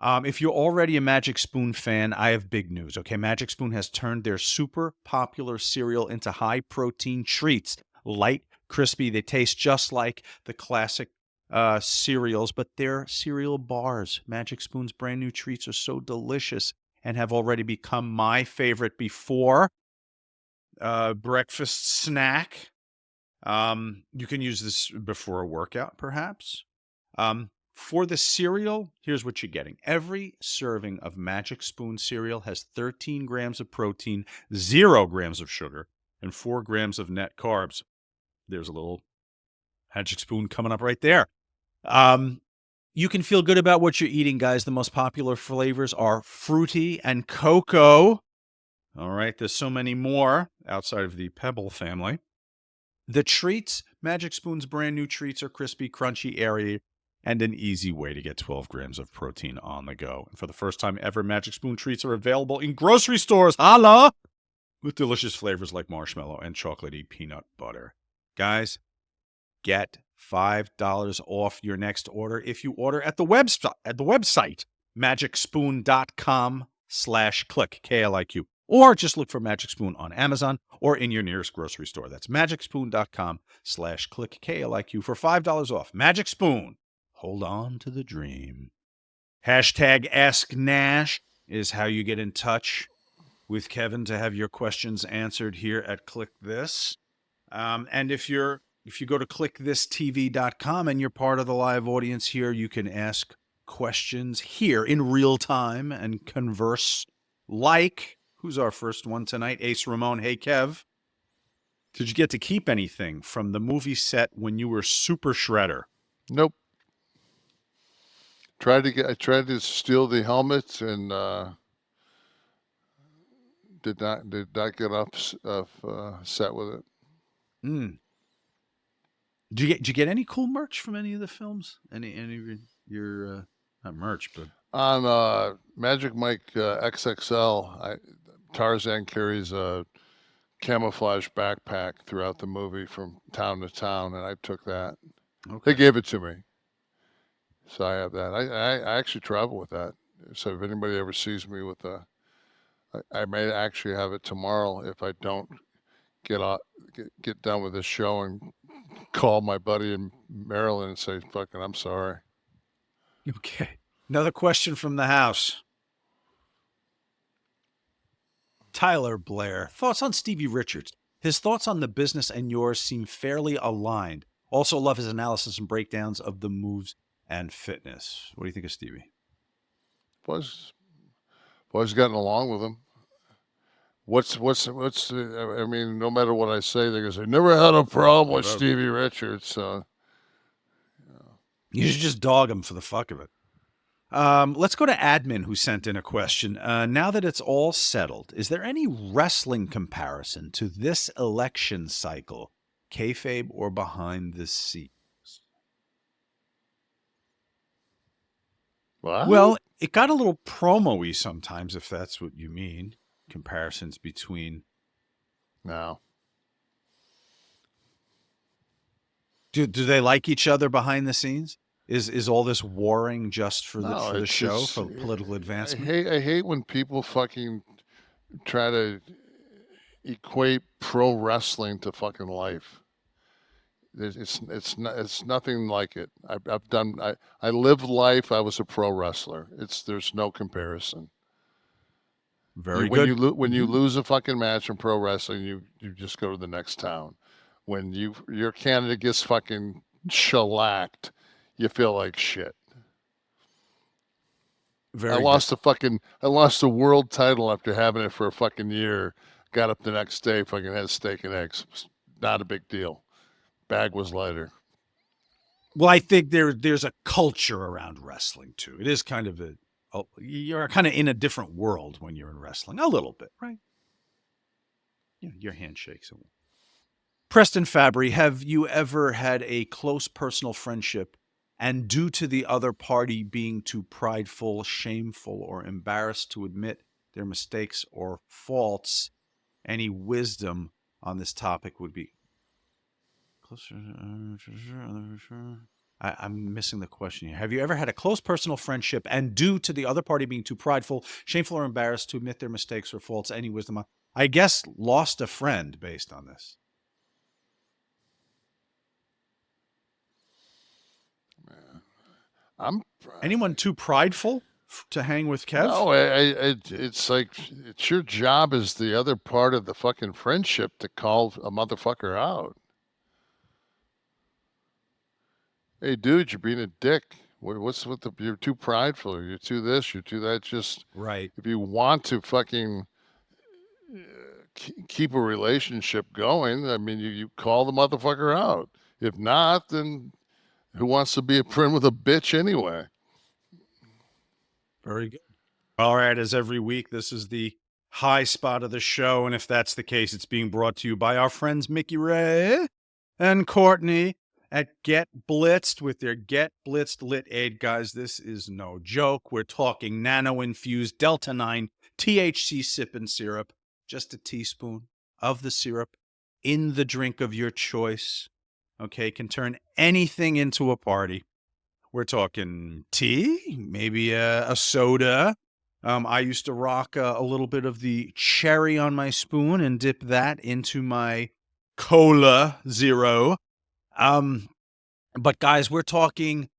If you're already a Magic Spoon fan, I have big news, okay? Magic Spoon has turned their super popular cereal into high-protein treats. Light, crispy, they taste just like the classic cereals, but they're cereal bars. Magic Spoon's brand new treats are so delicious and have already become my favorite before breakfast snack. You can use this before a workout, perhaps. For the cereal, here's what you're getting. Every serving of Magic Spoon cereal has 13 grams of protein, 0 grams of sugar, and 4 grams of net carbs. There's a little Magic Spoon coming up right there. You can feel good about what you're eating, guys. The most popular flavors are fruity and cocoa. All right, there's so many more outside of the Pebble family. The treats, Magic Spoon's brand new treats are crispy, crunchy, airy, and an easy way to get 12 grams of protein on the go. And for the first time ever, Magic Spoon treats are available in grocery stores. Holla! With delicious flavors like marshmallow and chocolatey peanut butter. Guys, get $5 off your next order if you order at the website magicspoon.com/Kliq, Kliq. Or just look for Magic Spoon on Amazon or in your nearest grocery store. That's magicspoon.com/Kliq, Kliq for $5 off. Magic Spoon. Hold on to the dream. Hashtag AskNash is how you get in touch with Kevin to have your questions answered here at Kliq This. And if you go to kliqthistv.com and you're part of the live audience here, you can ask questions here in real time and converse like, who's our first one tonight? Ace Ramon. Hey, Kev. Did you get to keep anything from the movie set when you were Super Shredder? Nope. I tried to steal the helmet and did not get off set with it. Did you get any cool merch from any of the films? Any of your not merch, but on Magic Mike XXL, Tarzan carries a camouflage backpack throughout the movie from town to town, and I took that. Okay. They gave it to me, so I have that. I actually travel with that. So if anybody ever sees me with I may actually have it tomorrow if I don't get done with this show and call my buddy in Maryland and say, "Fucking, I'm sorry." Okay. Another question from the house. Tyler Blair. Thoughts on Stevie Richards? His thoughts on the business and yours seem fairly aligned. Also love his analysis and breakdowns of the moves and fitness. What do you think of Stevie? Boys gotten along with him. I mean, no matter what I say, they're going to say, never had a problem with Stevie Richards. So, you should just dog him for the fuck of it. Let's go to admin who sent in a question. Now that it's all settled, is there any wrestling comparison to this election cycle, kayfabe or behind the scenes? What? Well, it got a little promo-y sometimes, if that's what you mean. Comparisons between. No. Do they like each other behind the scenes? Is all this warring just for the show, for political advancement? I hate when people fucking try to equate pro wrestling to fucking life. It's nothing like it. I lived life. I was a pro wrestler. There's no comparison. Very good. When you lose a fucking match in pro wrestling, you just go to the next town. When your candidate gets fucking shellacked, you feel like shit. I lost the world title after having it for a fucking year. Got up the next day, fucking had steak and eggs. Not a big deal. Bag was lighter. Well, I think there's a culture around wrestling too. It is kind of you're kind of in a different world when you're in wrestling, a little bit, right? your handshakes. Preston Fabry, have you ever had a close personal friendship and due to the other party being too prideful, shameful, or embarrassed to admit their mistakes or faults, any wisdom on this topic would be closer? I'm missing the question here. Have you ever had a close personal friendship and due to the other party being too prideful, shameful, or embarrassed to admit their mistakes or faults, any wisdom? I guess lost a friend based on this. Anyone too prideful to hang with Kev? No, it's like it's your job as the other part of the fucking friendship to call a motherfucker out. Hey, dude, you're being a dick. What's with the? You're too prideful. You're too this. You're too that. Just right. If you want to fucking keep a relationship going, I mean, you call the motherfucker out. If not, then who wants to be a friend with a bitch anyway? Very good. All right, as every week, this is the high spot of the show, and if that's the case, it's being brought to you by our friends Mickey Ray and Courtney at Get Blitzed with their Get Blitzed Lit Aid. Guys, this is no joke. We're talking nano-infused Delta 9 THC sipping syrup, just a teaspoon of the syrup in the drink of your choice. Okay, can turn anything into a party. We're talking tea, maybe a soda. I used to rock a little bit of the cherry on my spoon and dip that into my Cola Zero. But guys, we're talking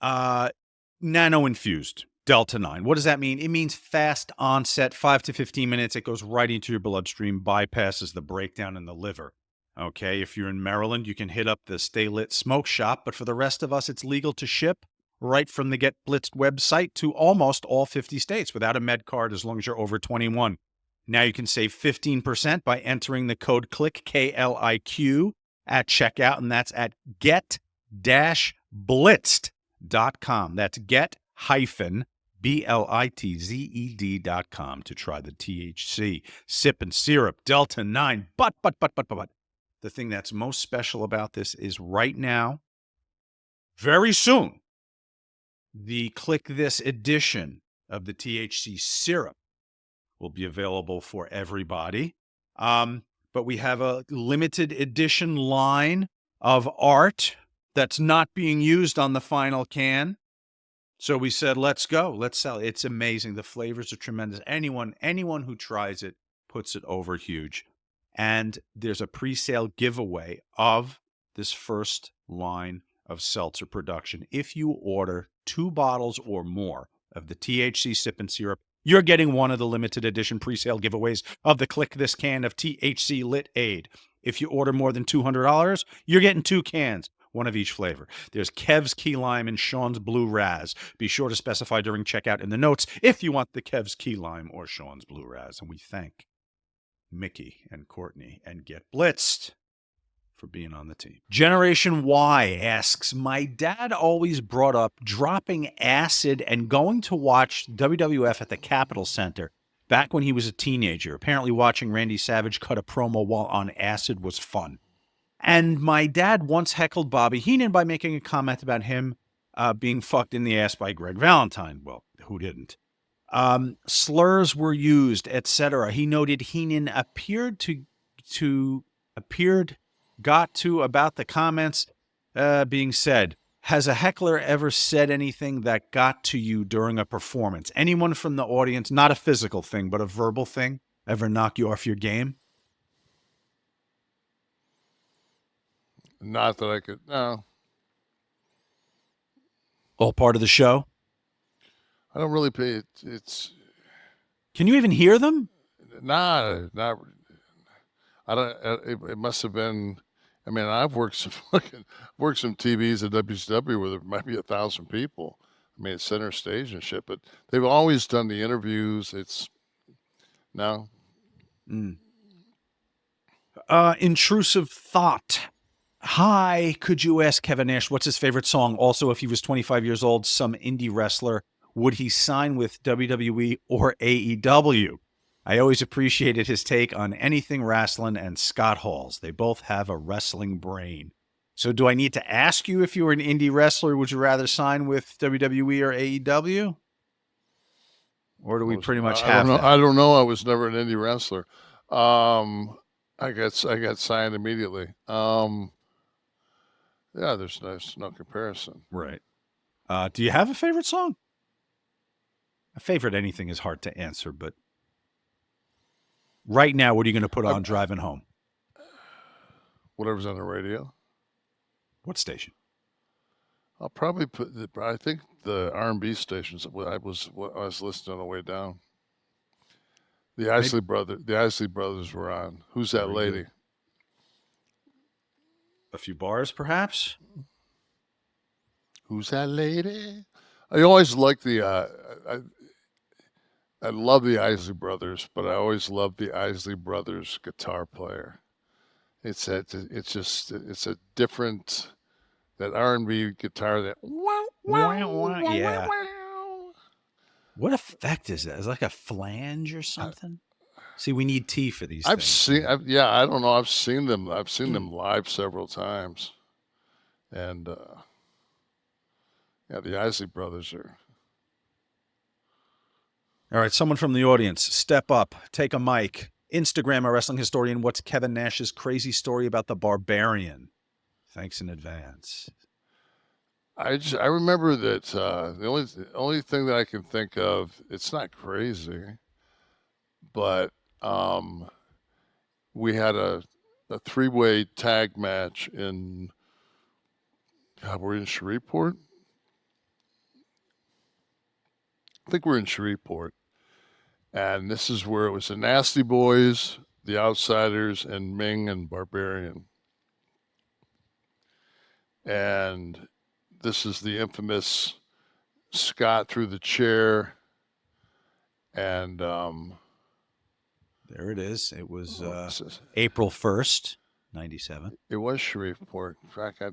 nano-infused Delta 9. What does that mean? It means fast onset, 5 to 15 minutes. It goes right into your bloodstream, bypasses the breakdown in the liver. Okay, if you're in Maryland, you can hit up the Stay Lit Smoke Shop, but for the rest of us, it's legal to ship right from the Get Blitzed website to almost all 50 states without a med card as long as you're over 21. Now you can save 15% by entering the code KLIQ, K-L-I-Q, at checkout, and that's at get-blitzed.com. That's get-blitzed.com to try the THC sip and syrup Delta 9. But. The thing that's most special about this is right now, very soon, the Kliq This edition of the THC syrup will be available for everybody. But we have a limited edition line of art that's not being used on the final can. So we said, let's go. Let's sell it. It's amazing. The flavors are tremendous. Anyone who tries it puts it over huge. And there's a pre-sale giveaway of this first line of seltzer production. If you order 2 bottles or more of the THC sip and syrup, you're getting one of the limited edition pre-sale giveaways of the Kliq This can of THC Lit Aid. If you order more than $200, you're getting 2 cans, one of each flavor. There's Kev's Key Lime and Sean's Blue Raz. Be sure to specify during checkout in the notes if you want the Kev's Key Lime or Sean's Blue Raz. And we thank Mickey and Courtney and Get Blitzed for being on the team. Generation Y asks, my dad always brought up dropping acid and going to watch WWF at the Capitol Center back when he was a teenager. Apparently watching Randy Savage cut a promo while on acid was fun. And my dad once heckled Bobby Heenan by making a comment about him being fucked in the ass by Greg Valentine. Well, who didn't? Slurs were used, etc. He noted Heenan got to about the comments being said. Has a heckler ever said anything that got to you during a performance? Anyone from the audience, not a physical thing, but a verbal thing, ever knock you off your game? Not that I could, no. All part of the show? I don't really pay it. It's. Can you even hear them? Not. I don't. It must have been. I mean, I've worked some TVs at WCW where there might be 1,000 people. I mean, it's center stage and shit. But they've always done the interviews. It's no. Intrusive thought. Hi, could you ask Kevin Nash what's his favorite song? Also, if he was 25 years old, some indie wrestler, would he sign with WWE or AEW? I always appreciated his take on anything wrestling and Scott Hall's. They both have a wrestling brain. So do I need to ask you if you were an indie wrestler, would you rather sign with WWE or AEW? Or do we pretty much have that? I don't know. I was never an indie wrestler. I got signed immediately. Yeah, there's no comparison. Right. Do you have a favorite song? A favorite anything is hard to answer, but right now, what are you going to put on driving home? Whatever's on the radio. What station? I'll probably put I think the R&B stations. I was listening on the way down. The Isley Brothers were on. Who's that lady? Good. A few bars, perhaps. Who's that lady? I always like the. I love the Isley Brothers, but I always love the Isley Brothers guitar player. It's a different, that R&B guitar that yeah. What effect is that? Is it like a flange or something? See, we need tea for these things. I don't know. I've seen them live several times, and the Isley Brothers are. All right, someone from the audience, step up, take a mic. Instagram a wrestling historian. What's Kevin Nash's crazy story about the Barbarian? Thanks in advance. I remember that the only thing that I can think of, it's not crazy, but we had a 3-way tag match in, we're in Shreveport? I think we're in Shreveport. And this is where it was the Nasty Boys, the Outsiders, and Ming and Barbarian. And this is the infamous Scott through the chair. And there it is. It was April 1st, 97. It was Shreveport. In fact,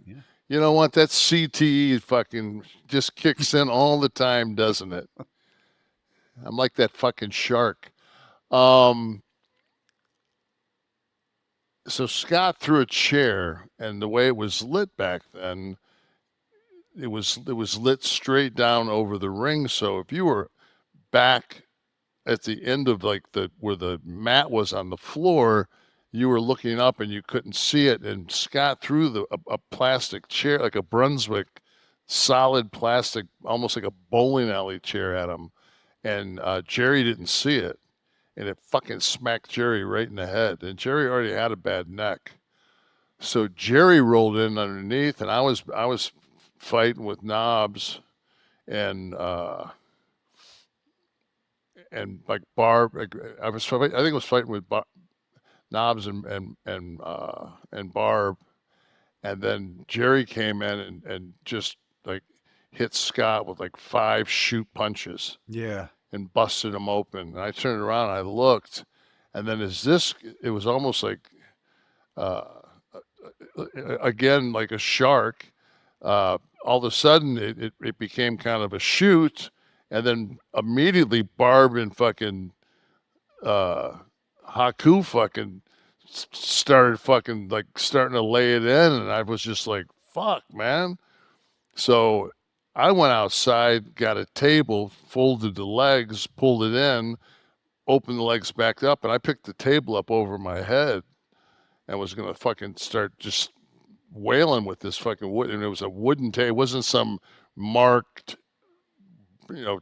you know what? That CTE fucking just kicks in all the time, doesn't it? I'm like that fucking shark. So Scott threw a chair, and the way it was lit back then, it was lit straight down over the ring. So if you were back at the end of where the mat was on the floor, you were looking up and you couldn't see it. And Scott threw a plastic chair, like a Brunswick solid plastic, almost like a bowling alley chair at him. And Jerry didn't see it, and it fucking smacked Jerry right in the head. And Jerry already had a bad neck, so Jerry rolled in underneath, and I was fighting with Knobs, and like Barb. I think I was fighting with Knobs and Barb, and then Jerry came in and just like hit Scott with like 5 shoot punches. Yeah. And busted him open. And I turned around, I looked, and then it was almost like, again, like a shark. All of a sudden, it became kind of a shoot, and then immediately Barb and fucking Haku fucking started fucking starting to lay it in, and I was just like, fuck, man. So I went outside, got a table, folded the legs, pulled it in, opened the legs back up, and I picked the table up over my head and was going to fucking start just wailing with this fucking wood. And it was a wooden table. It wasn't some marked,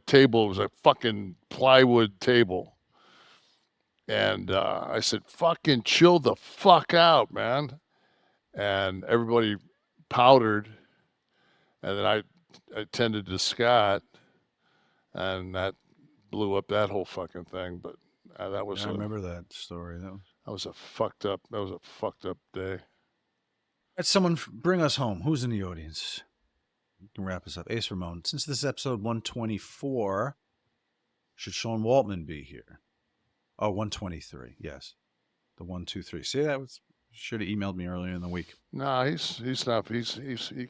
table. It was a fucking plywood table. And I said, fucking chill the fuck out, man. And everybody powdered. And then I tended to Scott, and that blew up that whole fucking thing. But that was. I remember that story. That was a fucked up day. Let someone bring us home. Who's in the audience? You can wrap us up. Ace Ramon. Since this is episode 124, should Sean Waltman be here? Oh, 123. Yes, the 123. See, that was. Should have emailed me earlier in the week. No, he's not. He's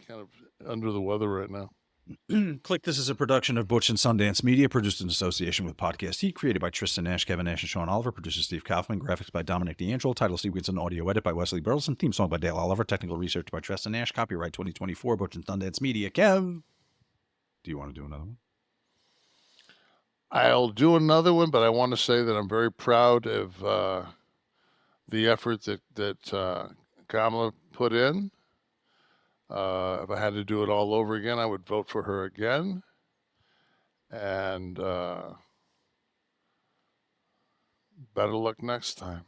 kind of under the weather right now. Kliq This is a production of Butch and Sundance Media, produced in association with Podcast Heat, created by Tristan Nash, Kevin Nash, and Sean Oliver, producer Steve Kaufman, graphics by Dominic D'Angelo, title sequence and audio edit by Wesley Burleson, theme song by Dale Oliver, technical research by Tristan Nash, copyright 2024, Butch and Sundance Media. Kev, do you want to do another one? I'll do another one, but I want to say that I'm very proud of the effort that Kamala put in. If I had to do it all over again, I would vote for her again. And better luck next time.